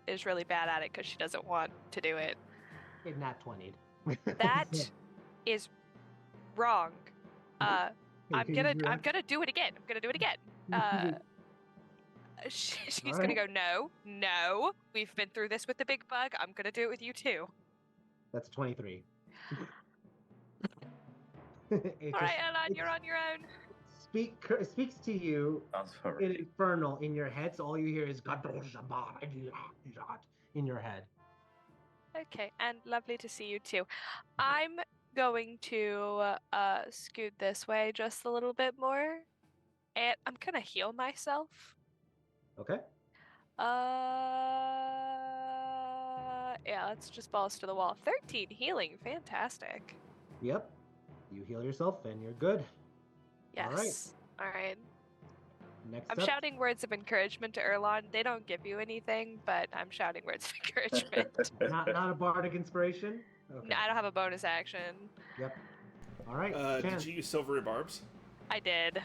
is really bad at it because she doesn't want to do it. It nat 20'd. That is wrong. I'm gonna do it again. I'm gonna do it again. She's All gonna right. go, no. We've been through this with the big bug. I'm gonna do it with you too. That's 23. All right, Erlon, you're on your own. Speaks to you Sounds about in right. Infernal in your head, so all you hear is in your head. Okay, and lovely to see you too. I'm going to scoot this way just a little bit more, and I'm gonna heal myself. Okay. Yeah, let's just balls to the wall. 13 healing, fantastic. Yep. You heal yourself and you're good. Yes. All right. Next I'm up. shouting words of encouragement to Erlon. They don't give you anything, but I'm shouting words of encouragement. Not a bardic inspiration? Okay. No, I don't have a bonus action. Yep. All right. Did Chance. you use silvery barbs? I did.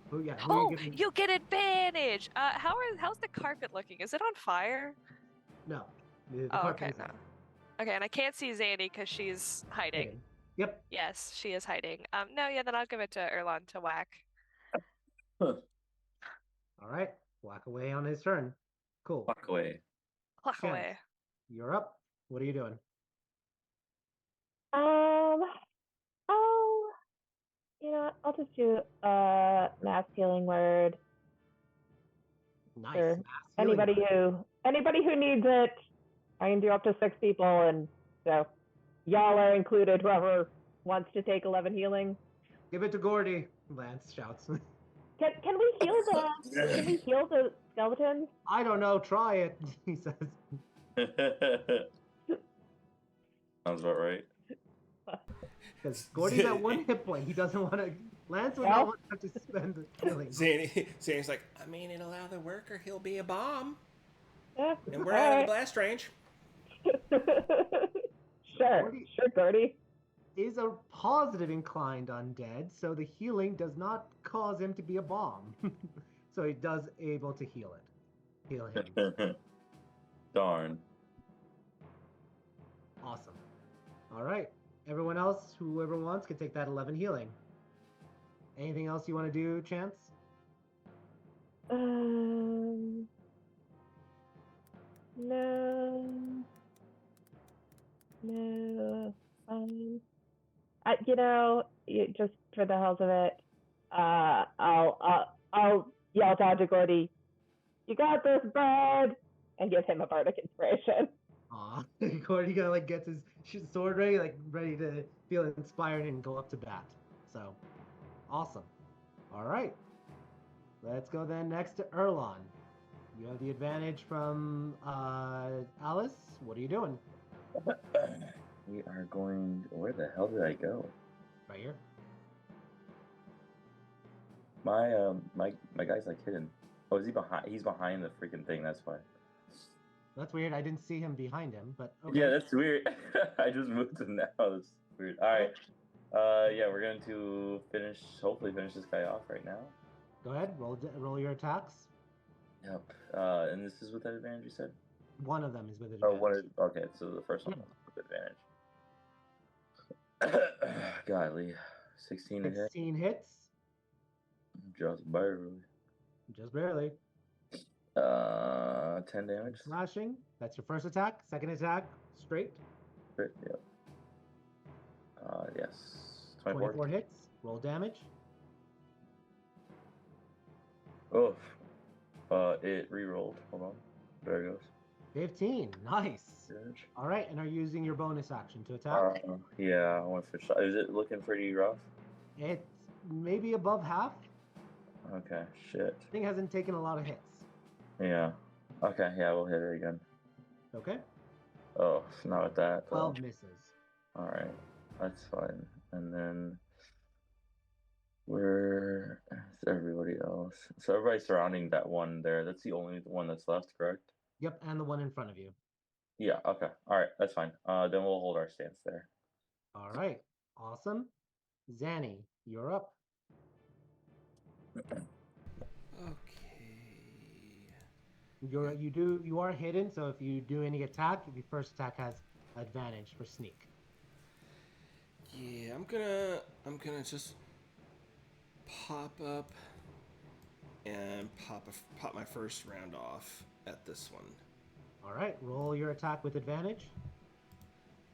Who are Oh, you giving? you get advantage. How's the carpet looking? Is it on fire? No, the Oh, carpet okay, isn't. no. Okay, and I can't see Zanny because she's hiding. Hidden. Yep. Yes, she is hiding. No, yeah, then I'll give it to Erlon to whack. All right. Whack away on his turn. Cool. Walk away. Whack Chance, away. you're up. What are you doing? Oh, you know what? I'll just do a mass healing word Nice. for Mass healing anybody who needs it. I can do up to 6 people, and so y'all are included. Whoever wants to take 11 healing. Give it to Gordy. Lance shouts. Can we heal the skeletons? I don't know. Try it. He says. Sounds about right. Because Gordy's at 1 hit point. He doesn't want to. Lance would not want to have to spend the healing. Zanny's like, I mean, it'll allow the worker. He'll be a bomb. Yeah. And we're out of the blast range. Sure, Gordy. Is a positive inclined undead, so the healing does not cause him to be a bomb. So he does able to heal him. Darn. Awesome. All right. Everyone else, whoever wants, can take that 11 healing. Anything else you want to do, Chance? No. Just for the hells of it, I'll yell down to Gordy, "You got this, bud," and give him a bardic inspiration. Aw, Gordy gets his sword ready, ready to feel inspired and go up to bat. So, awesome. All right. Let's go then next to Erlon. You have the advantage from Alice. What are you doing? We are going. Where the hell did I go? Right here. My guy's hidden. Oh, is he behind? He's behind the freaking thing. That's why. That's weird. I didn't see him behind him, but okay. Yeah, that's weird. I just moved him now. That's weird. All right. Yeah, we're going to hopefully finish this guy off right now. Go ahead. Roll your attacks. Yep. And this is with that advantage, you said? One of them is with advantage. Okay, so the first one with advantage. Godly. 16 to hit. 16 hits. Just barely. Just barely. 10 damage. Slashing. That's your first attack. Second attack, straight. Yep. Yes. 24 hits. Roll damage. Oh. It re-rolled. Hold on. There it goes. 15. Nice. Good. All right, and are you using your bonus action to attack? Yeah, I want to finish. Is it looking pretty rough? It's maybe above half. Okay, shit. Thing hasn't taken a lot of hits. Yeah. Okay, yeah, we'll hit it again. Okay. Oh, not with that. 12 misses. All right, that's fine. And then where's everybody else? So everybody's surrounding that one there. That's the only one that's left, correct? Yep, and the one in front of you. Yeah. Okay. All right, that's fine. Then we'll hold our stance there. All right. Awesome. Zanny, you're up. Okay. You are hidden, so if you do any attack, your first attack has advantage for sneak. Yeah, I'm gonna just pop up and pop my first round off at this one. All right, roll your attack with advantage.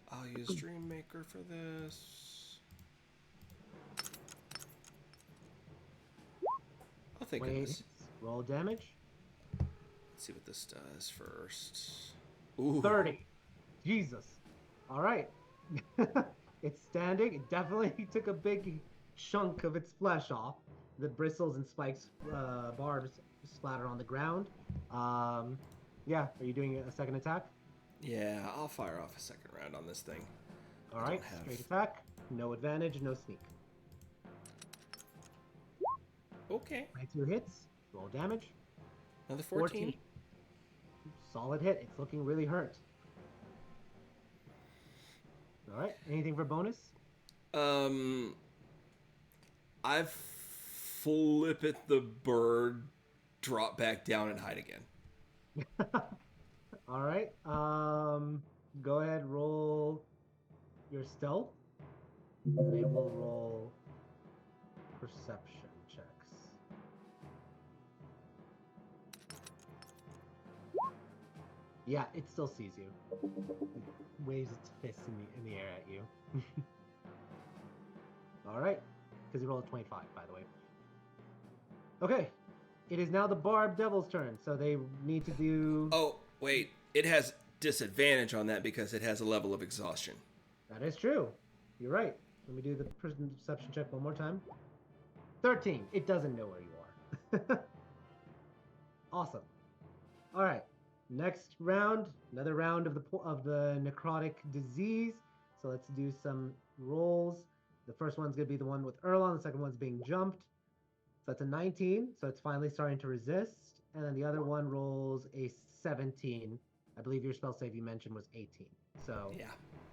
I'll use Dreammaker for this. Oh, thank goodness. Roll damage. Let's see what this does first. Ooh. 30. Jesus. All right. It's standing. It definitely took a big chunk of its flesh off. The bristles and spikes, barbs splatter on the ground. Yeah, are you doing a second attack? Yeah, I'll fire off a second round on this thing. All right, straight attack. No advantage, no sneak. Okay. 22 hits. Roll damage. Another 14. Solid hit. It's looking really hurt. All right. Anything for bonus? I've flippeth the bird, drop back down, and hide again. All right. Go ahead, roll your stealth. And they will roll perception checks. Yeah, it still sees you. It waves its fists in the air at you. All right, because you rolled a 25, by the way. Okay, it is now the Barb Devil's turn, so they need to do... Oh, wait. It has disadvantage on that because it has a level of exhaustion. That is true. You're right. Let me do the perception check one more time. 13. It doesn't know where you are. Awesome. All right. Next round, another round of the necrotic disease. So let's do some rolls. The first one's going to be the one with Erlon. The second one's being jumped. So that's a 19. So it's finally starting to resist. And then the other one rolls a 17. I believe your spell save you mentioned was 18. So yeah,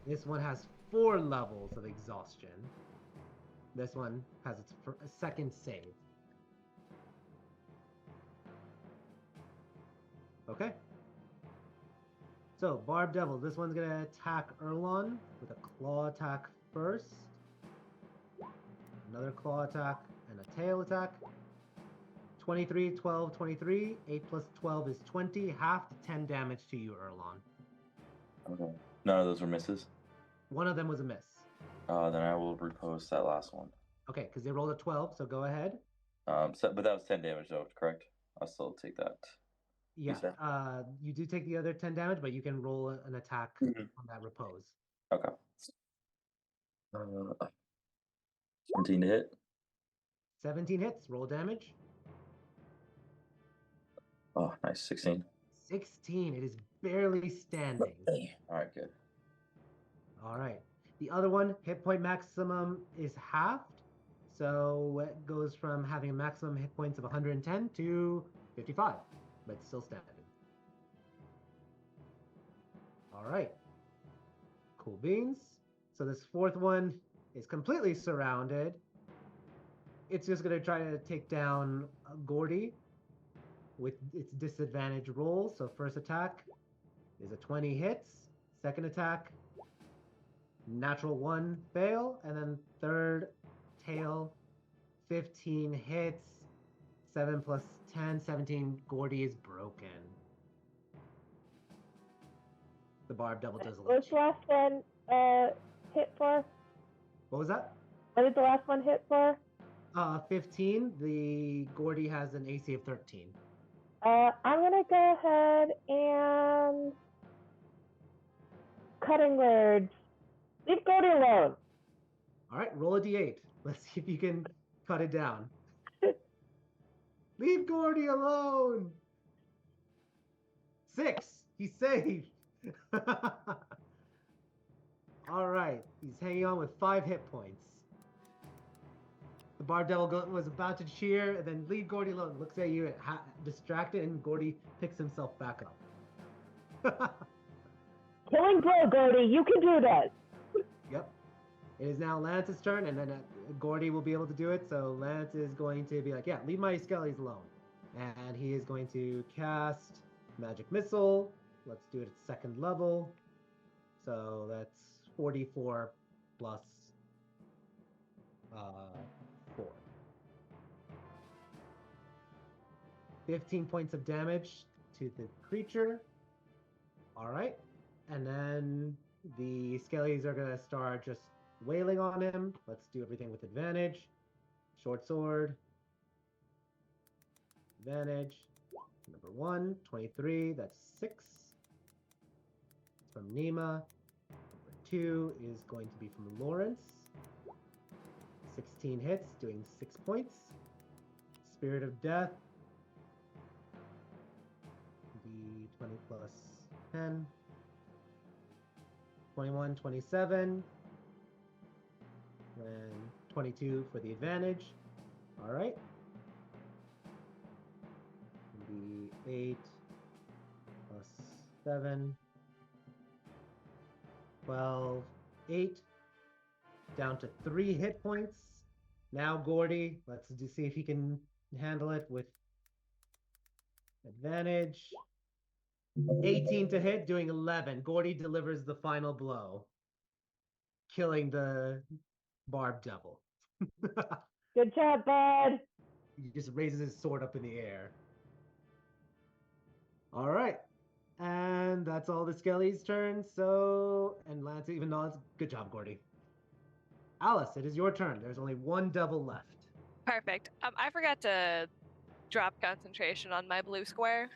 this one has 4 levels of exhaustion. This one has its second save. Okay. So, Barb Devil, this one's going to attack Erlon with a claw attack first. Another claw attack and a tail attack. 23, 12, 23. 8 plus 12 is 20. Half to 10 damage to you, Erlon. Okay. None of those were misses? One of them was a miss. Then I will repost that last one. Okay, because they rolled a 12, so go ahead. But that was 10 damage, though, correct? I'll still take that. Yeah, you do take the other 10 damage, but you can roll an attack on that repose. Okay. 17 to hit. 17 hits, roll damage. Oh, nice. 16. 16, it is barely standing. All right, good. All right. The other one, hit point maximum is halved. So it goes from having a maximum hit points of 110 to 55, but it's still standing. All right. Cool beans. So this fourth one is completely surrounded. It's just going to try to take down Gordy with its disadvantage roll. So first attack is a 20 hits. Second attack, natural 1 fail. And then third tail, 15 hits. 7 plus 10, 17. Gordy is broken. The Barb Devil does a little. What's the last one hit for? What was that? What did the last one hit for? 15. The Gordy has an AC of 13. I'm gonna go ahead and cutting words. Leave Gordy alone. All right, roll a d8. Let's see if you can cut it down. Leave Gordy alone. 6. He's saved. All right, he's hanging on with 5 hit points. The Barb Devil was about to cheer, and then leave Gordy alone. Looks at you, distracted, and Gordy picks himself back up. Killing blow, Gordy. You can do this. Yep. It is now Lance's turn, and then Gordy will be able to do it. So Lance is going to be like, yeah, leave my skellies alone. And he is going to cast Magic Missile. Let's do it at 2nd level. So that's 44 plus 4. 15 points of damage to the creature. All right. And then the skellies are going to start just wailing on him. Let's do everything with advantage. Short sword. Advantage. Number 1, 23. That's 6. It's from Nima. Number 2 is going to be from Lawrence. 16 hits, doing 6 points. Spirit of Death. The 20 plus 10. 21, 27. And 22 for the advantage. All right. The 8 plus 7. 12, 8. Down to 3 hit points. Now Gordy, let's see if he can handle it with advantage. 18 to hit, doing 11. Gordy delivers the final blow, killing the barb devil. Good job, bud. He just raises his sword up in the air. All right. And that's all the Skelly's turn. So, and Lance even nods. Good job, Gordy. Alice, it is your turn. There's only one devil left. Perfect. I forgot to drop concentration on my blue square.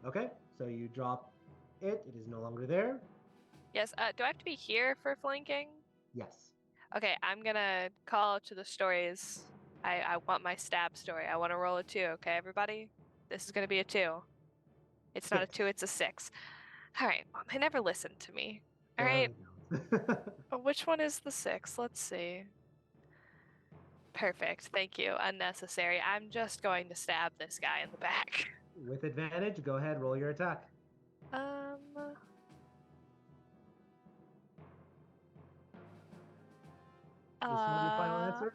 Okay, so you drop it. It is no longer there. Yes. Do I have to be here for flanking? Yes. Okay, I'm gonna call to the stories. I want my stab story. I want to roll a 2. Okay, everybody. This is gonna be a 2. It's not a 2. It's a 6. All right. They never listened to me. All right. Which one is the 6? Let's see. Perfect. Thank you. Unnecessary. I'm just going to stab this guy in the back. With advantage, go ahead, roll your attack. Is this your final answer?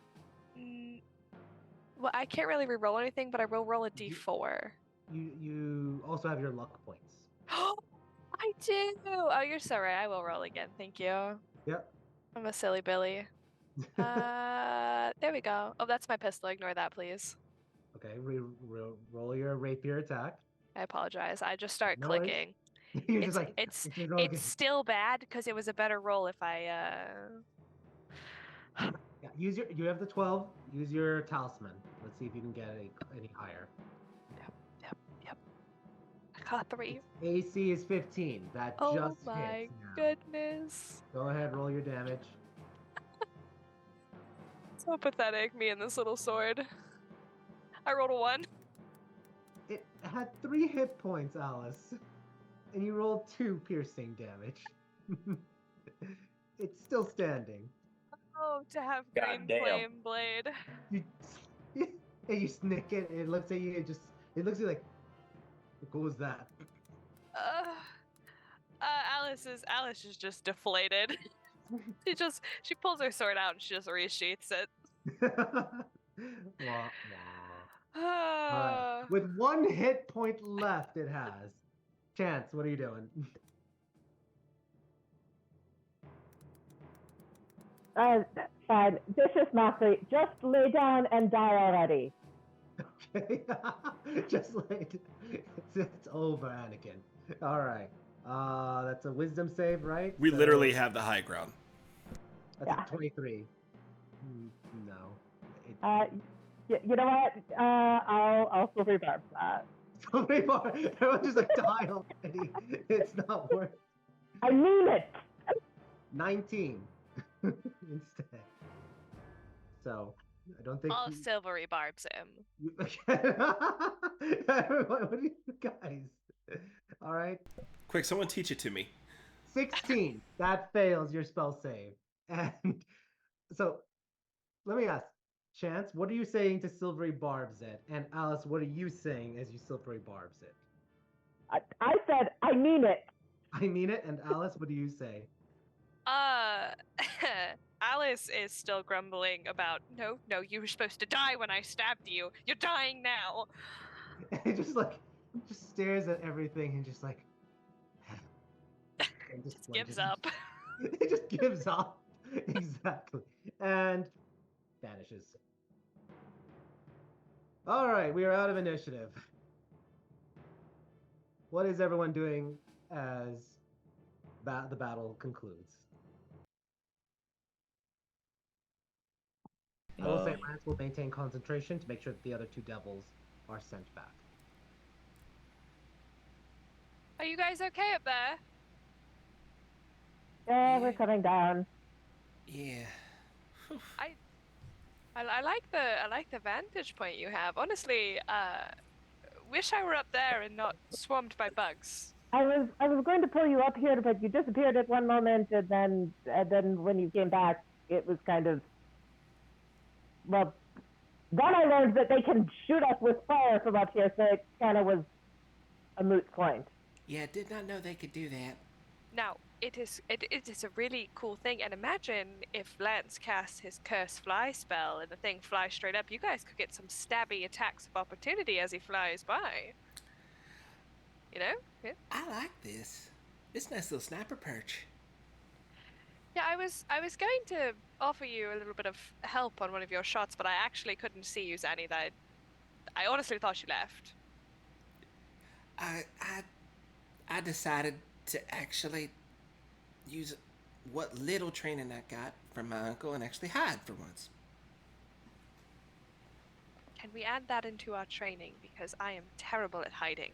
Well, I can't really re-roll anything, but I will roll a d4. You also have your luck points. I do. Oh, you're so right. I will roll again. Thank you. Yep. I'm a silly Billy. There we go. Oh, that's my pistol. Ignore that, please. Okay, roll your rapier attack. I apologize. I just start No worries. clicking. You're just like, it's okay. still bad because it was a better roll if I Yeah, you have the 12. Use your talisman. Let's see if you can get any higher. Yep. I got 3. AC is 15. That Oh just my hits now. goodness. Go ahead, roll your damage. So pathetic, me and this little sword. I rolled a 1. It had 3 hit points, Alice. And you rolled 2 piercing damage. It's still standing. Oh, to have God green damn. flame blade. And you snick it, and it looks at you, it looks at you like, what was that? Alice is just deflated. she pulls her sword out and she just resheaths it. Wah, wah. Right. With 1 hit point left, it has. Chance, what are you doing? Fine. Vicious mockery. Just lay down and die already. Okay. Just like it's over, Anakin. All right. That's a wisdom save, right? We literally have the high ground. That's a 23. No. You know what? I'll silver barb that. Silver barb. Everyone just like die already. It's not worth. I mean it. 19 instead. So I don't think I'll silvery barbs him. Everyone, what are you guys? All right. Quick, someone teach it to me. 16. That fails your spell save. And so let me ask, Chance, what are you saying to silvery barbs it? And Alice, what are you saying as you silvery barbs it? I said, I mean it. I mean it. And Alice, what do you say? Alice is still grumbling about, no, you were supposed to die when I stabbed you. You're dying now. And just stares at everything and just like, and just gives up. It just gives up. Exactly. And vanishes. All right, we are out of initiative. What is everyone doing as the battle concludes? I will say Lance will maintain concentration to make sure that the other 2 devils are sent back. Are you guys okay up there? Yeah, we're coming down. Yeah. I like the vantage point you have. Honestly, wish I were up there and not swarmed by bugs. I was going to pull you up here, but you disappeared at one moment, and then when you came back, it was kind of, well, then I learned that they can shoot us with fire from up here, so it kind of was a moot point. Yeah, did not know they could do that. Now, it is a really cool thing. And imagine if Lance casts his curse fly spell and the thing flies straight up. You guys could get some stabby attacks of opportunity as he flies by. You know? Yeah. I like this. This nice little sniper perch. Yeah, I was going to offer you a little bit of help on one of your shots, but I actually couldn't see you, Zanny. That I honestly thought you left. I decided to actually use what little training I got from my uncle and actually hide for once. Can we add that into our training? Because I am terrible at hiding.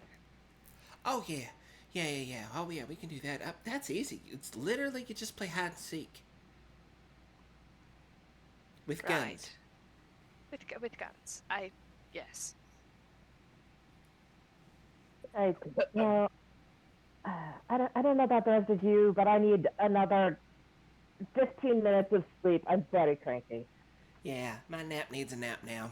Oh, yeah. Yeah. Oh, yeah, we can do that. That's easy. It's literally you just play hide and seek. With guns. With guns. Yes. I, well, I don't know about the rest of you, but I need another 15 minutes of sleep. I'm very cranky. Yeah, my nap needs a nap now.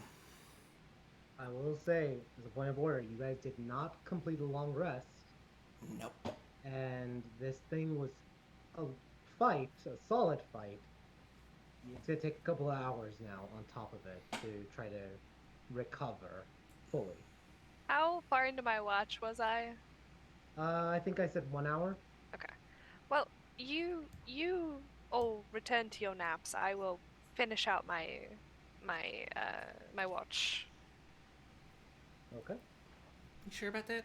I will say, as a point of order, you guys did not complete a long rest. Nope. And this thing was a fight, a solid fight. It's going to take a couple of hours now on top of it to try to recover fully. How far into my watch was I? I think I said 1 hour. Okay. Well, you all return to your naps. I will finish out my watch. Okay. You sure about that?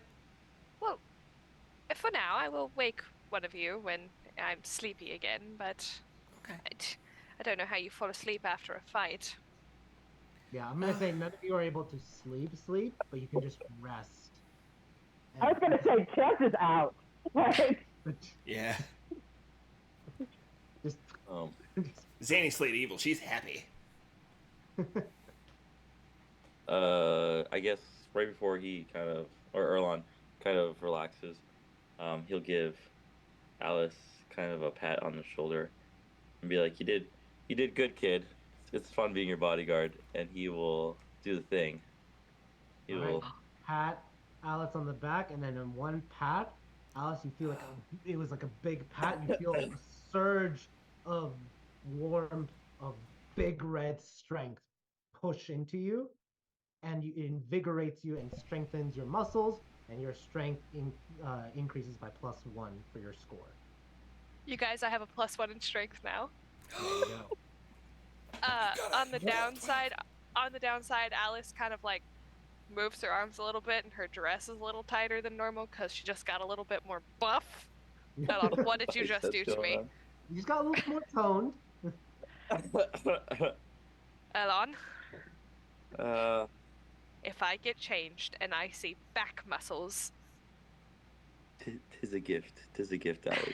Well, for now, I will wake one of you when I'm sleepy again, but okay. I don't know how you fall asleep after a fight. Yeah, I'm going to say none of you are able to sleep, but you can just rest. I was going to say, Chess is out. Like, yeah. Just Zanny slayed evil. She's happy. I guess right before he Erlon kind of relaxes, he'll give Alice kind of a pat on the shoulder and be like, you did good, kid. It's fun being your bodyguard. And he will do the thing. He will pat Alice on the back, and then in one pat, Alice, you feel like it was like a big pat. You feel a surge of warmth, of big red strength push into you, and it invigorates you and strengthens your muscles, and your strength increases by +1 for your score. You guys, I have a +1 in strength now. There you go. On the downside, Alice kind of like moves her arms a little bit, and her dress is a little tighter than normal because she just got a little bit more buff. What did you just do to me? You just got a little more toned. Elon? If I get changed and I see back muscles... Tis a gift, Alex.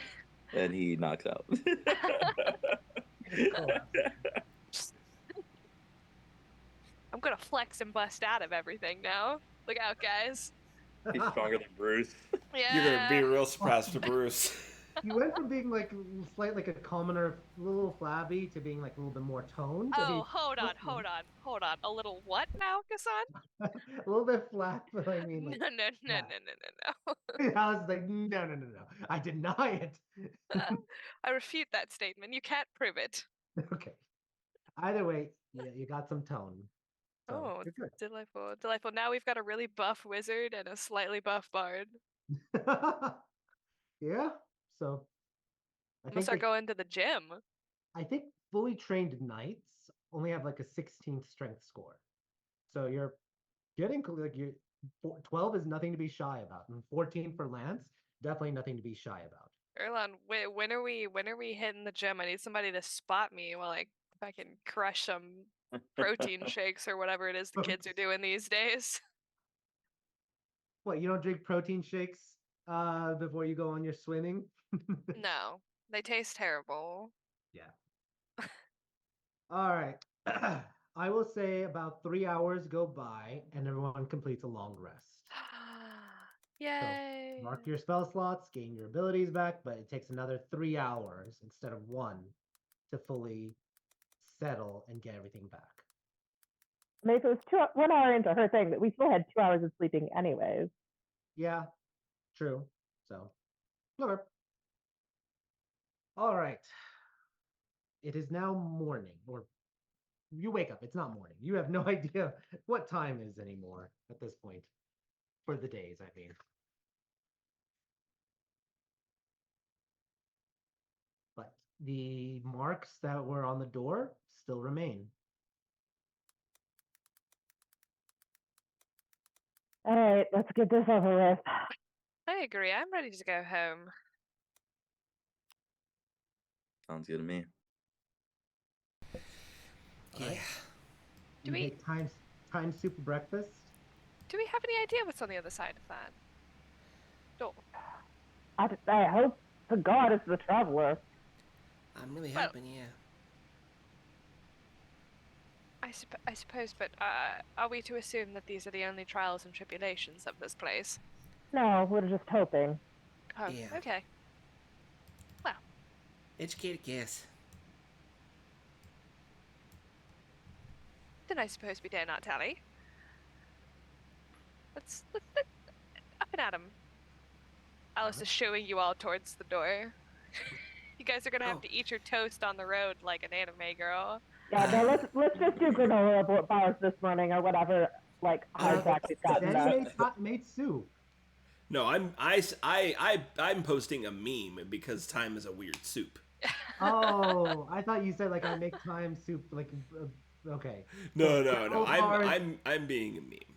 And he knocks out. I'm gonna flex and bust out of everything now. Look out, guys. He's stronger than Bruce. Yeah. You're gonna be real surprised for Bruce. You went from being like slight, like a commoner, a little flabby, to being like a little bit more toned. Oh, hold on. A little what now, Gassan? A little bit flat, but I mean, like, no. I was like, no. I deny it. I refute that statement. You can't prove it. Okay. Either way, yeah, you got some tone. So delightful. Now we've got a really buff wizard and a slightly buff bard. Yeah. So I'm gonna start going to the gym. I think fully trained knights only have like a 16th strength score. So you're getting like 12 is nothing to be shy about, and 14 for Lance, definitely nothing to be shy about. Erlon, when are we hitting the gym? I need somebody to spot me while I can crush some protein shakes or whatever it is the kids are doing these days. What, you don't drink protein shakes before you go on your swimming? No, they taste terrible. Yeah. All right. I will say about 3 hours go by and everyone completes a long rest. Yay! So mark your spell slots, gain your abilities back, but it takes another 3 hours instead of 1 to fully settle and get everything back. I mean, if it was 1 hour into her thing, but we still had 2 hours of sleeping anyways. Yeah, true. So, whatever. All right. It is now morning, or you wake up. It's not morning. You have no idea what time is anymore at this point. For the days, I mean. But the marks that were on the door still remain. All right, let's get this over with. I agree. I'm ready to go home. Sounds good to me. Yeah. Right. Do You we- make time soup breakfast. Do we have any idea what's on the other side of that door? I hope to God it's the traveler. I'm really Well- hoping, yeah. I suppose, but are we to assume that these are the only trials and tribulations of this place? No, we're just hoping. Oh, Yeah. okay. Educated guess. Then I suppose we dare not tally. Let's up and at 'em. Alice is showing you all towards the door. You guys are gonna have Oh. to eat your toast on the road like an anime girl. Yeah, no, let's just do granola bars this morning or whatever, like hijack we've gotten. Danny made soup. No, I'm posting a meme because time is a weird soup. Oh, I thought you said like I make time soup. Like, okay, No. granola bars. I'm being a meme.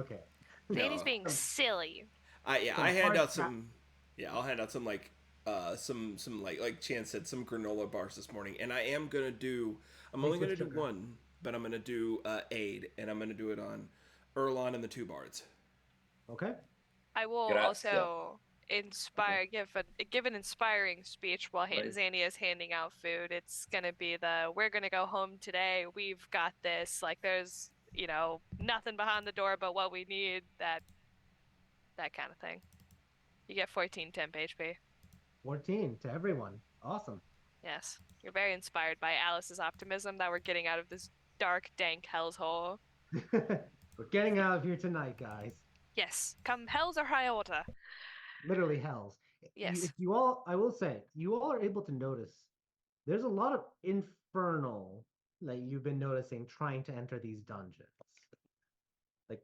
Okay. Danny's No. being silly. I Some hand hard out crap. some. Yeah, I'll hand out some some like Chan said, some granola bars this morning, and I'm only gonna do sugar. one, but I'm gonna do aid, and I'm gonna do it on Erlon and the two bards. Okay. I will Grazie. also give an inspiring speech while Right. Zanny is handing out food. It's gonna be we're gonna go home today. We've got this. Like there's nothing behind the door but what we need. That kind of thing. You get 14 temp HP. 14 to everyone. Awesome. Yes, you're very inspired by Alice's optimism that we're getting out of this dark, dank hellhole. We're getting out of here tonight, guys. Yes, come hells or high water. Literally hells. Yes. I will say, you all are able to notice there's a lot of infernal that you've been noticing trying to enter these dungeons. Like,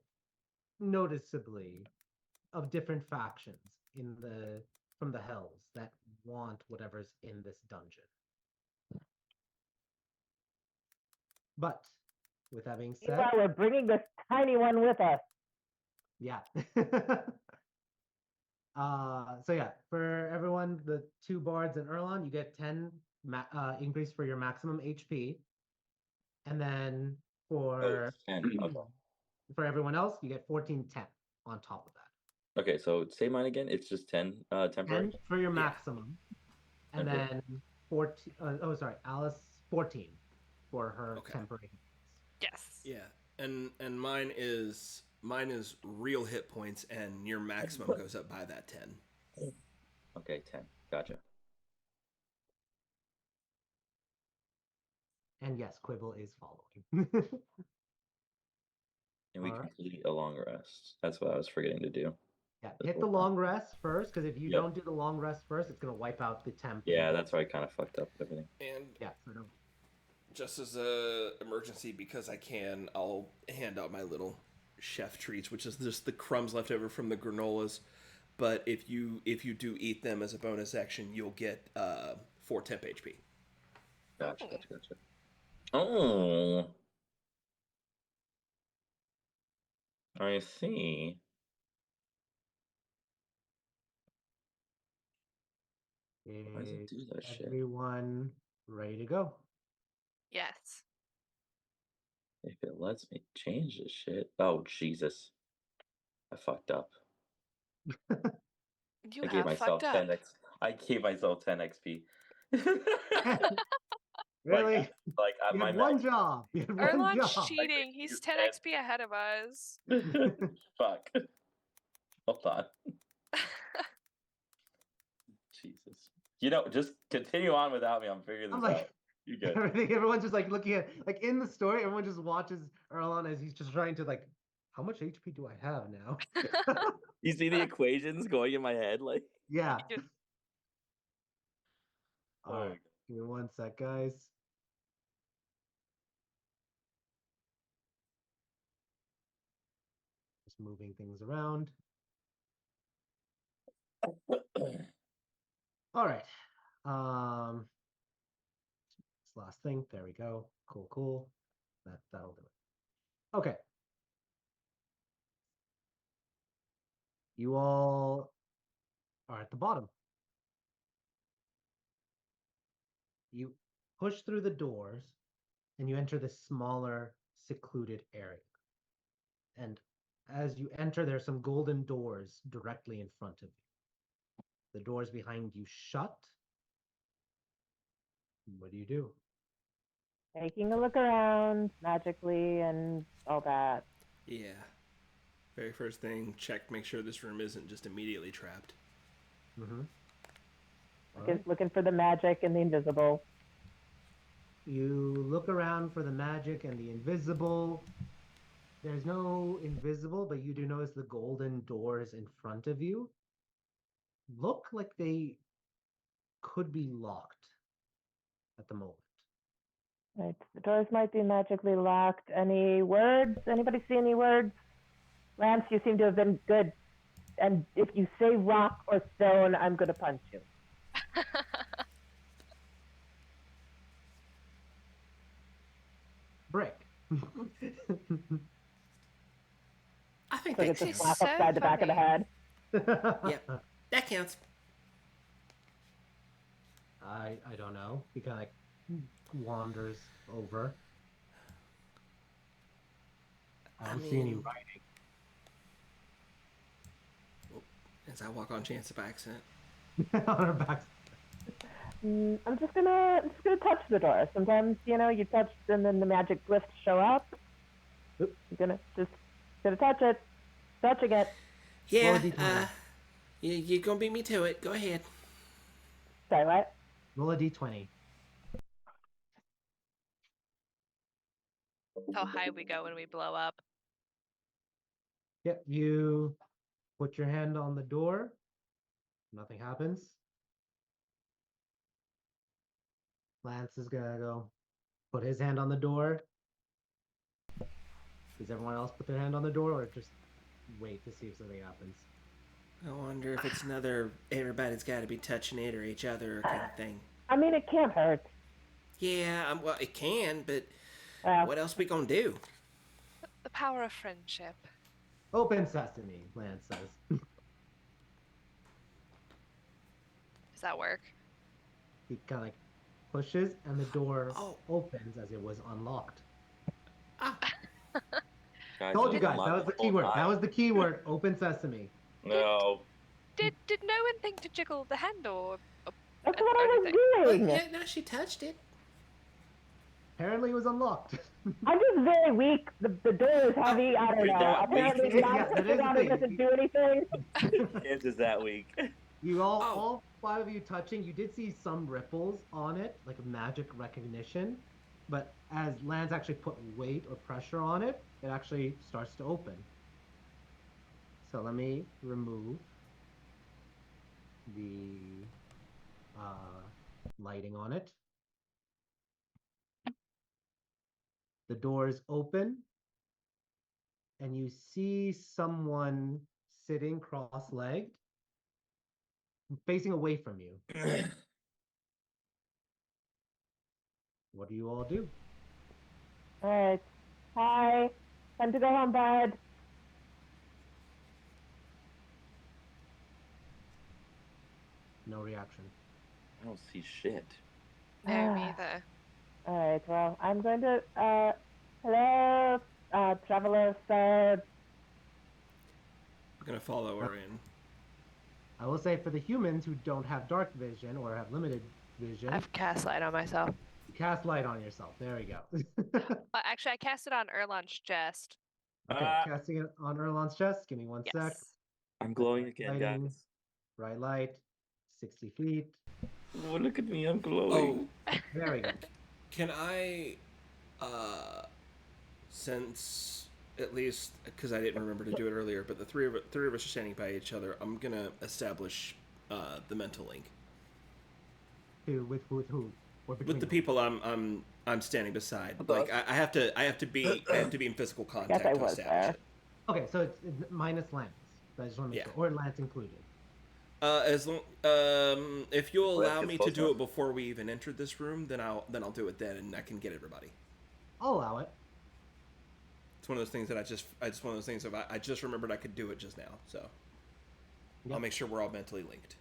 noticeably, of different factions from the hells that want whatever's in this dungeon. But with that being said, Meanwhile, we're bringing this tiny one with us. yeah. So yeah, for everyone, the two bards and Erlon, you get 10 increase for your maximum HP, and then for 10. Okay. for everyone else, you get 14/10 on top of that. Okay, so say mine again. It's just 10 temporary. 10 for your Yeah. maximum, and Okay. then 14. Oh, sorry, Alice 14 for her Okay. temporary. Yes. Yeah, and mine is real hit points, and your maximum goes up by that 10. Okay, 10. Gotcha. And yes, Quibble is following. And we Alright. complete a long rest. That's what I was forgetting to do. Yeah, hit the long rest first, because if you Yep. don't do the long rest first, it's gonna wipe out the temp. Yeah, that's why I kind of fucked up everything. And Yeah, so don't. just as a emergency, because I can, I'll hand out my little chef treats, which is just the crumbs left over from the granolas. But if you do eat them as a bonus action, you'll get 4 temp HP. Gotcha. Oh. I see. Why does it do that shit? Everyone ready to go? Yes. If it lets me change this shit. Oh, Jesus. I fucked up. You I gave have myself fucked up. 10 I gave myself 10 XP. Really? Like You my had one max. job. You had one Erlon's job. cheating. He's He's 10 dead. XP ahead of us. Fuck. Hold on. Jesus. Just continue on without me. I'm figuring I'm this like, out. You good. everyone's just like looking at, like in the story, everyone just watches Erlon as he's just trying to like, how much HP do I have now? You see the equations going in my head? Like, Yeah. Dude. All right, give me one sec, guys. Just moving things around. All right. This last thing. There we go. Cool. That'll do it. Okay. You all are at the bottom. You push through the doors and you enter this smaller, secluded area. And as you enter, there's some golden doors directly in front of you. The doors behind you shut. What do you do? Taking a look around magically and all that. Yeah. Very first thing, check, make sure this room isn't just immediately trapped. Mm-hmm. Looking for the magic and the invisible. You look around for the magic and the invisible. There's no invisible, but you do notice the golden doors in front of you look like they could be locked at the moment. Right. The doors might be magically locked. Any words? Anybody see any words? Lance, you seem to have been good. And if you say rock or stone, I'm going to punch you. Brick. I think So that it's a counts. slap so upside the back of the funny. head. Yep, that counts. I don't know. He kind of like wanders over. I don't see any writing. As I walk on chance by accident. On her back. I'm just gonna touch the door. Sometimes, you touch and then the magic glyphs show up. Oop. I'm gonna touch it. Touching it. Yeah, Roll a d20. you're gonna beat me to it. Go ahead. Sorry, what? Roll a d20. How high we go when we blow up. Yep, you put your hand on the door. Nothing happens. Lance is gonna go put his hand on the door. Does everyone else put their hand on the door or just wait to see if something happens? I wonder if it's another everybody's got to be touching it or each other kind of thing. I mean, it can't hurt. Yeah, well, it can, but Well, what else we gonna do? The power of friendship. Open sesame, Lance says. Does that work? He kind of like pushes and the door Oh. opens as it was unlocked. Guys, Told it you guys, that was the unlocked key word. whole That time. was the key word. Open sesame. No. Did no one think to jiggle the handle? that's what I was doing. Yeah, no, she touched it. Apparently it was unlocked. I'm just very weak. The door is heavy. I don't You're know. that weak. Apparently, Yeah, that is the it thing. doesn't do anything. It's just that weak. You all, Oh. all five of you touching, you did see some ripples on it, like magic recognition. But as Lance actually put weight or pressure on it, it actually starts to open. So let me remove the lighting on it. The doors open, and you see someone sitting cross-legged, facing away from you. What do you all do? All right. Hi. Time to go home, bud. No reaction. I don't see shit. No, me either. All right. Well, I'm going to. Hello, traveler, sir. I'm gonna follow her in. I will say for the humans who don't have dark vision or have limited vision, I've cast light on myself. you cast light on yourself. There we go. Actually, I cast it on Erlon's chest. Okay, Ah. casting it on Erlon's chest. Give me one sec. Yes. I'm glowing again, Lighting. guys. Bright light, 60 feet. Oh, look at me, I'm glowing. Oh, There we go. can I, since at least because I didn't remember to do it earlier, but the three of us are standing by each other. I'm gonna establish the mental link. with who? Or With between the who? people I'm standing beside. With Like us. I have to be in physical I guess I contact to was establish there. it. Okay, so it's minus Lance. I just want to make Yeah. sure, or Lance included. As long if you'll Lance allow gets me to close do enough. it before we even entered this room, then I'll do it then, and I can get everybody. I'll allow it. It's one of those things that I just one of those things of I just remembered I could do it just now, so Yep. I'll make sure we're all mentally linked.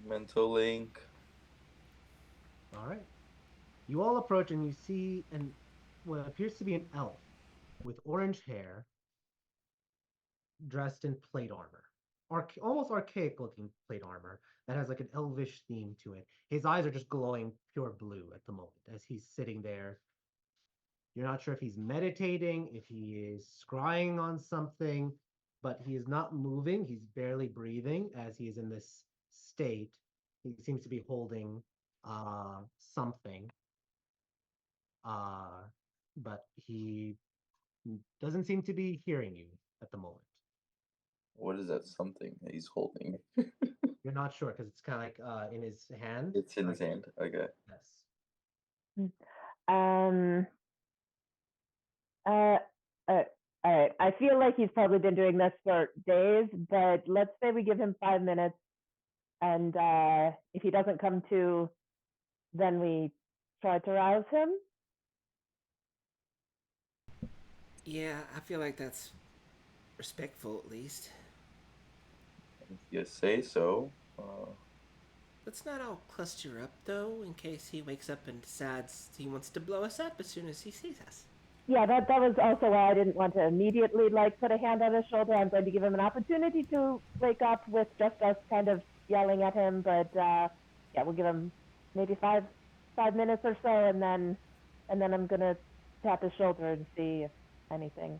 Mental link. All right. You all approach and you see what appears to be an elf with orange hair, dressed in plate armor, almost archaic looking plate armor that has like an elvish theme to it. His eyes are just glowing pure blue at the moment as he's sitting there. You're not sure if he's meditating, if he is scrying on something, but he is not moving. He's barely breathing as he is in this state. He seems to be holding something, uh, but he doesn't seem to be hearing you at the moment. What is that something that he's holding? You're not sure because it's kind of like in his hand. It's in his hand. Okay. Yes. Um. Uh. All right. I feel like he's probably been doing this for days, but let's say we give him 5 minutes, and if he doesn't come to, then we try to rouse him. Yeah, I feel like that's respectful at least. If you say so. Let's not all cluster up though, in case he wakes up and decides he wants to blow us up as soon as he sees us. Yeah, that was also why I didn't want to immediately like put a hand on his shoulder. I'm going to give him an opportunity to wake up with just us kind of yelling at him, but yeah, we'll give him maybe 5 minutes or so, and then I'm gonna tap his shoulder and see if anything.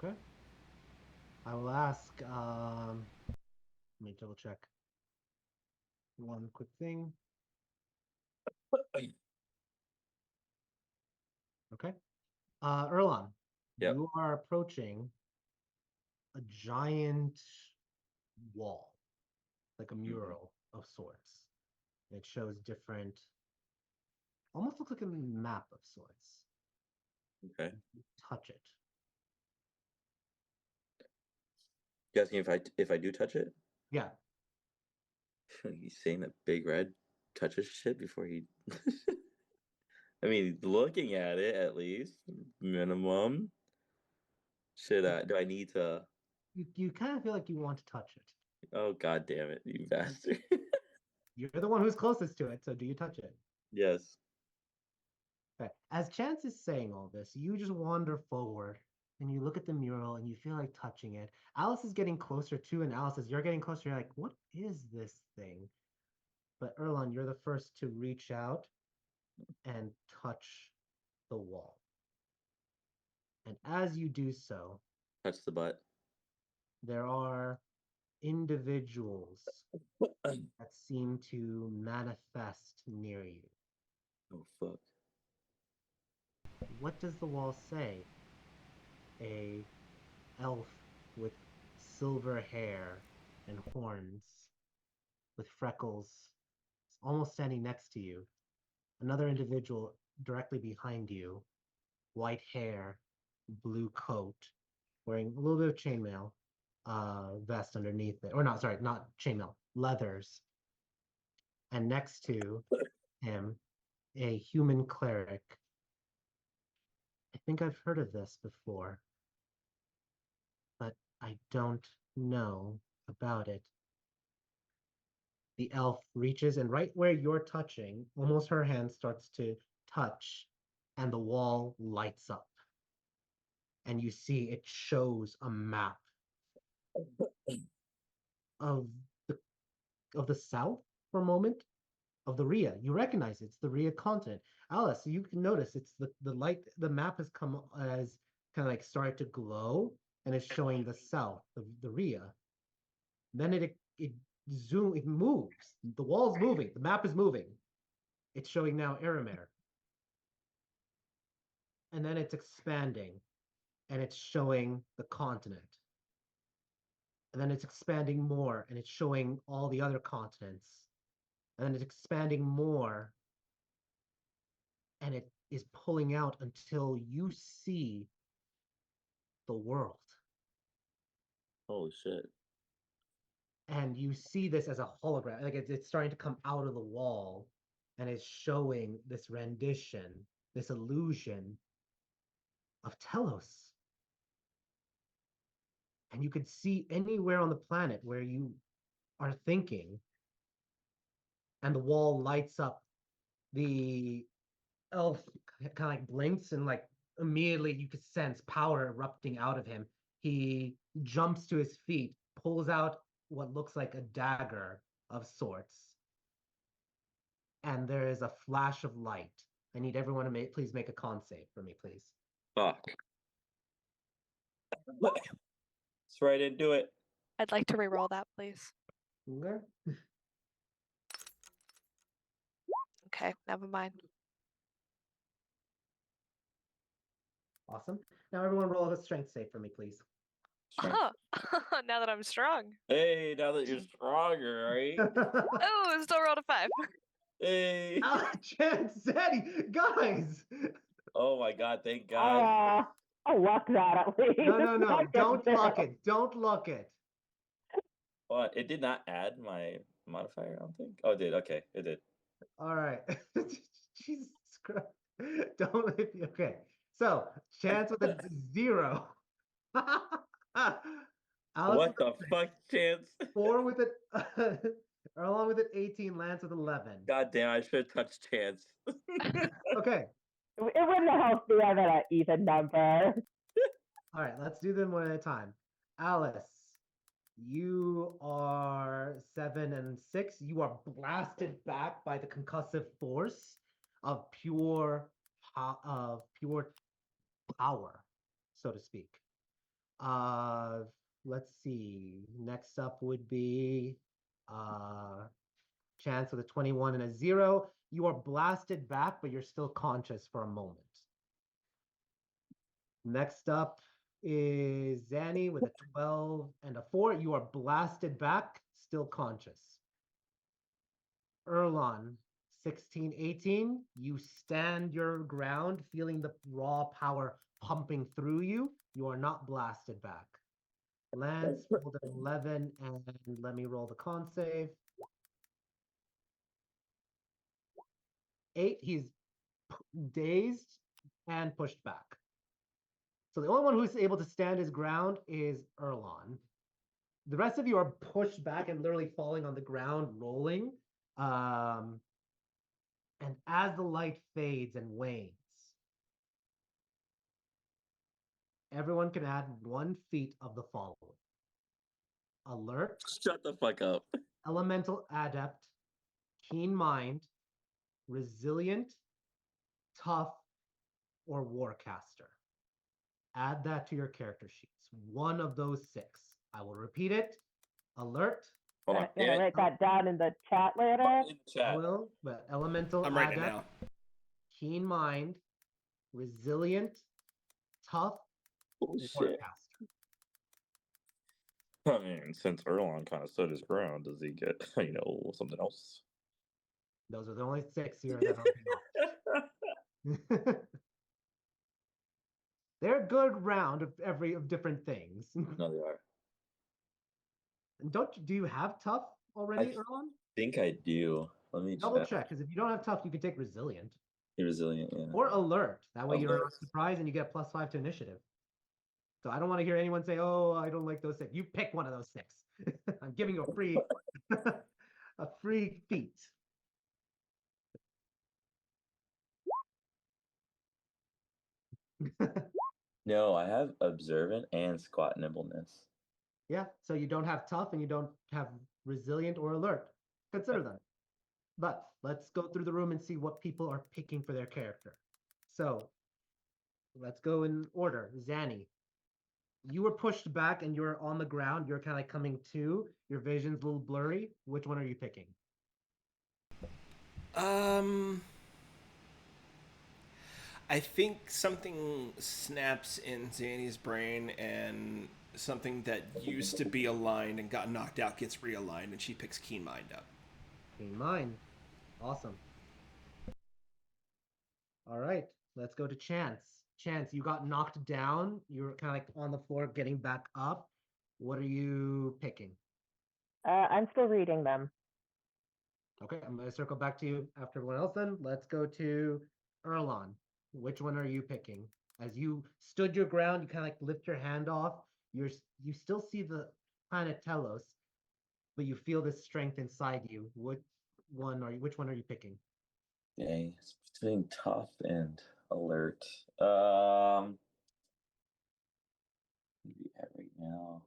Okay. I will ask. Let me double check. One quick thing. Okay. Erlon, Yep. you are approaching a giant wall, like a mural of sorts. It shows different, almost looks like a map of sorts. Okay. Touch it. You asking if I do touch it? Yeah. He's saying that Big Red touches shit before he. I mean, looking at it at least minimum. Do I need to? You kind of feel like you want to touch it. Oh God damn it, you bastard! You're the one who's closest to it, so do you touch it? Yes. Okay. As Chance is saying all this, you just wander forward and you look at the mural and you feel like touching it. Alice is getting closer too, and Alice, as you're getting closer, you're like, what is this thing? But Erlon, you're the first to reach out and touch the wall. And as you do so, Touch the butt. there are individuals that seem to manifest near you. Oh fuck. What does the wall say? A elf with silver hair and horns, with freckles, almost standing next to you. Another individual directly behind you, white hair, blue coat, wearing a little bit of chainmail, vest underneath it. Or not, sorry, not chainmail, leathers. And next to him, a human cleric. I think I've heard of this before, but I don't know about it. The elf reaches, and right where you're touching, almost her hand starts to touch, and the wall lights up. And you see it shows a map of the of the south for a moment, of the Rhea. You recognize it's the Rhea continent. Alice, you can notice it's the light, the map has come as kind of like started to glow and it's showing the south of the Rhea. Then it moves. The wall's moving. The map is moving. It's showing now Aramir. And then it's expanding and it's showing the continent. and then it's expanding more, and it's showing all the other continents, and then it's expanding more, and it is pulling out until you see the world. Holy shit. And you see this as a hologram, like it's starting to come out of the wall, and it's showing this rendition, this illusion of Tellos. And you could see anywhere on the planet where you are thinking, and the wall lights up. The elf kind of like blinks, and like immediately you could sense power erupting out of him. He jumps to his feet, pulls out what looks like a dagger of sorts, and there is a flash of light. I need everyone to please make a con save for me, please. Fuck. That's right, I didn't do it. I'd like to re-roll that, please. Okay. Okay, never mind. Awesome. Now everyone roll a strength save for me, please. Oh, now that I'm strong. Hey, now that you're stronger, right? Oh, still rolled a 5. Hey. Chance, Zaddy, guys. Oh my god, thank God. I'll luck that at least. No. Don't luck it. Don't luck it. What? It did not add my modifier, I don't think. Oh, it did. Okay, it did. All right. Jesus Christ. Don't. Okay. So, Chance with a 0. Alice What the fuck, Chance? 4 with it. Along with it, 18. Lance with 11. God damn, I should have touched Chance. Okay. It wouldn't have helped me have an even number. All right. Let's do them one at a time. Alice, you are 7 and 6. You are blasted back by the concussive force of pure power, so to speak. Let's see. Next up would be Chance with a 21 and a 0. You are blasted back, but you're still conscious for a moment. Next up is Zanny with a 12 and a 4. You are blasted back, still conscious. Erlon, 16, 18. You stand your ground, feeling the raw power pumping through you. You are not blasted back. Lance rolled an 11, and let me roll the con save. 8, he's dazed and pushed back. So the only one who's able to stand his ground is Erlon. The rest of you are pushed back and literally falling on the ground, rolling. And as the light fades and wanes, everyone can add 1 feat of the following: Alert, Shut the fuck up. Elemental Adept, Keen Mind, Resilient, Tough, or Warcaster. Add that to your character sheets. 1 of those 6. I will repeat it. Alert. Hold on. Gonna write that down in the chat later. In the chat. I will, but Elemental I'm writing it Adept, now. Keen Mind, Resilient, Tough, Holy shit. Warcaster. I mean, since Erlon kind of stood his ground, does he get, something else? Those are the only 6 here that are They're a good round of different things. No, they are. And do you have Tough already, Erlon? I think I do. Let me Double check, because if you don't have Tough, you can take Resilient. You're resilient, yeah. Or Alert. That way you're Alert. not surprised and you get +5 to initiative. So I don't want to hear anyone say, "Oh, I don't like those 6." You pick one of those 6. I'm giving you a free a free feat. No, I have observant and squat nimbleness. Yeah, so you don't have Tough and you don't have Resilient or Alert. Consider them. But let's go through the room and see what people are picking for their character. So let's go in order. Zanny, you were pushed back and you're on the ground. You're kind of like coming to. Your vision's a little blurry. Which one are you picking? I think something snaps in Zanny's brain, and something that used to be aligned and got knocked out gets realigned, and she picks Keen Mind up. Keen Mind. Awesome. All right, let's go to Chance. Chance, you got knocked down. You're kind of like on the floor getting back up. What are you picking? I'm still reading them. Okay, I'm going to circle back to you after everyone else then. Let's go to Erlon. Which one are you picking? As you stood your ground, you kind of like lift your hand off. You still see the planet Tellos, but you feel this strength inside you. Which one are you picking? Dang, it's between tough and alert. Maybe right now.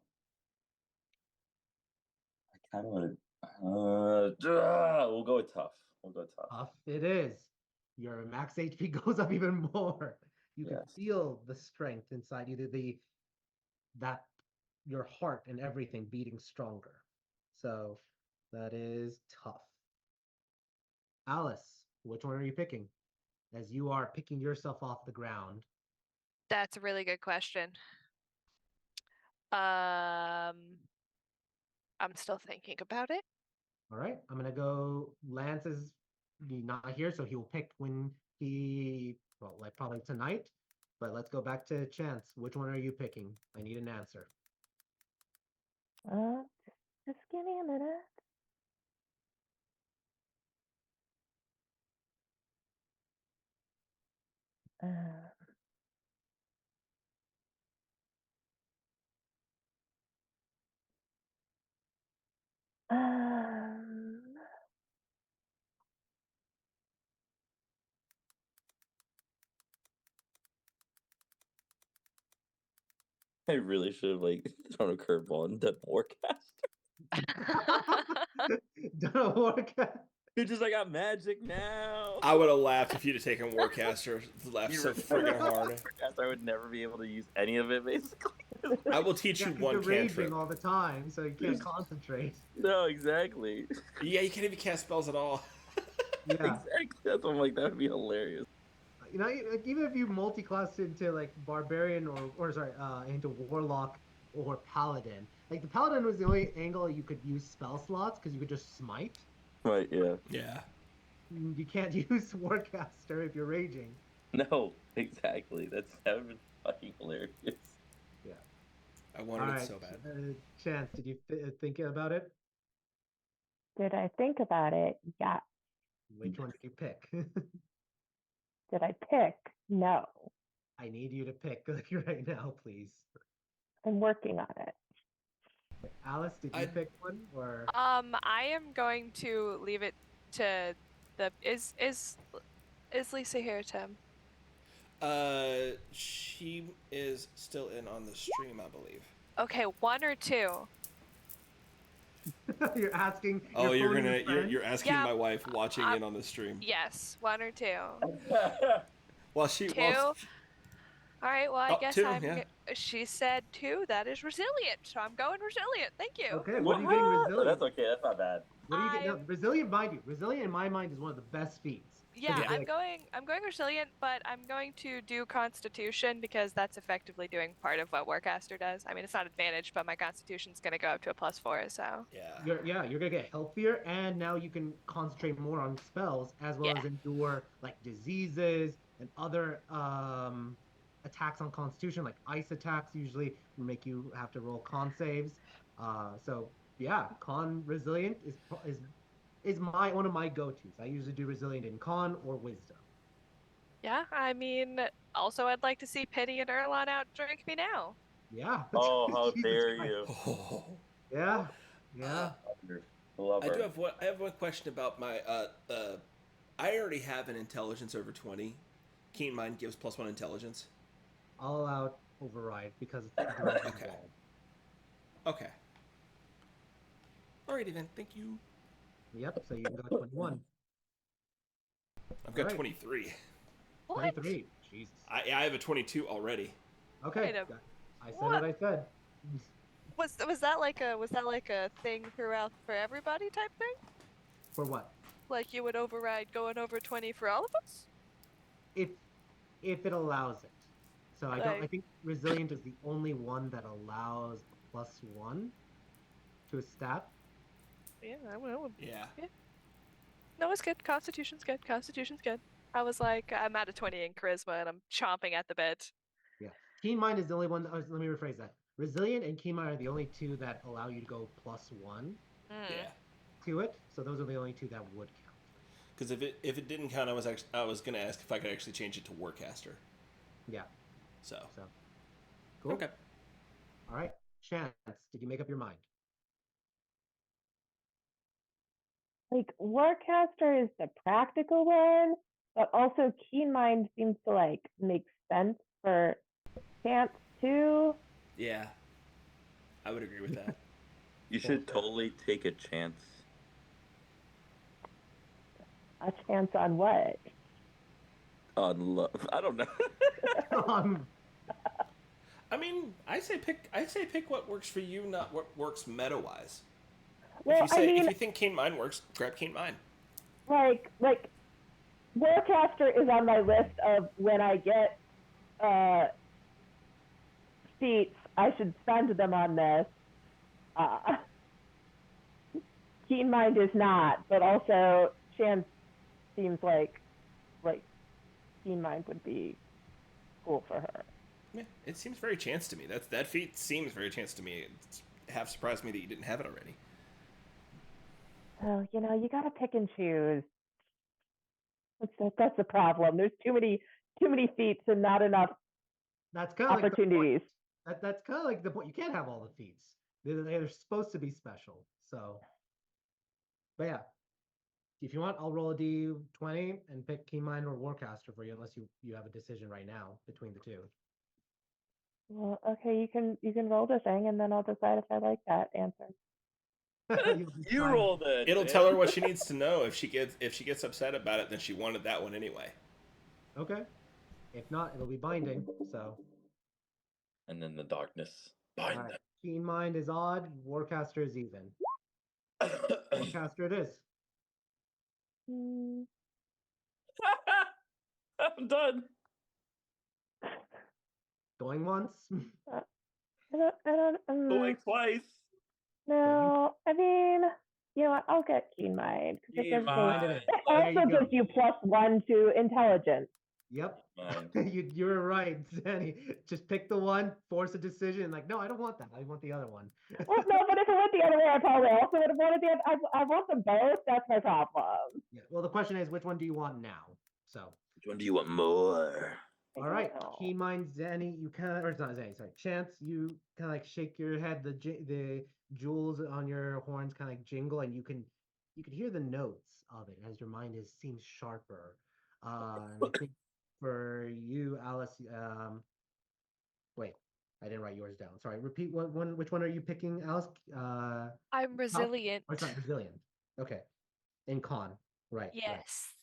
I kind of want to. We'll go with tough. We'll go tough. Tough it is. Your max HP goes up even more. You can feel the strength inside you, that your heart and everything beating stronger. So that is tough. Alice, which one are you picking? As you are picking yourself off the ground. That's a really good question. I'm still thinking about it. All right, I'm gonna go. Lance is not here, so he will pick when like probably tonight. But let's go back to Chance. Which one are you picking? I need an answer. Just give me a minute. Um, I really should have thrown a curveball and done Warcaster. Done a Warcaster. It's just I got magic now. I would have laughed if you'd have taken Warcaster. Laughed so friggin' hard. I would never be able to use any of it, basically. I will teach you one cantrip. All the time, so you can't concentrate. No, exactly. Yeah, you can't even cast spells at all. Yeah, exactly. That's what I'm like. That would be hilarious. You know, like, even if you multi-class into like barbarian or sorry, into warlock or paladin. Like the paladin was the only angle you could use spell slots because you could just smite. Right. Yeah. Yeah. You can't use Warcaster if you're raging. No, exactly. That would be fucking hilarious. Yeah. I wanted it so bad. Chance, did you think about it? Did I think about it? Yeah. Which one did you pick? Did I pick? No. I need you to pick right now, please. I'm working on it. Alice, did you pick one or? I am going to leave it to the is Lisa here, Tim? She is still in on the stream, I believe. Okay, one or two. You're asking. Oh, you're asking my wife watching in on the stream. Yes, one or two. Well, she two. All right. Well, I guess two, I'm. yeah. She said two. That is resilient. So I'm going resilient. Thank you. Okay. What are you getting resilient? That's okay. That's not bad. What are you getting? No, resilient, mind you. Resilient in my mind is one of the best feats. Yeah, I'm going resilient, but I'm going to do Constitution because that's effectively doing part of what Warcaster does. I mean, it's not advantage, but my Constitution's going to go up to a +4, so. Yeah. You're gonna get healthier, and now you can concentrate more on spells as well as endure like diseases and other attacks on Constitution, like ice attacks. Usually make you have to roll con saves. So yeah, con resilient is one of my go-tos. I usually do resilient in con or wisdom. Yeah, I mean, also I'd like to see Penny and Erlon outdrink me now. Yeah. Oh, how dare you! Yeah. Love her. I have one question about my I already have an intelligence over 20. Keen Mind gives +1 intelligence. All out override because it's Okay. Alrighty then, thank you. Yep, so you can go 21. I've got 23. What? 23. Jesus. I have a 22 already. Okay. I said what I said. Was that like a thing throughout for everybody type thing? For what? Like you would override going over 20 for all of us? If it allows it. So I think resilient is the only one that allows a +1 to a stat. Yeah, I will. Yeah. No, it's good. Constitution's good. Constitution's good. I was like, I'm at a 20 in charisma and I'm chomping at the bit. Yeah. Keen Mind is the only one. Let me rephrase that. Resilient and Keen Mind are the only two that allow you to go +1 Yeah. to it. So those are the only two that would count. Because if it didn't count, I was gonna ask if I could actually change it to Warcaster. Yeah. So Cool. Okay. All right. Chance, did you make up your mind? Like Warcaster is the practical one, but also Keen Mind seems to like make sense for Chance too. Yeah, I would agree with that. You should totally take a chance. A chance on what? On love. I don't know. I mean, I say pick what works for you, not what works meta wise. Well, if you think Keen Mind works, grab Keen Mind. Like Warcaster is on my list of when I get seats, I should spend them on this. Keen Mind is not, but also Chance seems like Keen Mind would be cool for her. Yeah, it seems very Chance to me. That feat seems very Chance to me. It's half surprised me that you didn't have it already. Oh, you gotta pick and choose. That's the problem. There's too many feats and not enough That's kind of opportunities. That's kind of like the point. You can't have all the feats. They're supposed to be special. So, but yeah, if you want, I'll roll a d20 and pick Keen Mind or Warcaster for you, unless you have a decision right now between the two. Well, okay, you can roll the thing, and then I'll decide if I like that answer. You rolled it. It'll tell her what she needs to know. If she gets upset about it, then she wanted that one anyway. Okay. If not, it'll be binding. So. And then the darkness. Bind them. Keen Mind is odd. Warcaster is even. Warcaster it is. I'm done. Going once. Going twice. No, I mean, you know what? I'll get Keen Mind. Keen Mind it is. It also gives you +1 to intelligence. Yep. You're right, Zanny. Just pick the one, force a decision. Like, no, I don't want that. I want the other one. Well, no, but if it went the other way, I probably also would have wanted the other. I want them both. That's my problem. Yeah. Well, the question is, which one do you want now? So. Which one do you want more? All right, Keen Mind, Zanny, you kind of, or it's not Zanny, sorry, Chance, you kind of like shake your head. The jewels on your horns kind of like jingle, and you can hear the notes of it as your mind seems sharper. And I think for you, Alice, wait, I didn't write yours down. Sorry, repeat which one are you picking, Alice? I'm resilient. Or it's not resilient. Okay, in con, right? Yes.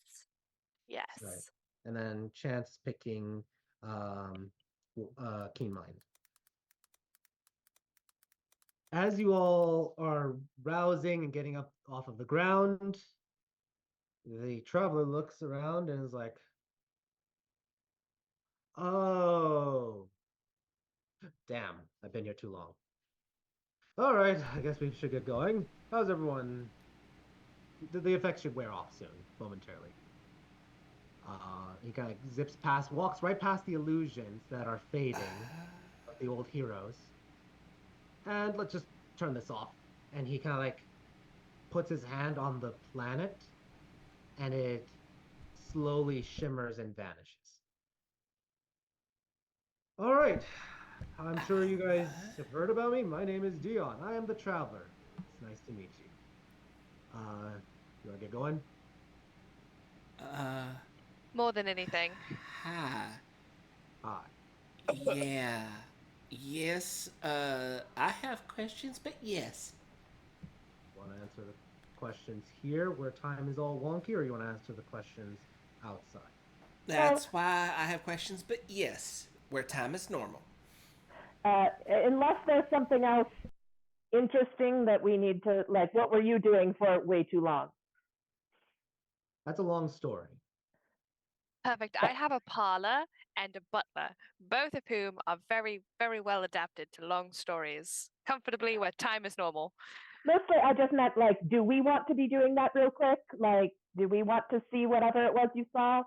Right. Yes. Right. And then Chance picking Keen Mind. As you all are rousing and getting up off of the ground, the traveler looks around and is like, oh, damn, I've been here too long. All right, I guess we should get going. How's everyone? The effects should wear off soon, momentarily. He kind of zips past, walks right past the illusions that are fading, of the old heroes. And let's just turn this off. And he kind of like puts his hand on the planet, and it slowly shimmers and vanishes. All right. I'm sure you guys have heard about me. My name is Dion. I am the Traveler. It's nice to meet you. You want to get going? More than anything. Hi. Hi. Yeah. Yes. I have questions, but yes. Want to answer the questions here where time is all wonky, or you want to answer the questions outside? That's why I have questions, but yes, where time is normal. Unless there's something else interesting that we need to, like, what were you doing for way too long? That's a long story. Perfect. I have a parlor and a butler, both of whom are very, very well adapted to long stories, comfortably where time is normal. Mostly, I just meant, like, do we want to be doing that real quick? Like, do we want to see whatever it was you saw?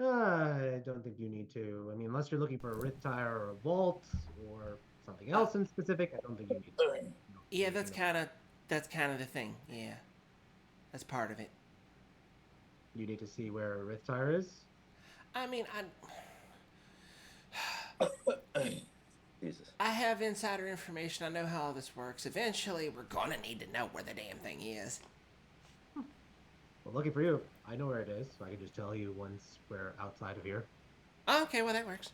I don't think you need to. I mean, unless you're looking for a rift tire or a vault or something else in specific, I don't think you need to. Yeah, that's kind of the thing. Yeah, that's part of it. You need to see where a rift tire is. I mean, Jesus. I have insider information. I know how all this works. Eventually, we're gonna need to know where the damn thing is. Well, lucky for you, I know where it is, so I can just tell you once we're outside of here. Okay, well that works.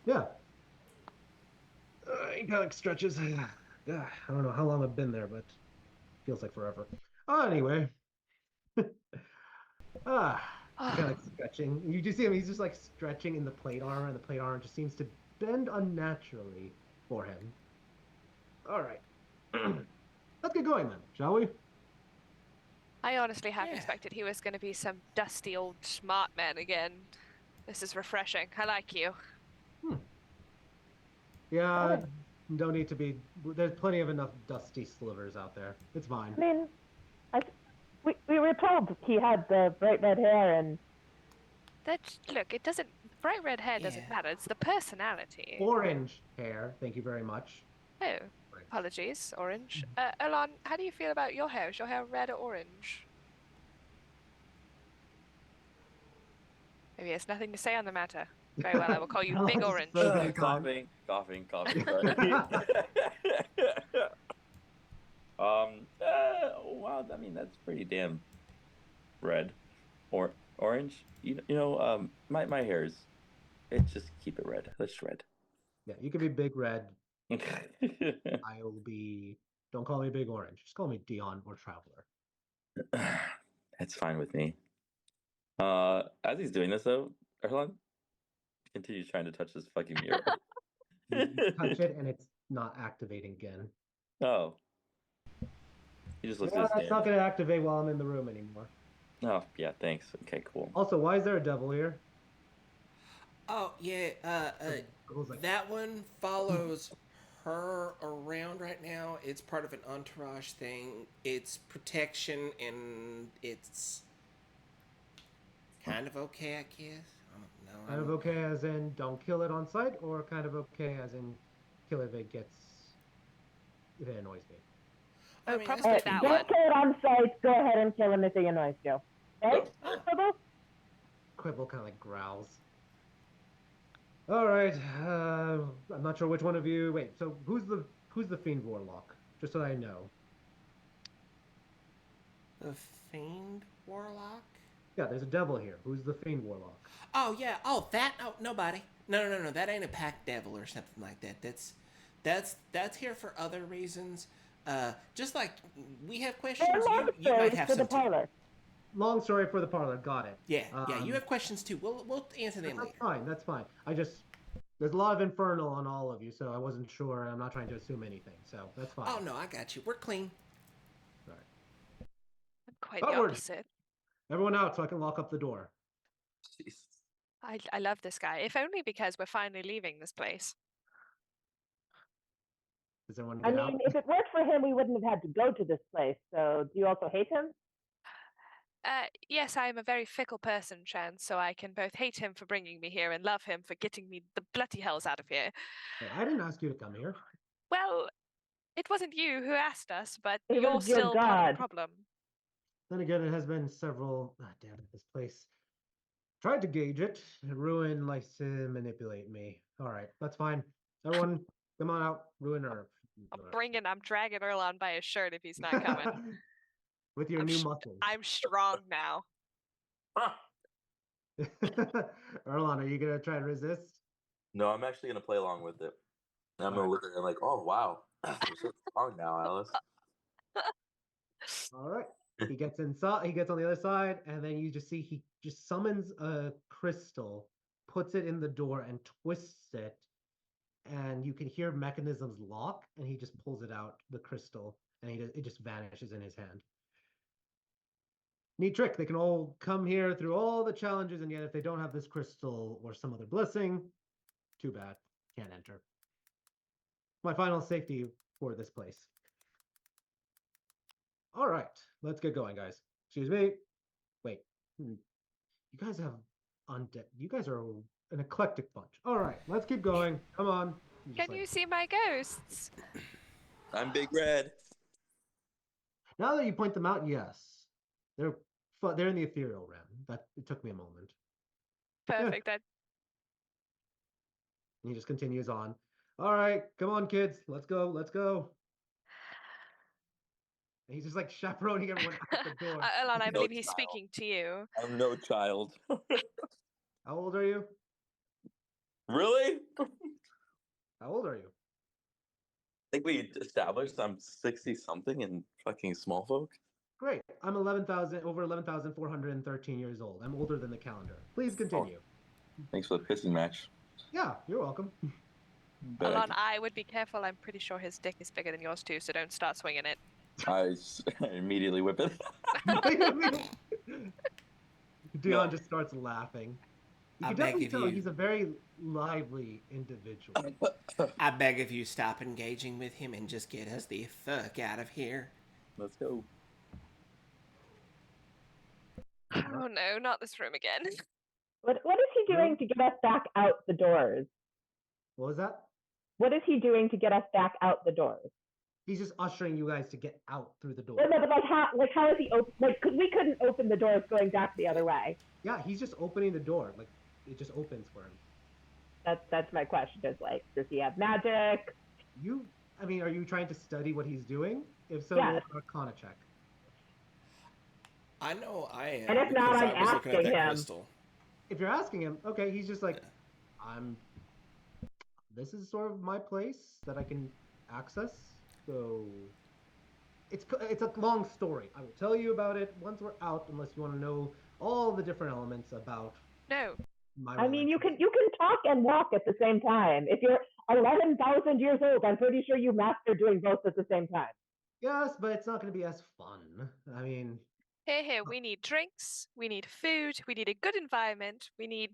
Yeah. He kind of stretches. Yeah, I don't know how long I've been there, but feels like forever. Anyway. He kind of like stretching. You just see him, he's just like stretching in the plate armor, and the plate armor just seems to bend unnaturally for him. All right. Let's get going then, shall we? I honestly half Yeah. expected he was going to be some dusty old smart man again. This is refreshing. I like you. Yeah, don't need to be. There's plenty of enough dusty slivers out there. It's fine. I mean, we were told he had the bright red hair and. Look, it doesn't. Bright red hair doesn't matter. It's the personality. Orange hair. Thank you very much. Oh, Right. apologies. Orange. Elon, how do you feel about your hair? Is your hair red or orange? Maybe it's nothing to say on the matter. Very well, I will call you Big Orange. Coughing. Wow. I mean, that's pretty damn red or orange. My hair is. It's just keep it red. Let's red. Yeah, you can be Big Red. I will be. Don't call me Big Orange. Just call me Dion or Traveler. That's fine with me. As he's doing this though, Erlan continues trying to touch this fucking mirror. You touch it and it's not activating again. Oh. He just looks at his It's not going to activate while I'm in the room anymore. Oh, yeah, thanks. Okay, cool. Also, why is there a devil here? Oh yeah, that one follows her around right now. It's part of an entourage thing. It's protection and it's kind of okay, I guess. I don't know. Kind of okay as in don't kill it on sight, or kind of okay as in kill it if it annoys me? Oh, mean, probably that one. Don't kill it on sight. Go ahead and kill him if he annoys you. Right? Quibble kind of like growls. All right. I'm not sure which one of you. Wait. So who's the fiend warlock? Just so I know. The fiend warlock. Yeah, there's a devil here. Who's the fiend warlock? Oh yeah. Oh that. Oh nobody. No. That ain't a pack devil or something like that. That's here for other reasons. Just like we have questions, you might have some too. Long story for the parlor. Got it. Yeah, you have questions too. We'll answer them later. That's fine. There's a lot of infernal on all of you, so I wasn't sure, and I'm not trying to assume anything, so that's fine. Oh no, I got you. We're clean. All right. I'm quite the opposite. Everyone out so I can lock up the door. Jeez. I love this guy, if only because we're finally leaving this place. Does everyone get out? If it worked for him, we wouldn't have had to go to this place. So, do you also hate him? Yes, I am a very fickle person, Chance, so I can both hate him for bringing me here and love him for getting me the bloody hells out of here. Hey, I didn't ask you to come here. Well, it wasn't you who asked us, but It you're was your still part of God. the problem. Then again, it has been several. Damn it, this place. Tried to gauge it. Ruin likes to manipulate me. All right, that's fine. Everyone, come on out. Ruin Earth. I'm dragging Erlon by his shirt if he's not coming. With your new muscles. I'm strong now. Erlon, are you gonna try to resist? No, I'm actually gonna play along with it. I'm gonna look at it like, oh wow, you're so strong now, Alice. All right. He gets inside. He gets on the other side, and then you just see he just summons a crystal, puts it in the door, and twists it, and you can hear mechanisms lock, and he just pulls it out, the crystal, and it just vanishes in his hand. Neat trick. They can all come here through all the challenges, and yet if they don't have this crystal or some other blessing, too bad. Can't enter. My final safety for this place. All right, let's get going, guys. Excuse me. Wait. You guys have undead. You guys are an eclectic bunch. All right, let's keep going. Come on. Can you see my ghosts? I'm Big Red. Now that you point them out, yes, they're in the ethereal realm. That it took me a moment. Perfect. And he just continues on. All right, come on, kids. Let's go. Let's go. And he's just like chaperoning everyone out the door. Alon, I No believe he's child. speaking to you. I'm no child. How old are you? Really? How old are you? I think we established I'm 60 something and fucking small folk. Great. I'm over 11,413 years old. I'm older than the calendar. Please continue. Thanks for the pissing match. Yeah, you're welcome. But Alon, I would be careful. I'm pretty sure his dick is bigger than yours too, so don't start swinging it. I immediately whip it. Dion just starts laughing. You I can beg definitely of tell you. he's a very lively individual. I beg of you, stop engaging with him and just get us the fuck out of here. Let's go. Oh no, not this room again. What is he doing to get us back out the doors? What was that? What is he doing to get us back out the doors? He's just ushering you guys to get out through the door. No, but how is he open? Like, because we couldn't open the doors going back the other way. Yeah, he's just opening the door. Like, it just opens for him. That's my question. Is like, does he have magic? Are you trying to study what he's doing? If so, Yes. roll an Arcana check. I know I am. And if not, because I'm I was looking at asking that him. crystal. If you're asking him, okay, he's just like, Yeah. This is sort of my place that I can access. So it's a long story. I will tell you about it once we're out, unless you want to know all the different elements about No. my I mean, you relationship. can talk and walk at the same time. If you're 11,000 years old, I'm pretty sure you mastered doing both at the same time. Yes, but it's not going to be as fun. I mean, Here, we need drinks, we need food, we need a good environment, we need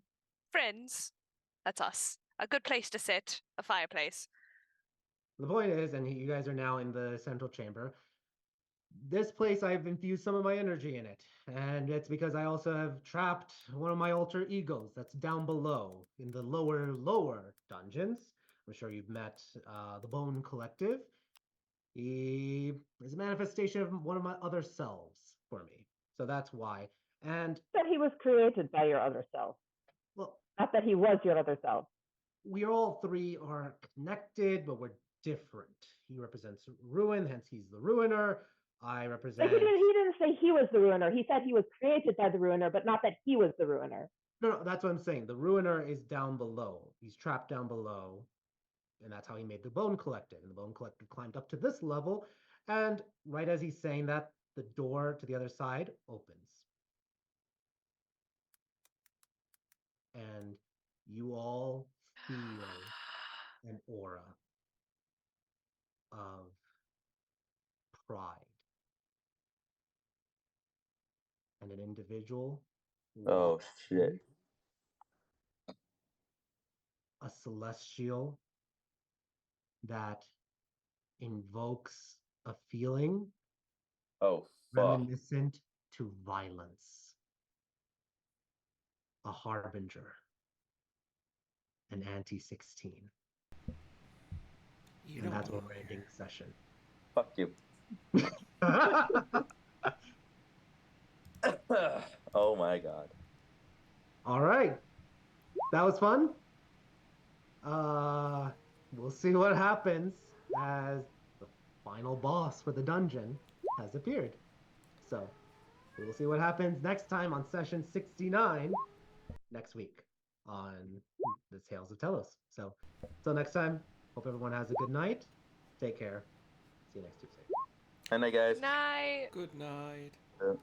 friends. That's us. A good place to sit, a fireplace. the point is, and you guys are now in the central chamber. This place, I've infused some of my energy in it, and it's because I also have trapped one of my alter egos that's down below in the lower dungeons. I'm sure you've met the Bone Collective. He is a manifestation of one of my other selves for me, so that's why. And That he was created by your other self, well, not that he was your other self. we all three are connected, but we're different. He represents ruin, hence he's the ruiner. I But represent. he didn't say he was the ruiner. He said he was created by the ruiner, but not that he was the ruiner. No, that's what I'm saying. The ruiner is down below. He's trapped down below. And that's how he made the Bone Collective. And the Bone Collective climbed up to this level. And right as he's saying that, the door to the other side opens. And you all feel an aura of pride. And an individual Oh walks shit. in, a celestial that invokes a feeling Oh fuck. reminiscent to violence. A harbinger. An anti-16. You And don't that's where belong we're here. ending session. Fuck you. Oh my god. All right. That was fun. We'll see what happens as the final boss for the dungeon has appeared. So we'll see what happens next time on session 69 next week on the Tales of Tellos. So until next time, hope everyone has a good night. Take care. See you next Tuesday. Good night, guys. Night. Good night. Yeah.